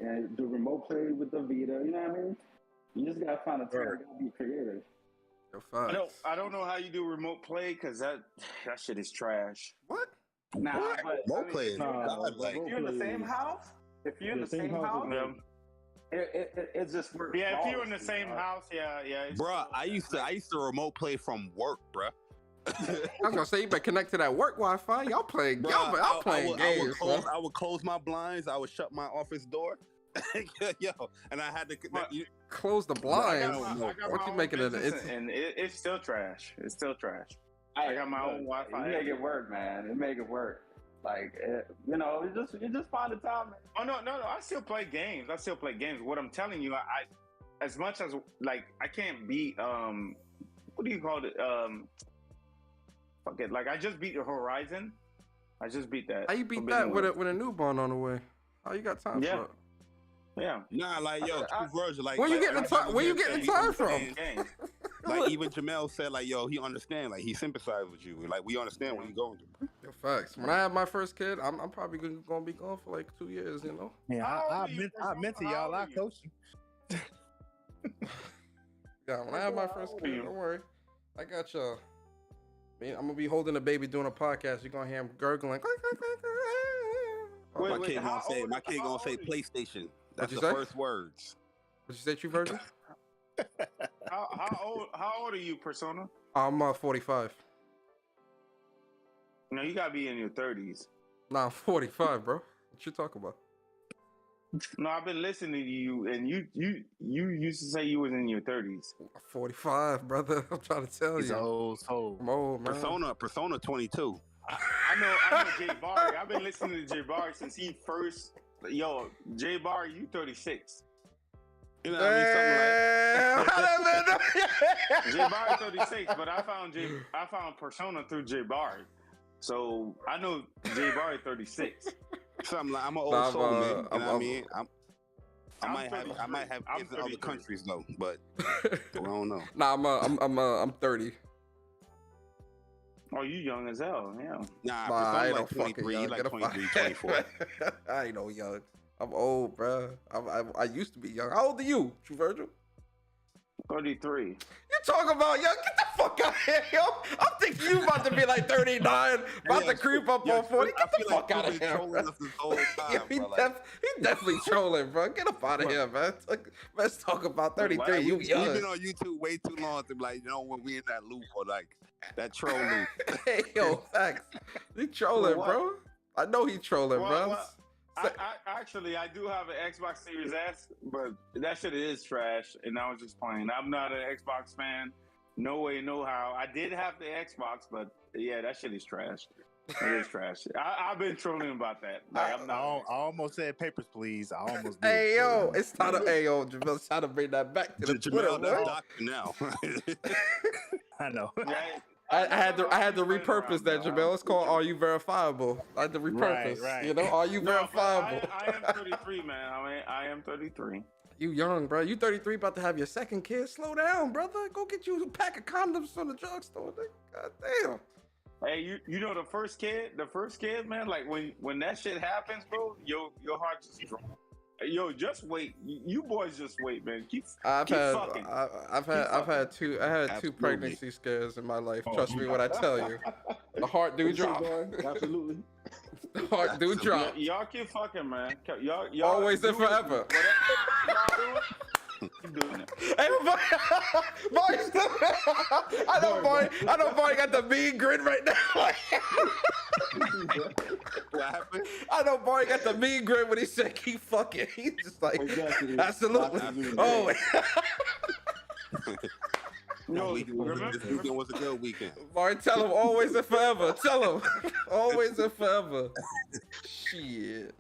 and do remote play with the Vita. You know what I mean? You just gotta find a time to be creative. I don't know how you do remote play because that shit is trash. What? Nah, but remote play is if you're in the same house, it's just works. Yeah, if you're in the same house, yeah. Bruh, I used to remote play from work, bruh. I was gonna say you better connect to that work Wi-Fi. Y'all playing games. I would close my blinds. I would shut my office door. Yo, and I had to close the blinds. What you making it? It's still trash. It's still trash. I got my own Wi-Fi. You make it work, man. You make it work. Like you just find the time, man. Oh no! I still play games. What I'm telling you, I as much as like I can't beat what do you call it? Fuck it. Like I just beat the Horizon. I just beat that. How you beat that with a newborn on the way? How you got time for it? Yeah. Nah, like yo, true version. Like where you getting the time from? Like even Jamel said, like yo, he understand. Like he sympathized with you. Like we understand what you're going through. Yo, facts. When I have my first kid, I'm probably gonna be gone for like 2 years. Yeah, I meant to y'all. I coach you. discount. When I have my first kid, don't worry. I got y'all. Man, I'm gonna be holding the baby doing a podcast. You're gonna hear him gurgling. My kid gonna say PlayStation. That's the first words. What you say, True Virgin? How old are you, Persona? I'm 45. No, you gotta be in your 30s. Nah, I'm 45, bro. What you talking about? No, I've been listening to you, and you used to say you was in your 30s. 45, brother. I'm trying to tell He's you. old soul. I'm old, man. Persona 22. I know Jay Barry. I've been listening to Jay Barry since he first. Yo, Jay Barry, you 36. You know what I mean? Something like Jay Barry 36, but I found Persona through Jay Barry. So I know Jay Barry 36. So I'm an old soul, man. You know what I mean? I might have kids in other countries though, but I don't know. Nah, I'm 30. Oh, you young as hell, yeah. Nah, I ain't like no fucking 23, young. like 23, 24. I ain't no young. I'm old, bro. I used to be young. How old are you, True Virgil? 33. You talking about, yo, get the fuck out of here, yo. I'm thinking you about to be like 39, about to creep up on 40. Get the fuck out of here, bro. He definitely trolling, bro. Get up out of here, man. Let's talk about 33. You young. You've been on YouTube way too long to be like, when we in that loop or like that troll loop. Hey, yo, facts. He trolling, bro. I know he trolling, bro. I do have an Xbox Series S, but that shit is trash, and I was just playing. I'm not an Xbox fan. No way, no how. I did have the Xbox, but yeah, that shit is trash. It is trash. I've been trolling about that. Like, I almost said papers, please. I almost did. Hey, yo, it's time to, Jamel's trying to bring that back to the Twitter, that's doctor now. I know. Yeah, I had to repurpose that, Jamel. It's called "Are You Verifiable?" I had to repurpose. Right. You know, "Are You Verifiable?" I am 33, man. I am 33. You young, bro. You 33, about to have your second kid. Slow down, brother. Go get you a pack of condoms from the drugstore. God damn. Hey, you know the first kid, man. Like when that shit happens, bro, your heart just drops. Yo, just wait. You boys just wait, man. I've had two pregnancy scares in my life. Trust me when I tell you. The heart do drop. Absolutely. The heart do drop. Y'all keep fucking, man. Y'all always and forever. Keep doing it. Hey, I know Barney got the mean grin right now. What happened? I know Barney got the mean grin when he said keep fucking. He's just like, absolutely. Oh. No, this weekend was a good weekend. Barney, tell him always and forever. Tell him always and forever. Shit.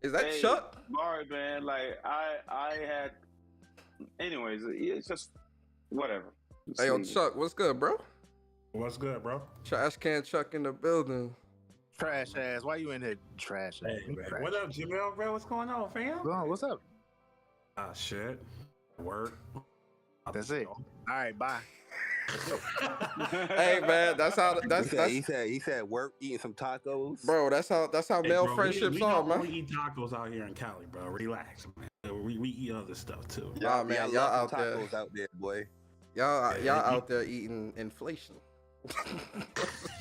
Is that Chuck? Barney, man, like I had. Anyways, it's just whatever. Hey, yo, Chuck, what's good, bro? What's good, bro? Trash can Chuck in the building. Trash ass. Why you in here, trash ass? Hey, man. What up, Jamel, bro? What's going on, fam? What's up? Shit. Work. That's it. All right, bye. Hey, man, he said work, eating some tacos. Bro, that's how male friendships are, man. We eat tacos out here in Cali, bro. Relax, man. We eat other stuff too. Y'all out there. Tacos out there, boy. Y'all out there eating inflation.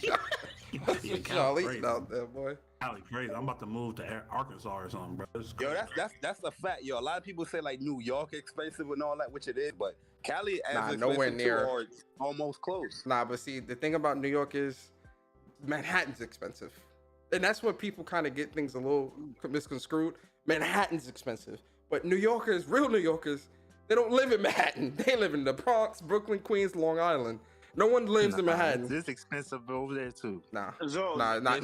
Y'all eating out there, boy. Cali crazy. I'm about to move to Arkansas or something, bro. Yo, that's a fact. Yo, a lot of people say like New York expensive and all that, which it is, but Cali as nowhere near, or it's almost close. Nah, but see, the thing about New York is Manhattan's expensive, and that's where people kind of get things a little misconstrued. Manhattan's expensive, but New Yorkers, real New Yorkers, they don't live in Manhattan. They live in the Bronx, Brooklyn, Queens, Long Island. No one lives in Manhattan. It's expensive over there too. Not like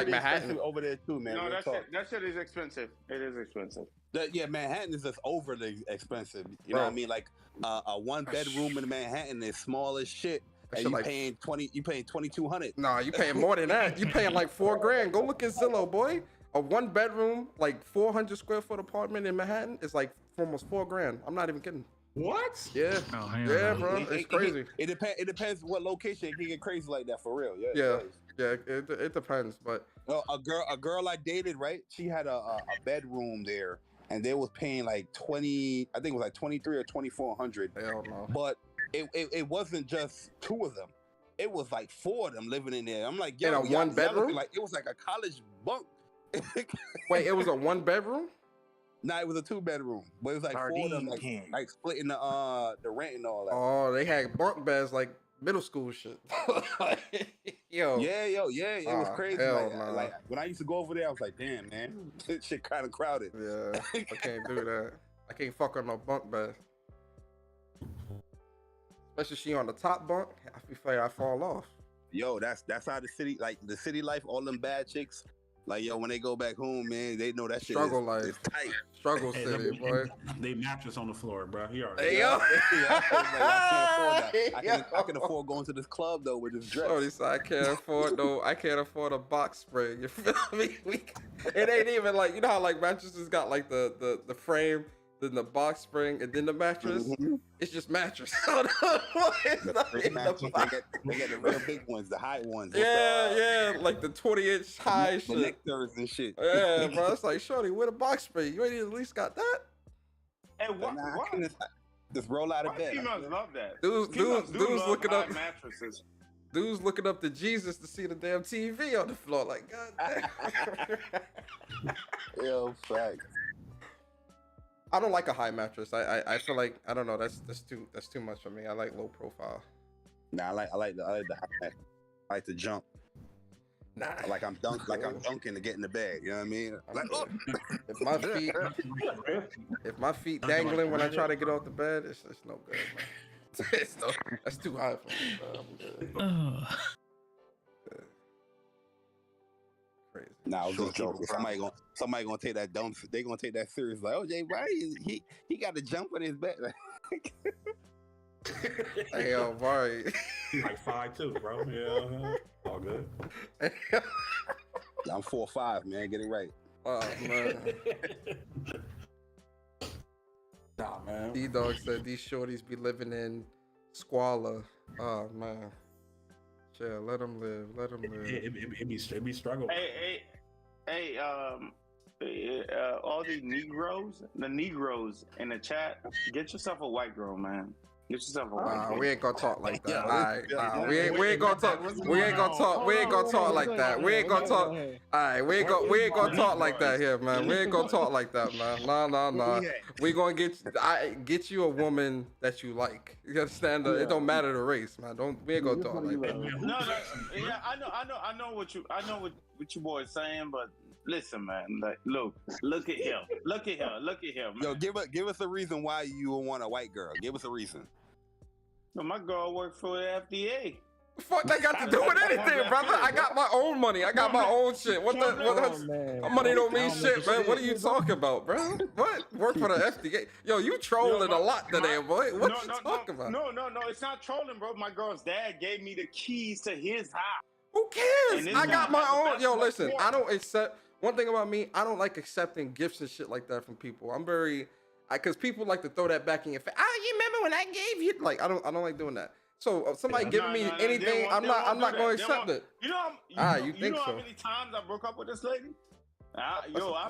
Manhattan over there too, man. No, that shit is expensive. It is expensive. Yeah, Manhattan is just overly expensive. You know what I mean? Like a one bedroom in Manhattan is small as shit. And you paying $2,200. Nah, you paying more than that. You paying like $4,000. Go look at Zillow, boy. A one bedroom, like 400 square foot apartment in Manhattan is like almost $4,000. I'm not even kidding. What? Yeah. Yeah, bro. It's crazy. It depends what location it can get crazy like that for real. Yeah. It depends, but a girl I dated, right? She had a bedroom there, and they was paying like 20. I think it was like 23 or 2,400. Hell no. But it wasn't just two of them. It was like four of them living in there. I'm like, yo, In a one bedroom? Like it was like a college bunk. Wait, it was a 1 bedroom? Nah, it was a 2-bedroom, but it was like four of them, like splitting the rent and all that. Oh, they had bunk beds like middle school shit. Yo. Yeah, it was crazy. Hell Like, nah. like when I used to go over there, I was like, damn, man, this shit kind of crowded. Yeah, I can't do that. I can't fuck on no bunk bed. Especially she on the top bunk. I feel like I fall off. Yo, that's how the city life, all them bad chicks. Like, yo, when they go back home, man, they know that shit Struggle life. is tight. Struggle city, boy. They mattress on the floor, bro. He already. Hey, yo. I can afford going to this club though with this dress. Shorty said I can't afford a box spring. You feel me? It ain't even like, you know how like mattresses got like the frame, then the box spring, and then the mattress. It's just mattress. It's not in the box. They get the real big ones, the high ones. Yeah, like the 20-inch high shit. Connectors and shit. Yeah, bro. It's like, shorty, where the box spring? You ain't at least got that? Hey, what? Just roll out of bed. Females love that. Dudes love looking high up mattresses. Dudes looking up to Jesus to see the damn TV on the floor. Like, God damn. Yo, facts. I don't like a high mattress. I feel like, I don't know. That's too much for me. I like low profile. Nah, I like the high mattress. I like to jump. Nah, like I'm dunking to get in the bed. You know what I mean? Like, oh. if my feet dangling when I try to get off the bed, it's no good, man. That's too high for me, bro. I'm good. Crazy. Nah, I was just joking. Somebody gonna take that dumb. They gonna take that serious. Like, oh, Jay, why he got to jump on his bed? Hey, yo, Mari. He's like 5'2", bro. Yeah, all good. I'm 4'5", man. Get it right. Oh man. Nah, man. D-Dog said these shorties be living in squalor. Oh man. Chill, let them live. Let them live. It be struggle. Hey, all the Negroes in the chat, get yourself a white girl, man. Get yourself a white girl. We ain't gonna talk like that. Alright, we ain't gonna talk. We ain't gonna talk like that. We ain't gonna talk. Alright, we ain't gonna talk like that here, man. We ain't gonna talk like that, man. Nah. We gonna get you a woman that you like. You understand? It don't matter the race, man. We ain't gonna talk like that. No, yeah, I know what you boys saying, but listen, man. Like, look at him. Look at him. Yo, give us a reason why you would want a white girl. Give us a reason. No, my girl worked for the FDA. Fuck, that got to do with anything, brother. I got my own money. I got my own shit. What money don't mean shit, man. What are you talking about, bro? What? Work for the FDA? Yo, you trolling a lot today, boy. What you talking about? No. It's not trolling, bro. My girl's dad gave me the keys to his house. Who cares? I got my own. Yo, listen. I don't accept. One thing about me, I don't like accepting gifts and shit like that from people. I'm very, because people like to throw that back in your face. Oh, you remember when I gave you? Like, I don't like doing that. So if somebody giving me anything, I'm not going to accept it. You know how many times I broke up with this lady? I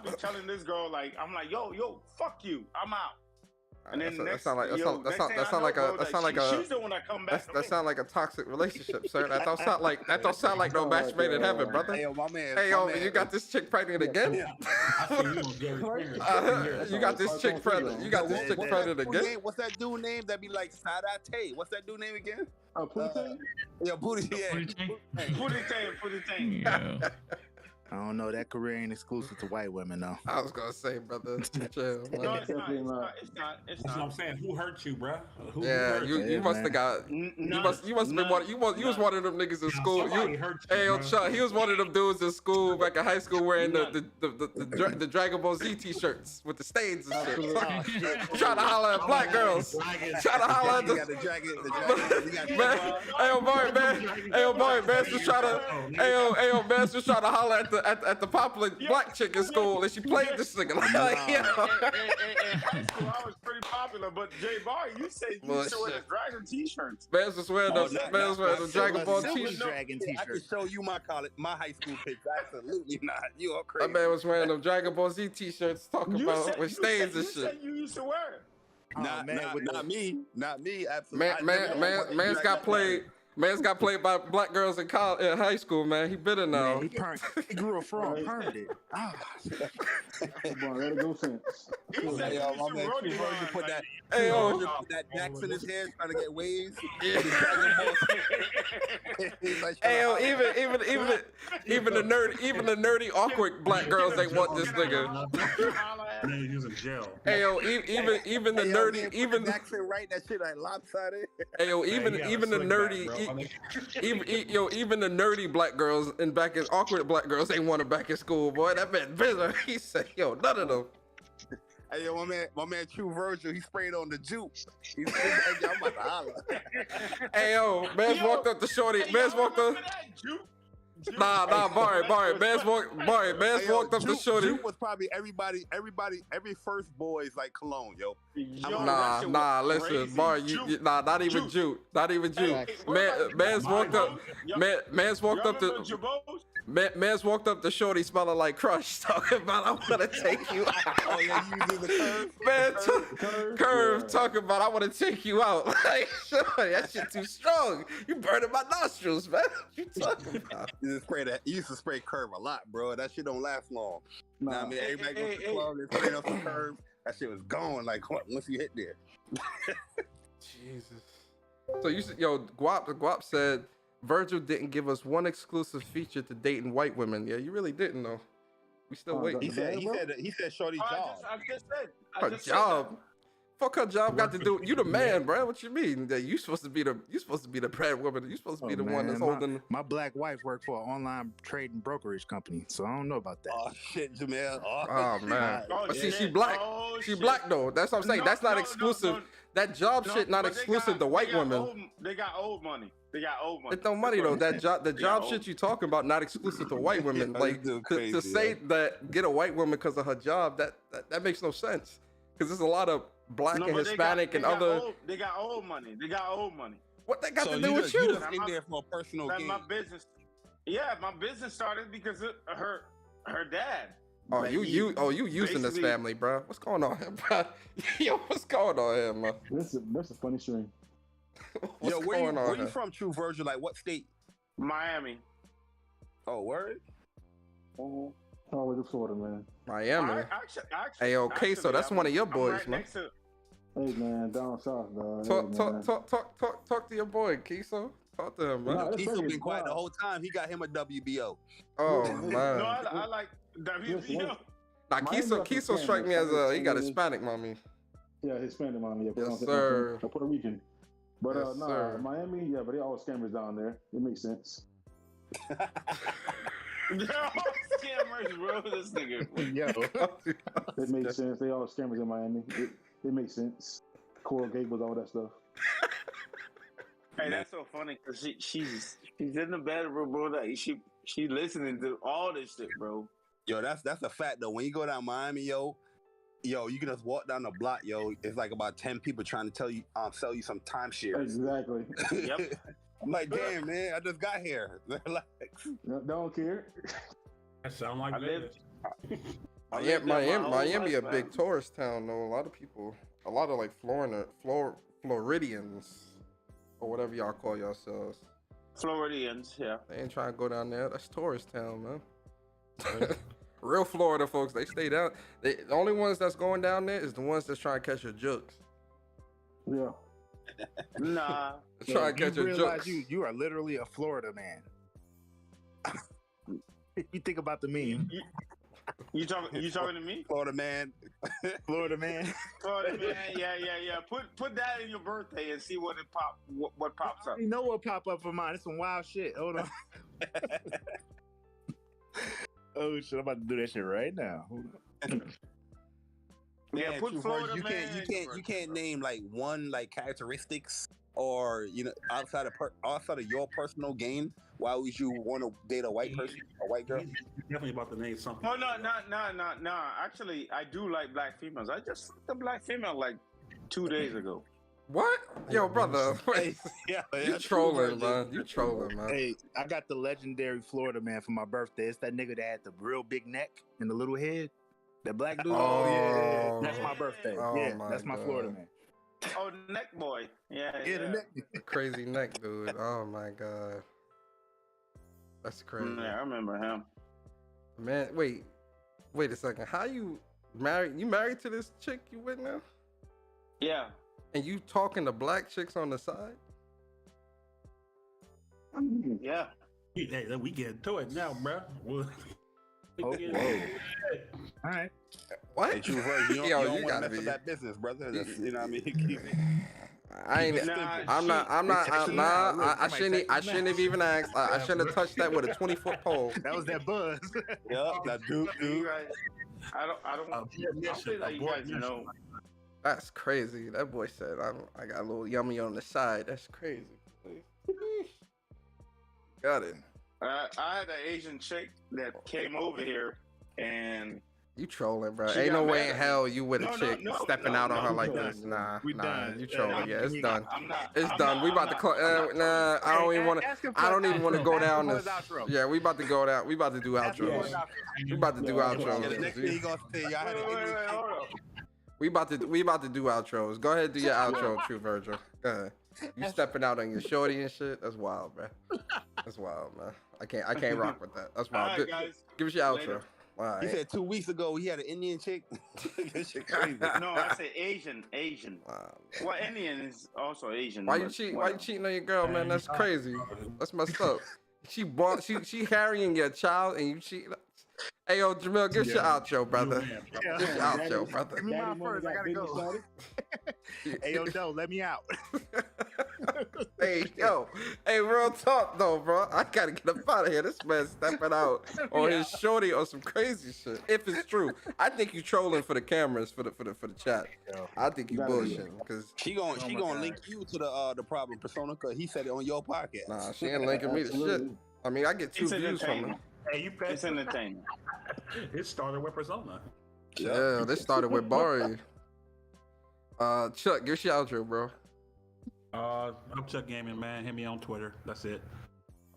be telling this girl like, I'm like, yo, fuck you, I'm out. And then that sound like a toxic relationship, sir. That don't sound like no match made in heaven, brother. Hey, yo, my man. Hey, yo, you got this chick pregnant again? You got this chick pregnant. You got this chick pregnant again? What's that dude name that be like Sadate? What's that dude name again? Pootie? Yeah, Pootie. Pootie. I don't know. That career ain't exclusive to white women, though. I was gonna say, brother. Chill, no, it's not. That's what I'm saying. Who hurt you, bro? You must have got. You must have been one. You was one of them niggas in school. Hey, yo, Chuck. He was one of them dudes in school, back in high school, wearing the Dragon Ball Z t-shirts with the stains and shit. Trying to holler at black girls. Trying to holler at the. Hey, yo, boy, man, just trying to. Hey, yo, man, just trying to holler at the popular black chick in school, and she played this nigga. In high school, I was pretty popular. popular, but Jay Bar, you say you used to wear the Dragon T-shirts. Man's was wearing the Dragon Ball T-shirt. Dragon I can T-shirt. show you my high school pics. Absolutely not. You are crazy. That man was wearing them Dragon Ball Z T-shirts, talking about with stains and You said shit. you used to wear it. Not me. Absolutely. Man's got played. Man's got played by black girls in high school, man. He bitter now. Man, he grew a frog, permed it. Let it go since. Hey, yo, my man True Virgin put that Dax in his hair trying to get waves. Hey yo, even the nerdy awkward black girls ain't want this nigga. Nigga using gel. Hey yo, even the nerdy accent right, that shit like lopsided. Hey yo, even the nerdy even the nerdy black girls and back in awkward black girls ain't want to back in school, boy. That man bitter. He said, yo, none of them. Hey yo, my man True Virgil, he sprayed on the juke. I'm about to holler. Hey yo, man's walked up to shorty. Man's walked up. Nah, Barry. Man's walked up to shorty. Juke was probably every first boy's like cologne, yo. Nah, listen, Barry, not even Juke. Man's walked up. Man's walked up to shorty smelling like Crush, talking about I want to take you out. Oh yeah, you do the curve. Man, curve talking about I want to take you out. Like, shorty, that shit too strong. You burning my nostrils, man. What you talking about? You used to spray curve a lot, bro. That shit don't last long. Nah, I mean, everybody goes to the club, they spray off the curve. That shit was gone like once you hit there. Jesus. So Guap said Virgil didn't give us one exclusive feature to dating white women. Yeah, you really didn't though. We still waiting. He said shorty job. I just said. Her job. Fuck her job got to do. You the man, bro. What you mean? That you supposed to be the breadwinner. You supposed to be the one that's holding. My black wife worked for an online trading brokerage company, so I don't know about that. Oh shit, Jamel. Oh man. But see, she black. She black though. That's what I'm saying. That's not exclusive. That job shit not exclusive to white women. They got old money. It's no money though. The job shit you talking about not exclusive to white women. Like to say that get a white woman because of her job, that makes no sense. Because there's a lot of black and Hispanic and other. They got old money. What they got to do with you? You just in there for a personal gain. My business. Yeah, my business started because of her dad. Oh, like you using this family, bro? What's going on here, bro? Yo, what's going on here, man? That's a funny stream. What's going on? Where you from, True Virgil? Like what state? Miami. Oh, word. Oh, to Florida, man. Miami. Hey, okay, so that's one of your boys, right man. Hey, man, down south, dog. Talk to your boy, Kiso. Talk to him, man. Kiso been quiet the whole time. He got him a WBO. Oh man. No, I like WBO. Nah, Kiso strike me as he got Hispanic mommy. Yeah, Hispanic mommy. Yeah, yes, sir. Puerto Rican. But yes, sir. Miami, yeah, but they all scammers down there. It makes sense. They're all scammers, bro. This nigga. Yo. It makes sense. They all scammers in Miami. It makes sense. Coral Gables, all that stuff. Hey, that's so funny because she's in the bedroom, bro. Like she listening to all this shit, bro. Yo, that's a fact though. When you go down Miami, yo, you can just walk down the block, yo. It's like about 10 people trying to tell you, sell you some timeshares. Exactly. Yep. I'm like, damn, man, I just got here. Like, don't care. That sound like Vegas. Miami a big tourist town though. A lot of like Floridians or whatever y'all call yourselves. Floridians, yeah. They ain't trying to go down there. That's tourist town, man. Real Florida folks, they stay down. The only ones that's going down there is the ones that's trying to catch your jokes. Yeah. Nah. Try to catch your jokes. You are literally a Florida man. You think about the meme. You talking to me? Florida man. Florida man. Florida man. Yeah. Put that in your birthday and see what pops up. You know what pop up for mine? It's some wild shit. Hold on. Oh shit! I'm about to do that shit right now. Yeah, put Florida man. You can't name like one like characteristics or outside of your personal gain. Why would you want to date a white person, a white girl? You're definitely about to name something. Oh no. Actually, I do like black females. I just fucked a black female like 2 days ago. What? Yo, brother. Hey, yeah, You that's trolling, true, man. You trolling, man. Hey, I got the legendary Florida man for my birthday. It's that nigga that had the real big neck and the little head. That black dude. Oh, yeah. That's my birthday. Oh, yeah, my that's my God. Florida man. Oh, neck boy. Yeah, Yeah, the neck. Crazy neck, dude. Oh my God. That's crazy. Yeah, I remember him. Man, wait a second. How you married? You married to this chick you with now? Yeah. And you talking to black chicks on the side? Yeah. Hey, we get to it now, bro. Oh, whoa. All right. What? Hey, True Verse, you don't, Yo, you don't you want to gotta mess be. with that business, brother. That's, you know what I mean? Keep it. I ain't. I'm not. I shouldn't have even asked. I shouldn't have touched that with a 20-foot pole. That was that buzz. Yep, that dude. I don't feel like you guys know. That's crazy. That boy said, I got a little yummy on the side. That's crazy. Got it. I had an Asian chick that came over here, and you trolling, bro. She Ain't no got way mad in at hell me. you with a chick stepping out on her like this. Nah, you trolling. Yeah, it's done. It's done. We about to close. Nah, I don't even want to. I don't even want to go down this. Yeah, we about to go down. We about to do outros. We about to do outros. We about to do outros. Go ahead, do your outro, True Virgil. Go ahead. You stepping out on your shorty and shit. That's wild, bro. That's wild, man. I can't rock with that. That's wild. All right, guys. Give us your outro. Later. All right. He said 2 weeks ago he had an Indian chick. That shit crazy. No, I said Asian. Wow. Well, Indian is also Asian. Why you cheating? Why you cheating on your girl, man? That's crazy. That's messed up. She carrying your child and you cheat. Hey, yo, Jamil, give us your outro, brother. Give us your outro, brother. Give me mine first. I gotta go. Hey, yo, Doe, let me out. Hey, real talk though, bro. I gotta get up out of here. This man stepping out on his shorty or some crazy shit. If it's true, I think you trolling for the cameras for the chat. I think you bullshitting because she gonna link you to the problem persona because he said it on your podcast. Nah, she ain't linking me to shit. I mean, I get 2 views from her. Hey, it's entertainment. It started with Persona. Yeah, this started with Barry. Chuck, give us your outro, bro. I'm Chuck Gaming, man. Hit me on Twitter. That's it.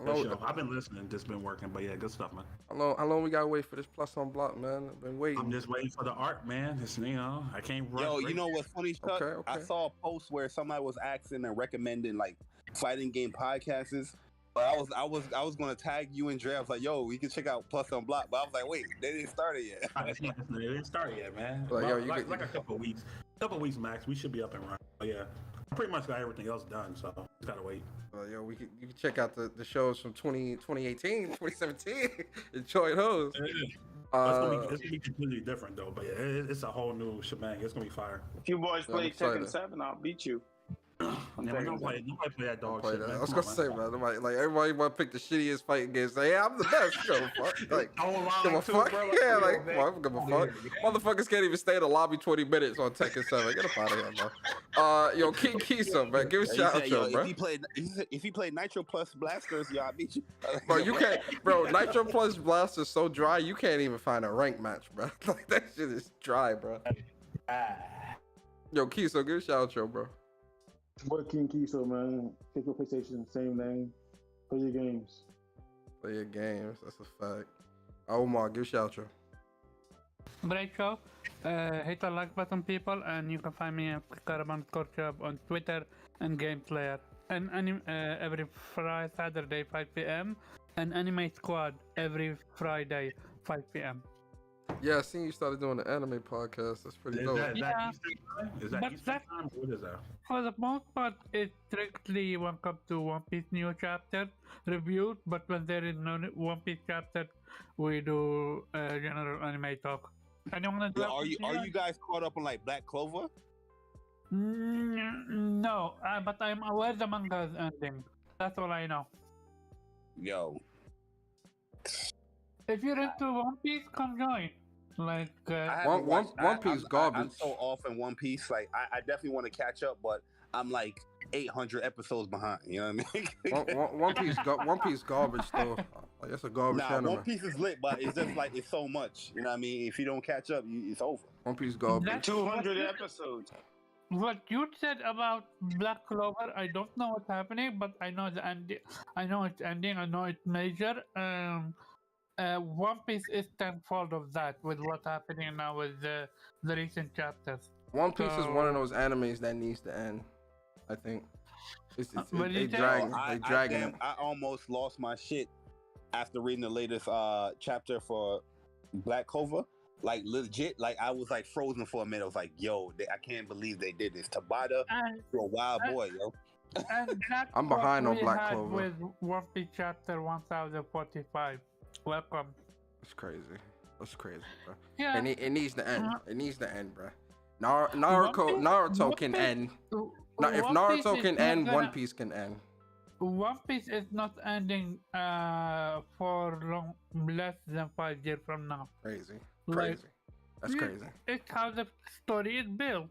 I've been listening, just been working, but yeah, good stuff, man. How long we gotta wait for this plus on block, man? I've been waiting. I'm just waiting for the art, man. It's, I can't run. Yo, you know what's funny, Chuck? Okay. I saw a post where somebody was asking and recommending like fighting game podcasts. But I was gonna tag you and Dre. I was like, yo, we can check out Plus on Block. But I was like, wait, they didn't start it yet. They didn't start yet, man. Like, like a couple of weeks max. We should be up and running. But yeah, I pretty much got everything else done, so just gotta wait. Yo, you can check out the shows from 2018, 2017. Enjoy those. It's gonna be completely different though. But yeah, it's a whole new shebang. It's gonna be fire. If you boys play Tekken 7, I'll beat you. Nobody play that dog shit, man. I was gonna say, man, everybody want to pick the shittiest fighting games. Say, yeah, I'm the best. Give a fuck. Like, give a fuck. Yeah, like, well, I don't give a fuck. Motherfuckers can't even stay in the lobby 20 minutes on Tekken 7. Get up out of here, bro. Yo, King Kiso, man, give us your outro, bro. If he played Nitro Plus Blasters, yo, I beat you. Bro, you can't, bro. Nitro Plus Blasters so dry, you can't even find a rank match, bro. Like that shit is dry, bro. Yo, Kiso, give us your outro, bro. What King Kiso, man? Pick your PlayStation, same name. Play your games. Play your games. That's a fact. Omar, give us your outro. Great show. Hit the like button, people, and you can find me at Caravan Corchub on Twitter and GamePlayer. And every Friday, Saturday, 5 p.m. and Anime Squad every Friday, 5 p.m. Yeah, I seen you started doing the anime podcast. That's pretty dope. Is that Eastern time? What is that? For the most part, it's strictly when it comes to One Piece new chapter reviewed, but when there is no One Piece chapter, we do general anime talk. Are you guys caught up on like Black Clover? No, but I'm aware the manga is ending. That's all I know. Yo. If you're into One Piece, come join. Like One Piece garbage. I'm so off in One Piece. Like I definitely want to catch up, but I'm like 800 episodes behind. You know what I mean? One Piece garbage though. Like, it's a garbage anime. One Piece is lit, but it's just like it's so much. You know what I mean? If you don't catch up, it's over. One Piece garbage. 200 episodes. what you said about Black Clover, I don't know what's happening, but I know the ending. I know it's ending. I know it's major. One Piece is tenfold of that with what's happening now with the recent chapters. One Piece is one of So, those animes that needs to end. I think what do they you think? dragging Yo, they dragging it. I almost lost my shit after reading the latest chapter for Black Clover. Like legit, like I was like frozen for a minute. I was like, yo, I can't believe they did this. Tabata, you're a wild boy, yo. And that's I'm what behind on we Black had Clover. with One Piece chapter 1045. Welcome. It's crazy. That's crazy, bro. Yeah. And it needs to end. It needs to end, bro. One Piece- Naruto One can Piece- end. Now, if One Piece Naruto is can not end, gonna- One Piece can end. One Piece is not ending for less than 5 years from now. Crazy. Like, Crazy. That's crazy. It's how the story is built.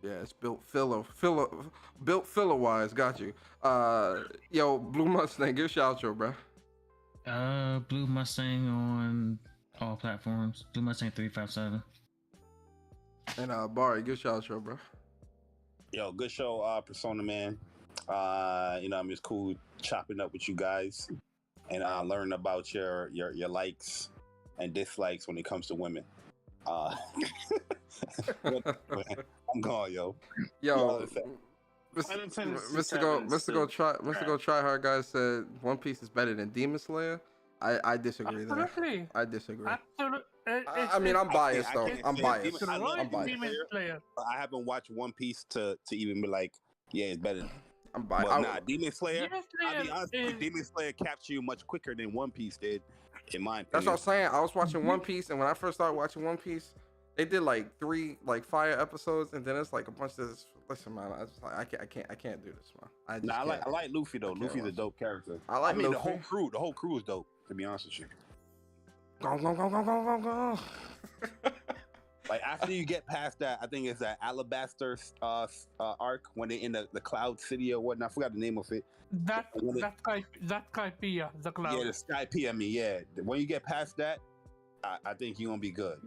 Yeah, it's built filler wise. Got you. Yo, Blue Mustang, give a shout out, bro. Blue Mustang on all platforms. Blue Mustang 357. And Barry, give a shout out, bro. Yo, good show, Persona Man. You know, I mean, it's cool chopping up with you guys and learning about your likes and dislikes when it comes to women. I'm gone, yo. Yo, Mr. Go Try Hard guy said One Piece is better than Demon Slayer. I disagree there. Absolutely. I disagree. Absolutely. I mean, I'm biased though. can't I'm say biased. Demon- I love I'm biased. Demon Slayer, but I haven't watched One Piece to even be like, yeah, it's better. I'm biased. But nah, Demon Slayer. Demon I'll be Slayer honest, with you, is- Demon Slayer captured you much quicker than One Piece did, in my opinion. That's what I'm saying. I was watching One Piece, and when I first started watching One Piece, they did like 3 fire episodes, and then it's like a bunch of this. Listen, man, I just like I can't do this, man. I just Nah, I can't. like Luffy though. can't Luffy's a watch. dope character. I like I mean, Luffy. the whole crew is dope. To be honest with you. Go. Like after you get past that, I think it's that Alabaster arc when they're in the Cloud City or whatnot. I forgot the name of it. That's Skypiea, the cloud. Yeah, the Sky P. I mean, yeah. When you get past that, I think you're gonna be good.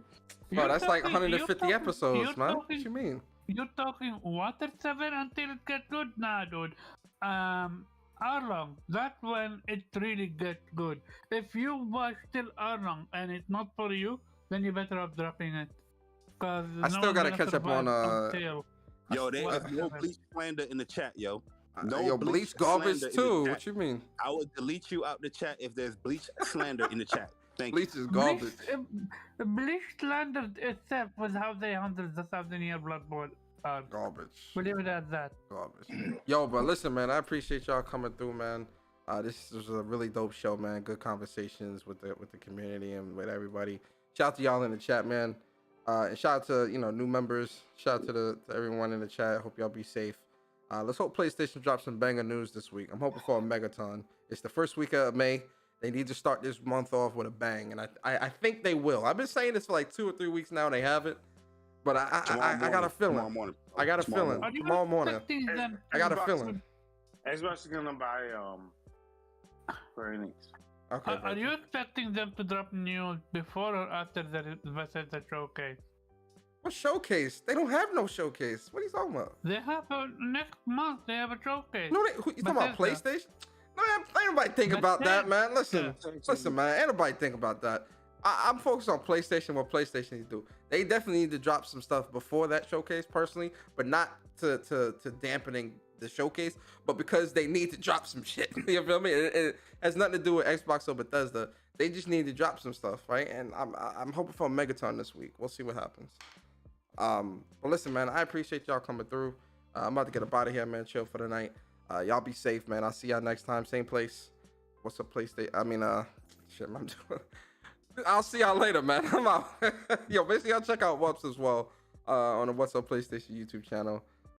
Bro, that's like talking- 150 you're episodes, talking- man. What you mean? You're talking Water 7 until it gets good? Nah, dude. Arlong, that's when it really gets good. If you watch still Arlong and it's not for you, then you better off dropping it. Cause I still gotta catch up on Yo, there's Water no 7. Bleach slander in the chat, yo. No Yo, Bleach garbage slander in the too. chat. What you mean? I will delete you out the chat if there's Bleach slander in the chat. Thank Bleach you. is garbage. Bleach slandered itself with how they handled the 1,000-year Bloodborne arc. Garbage. We'll leave it at that. Garbage. Yo, but listen, man, I appreciate y'all coming through, man. This was a really dope show, man. Good conversations with the community and with everybody. Shout out to y'all in the chat, man. And shout out to new members. Shout out to everyone in the chat. Hope y'all be safe. Let's hope PlayStation drops some banger news this week. I'm hoping for a megaton. It's the first week of May. They need to start this month off with a bang, and I think they will. I've been saying this for like 2 or 3 weeks now, and they haven't. But I got a feeling. Tomorrow morning. I got a feeling. Are you Tomorrow morning. expecting them I got a Xbox- feeling. Xbox is gonna buy for Enix. Okay. Are you expecting them to drop news before or after the Bethesda showcase? What showcase? They don't have no showcase. What are you talking about? They have next month. They have a showcase. No, you talking about Bethesda. PlayStation? No, ain't nobody think about that, man. Listen, Bethesda. man. Ain't nobody think about that. I'm focused on PlayStation. What PlayStation needs to do. They definitely need to drop some stuff before that showcase, personally, but not to dampening the showcase, but because they need to drop some shit. You feel me? It has nothing to do with Xbox or Bethesda. They just need to drop some stuff, right? And I'm hoping for a Megaton this week. We'll see what happens. But listen, man, I appreciate y'all coming through. I'm about to get up out of here, man. Chill for the night. Y'all be safe, man. I'll see y'all next time. Same place. What's up, PlayStation? I mean, shit, I'm doing. I'll see y'all later, man. I'm out. Yo, basically, y'all check out Wups as well on the What's Up PlayStation YouTube channel.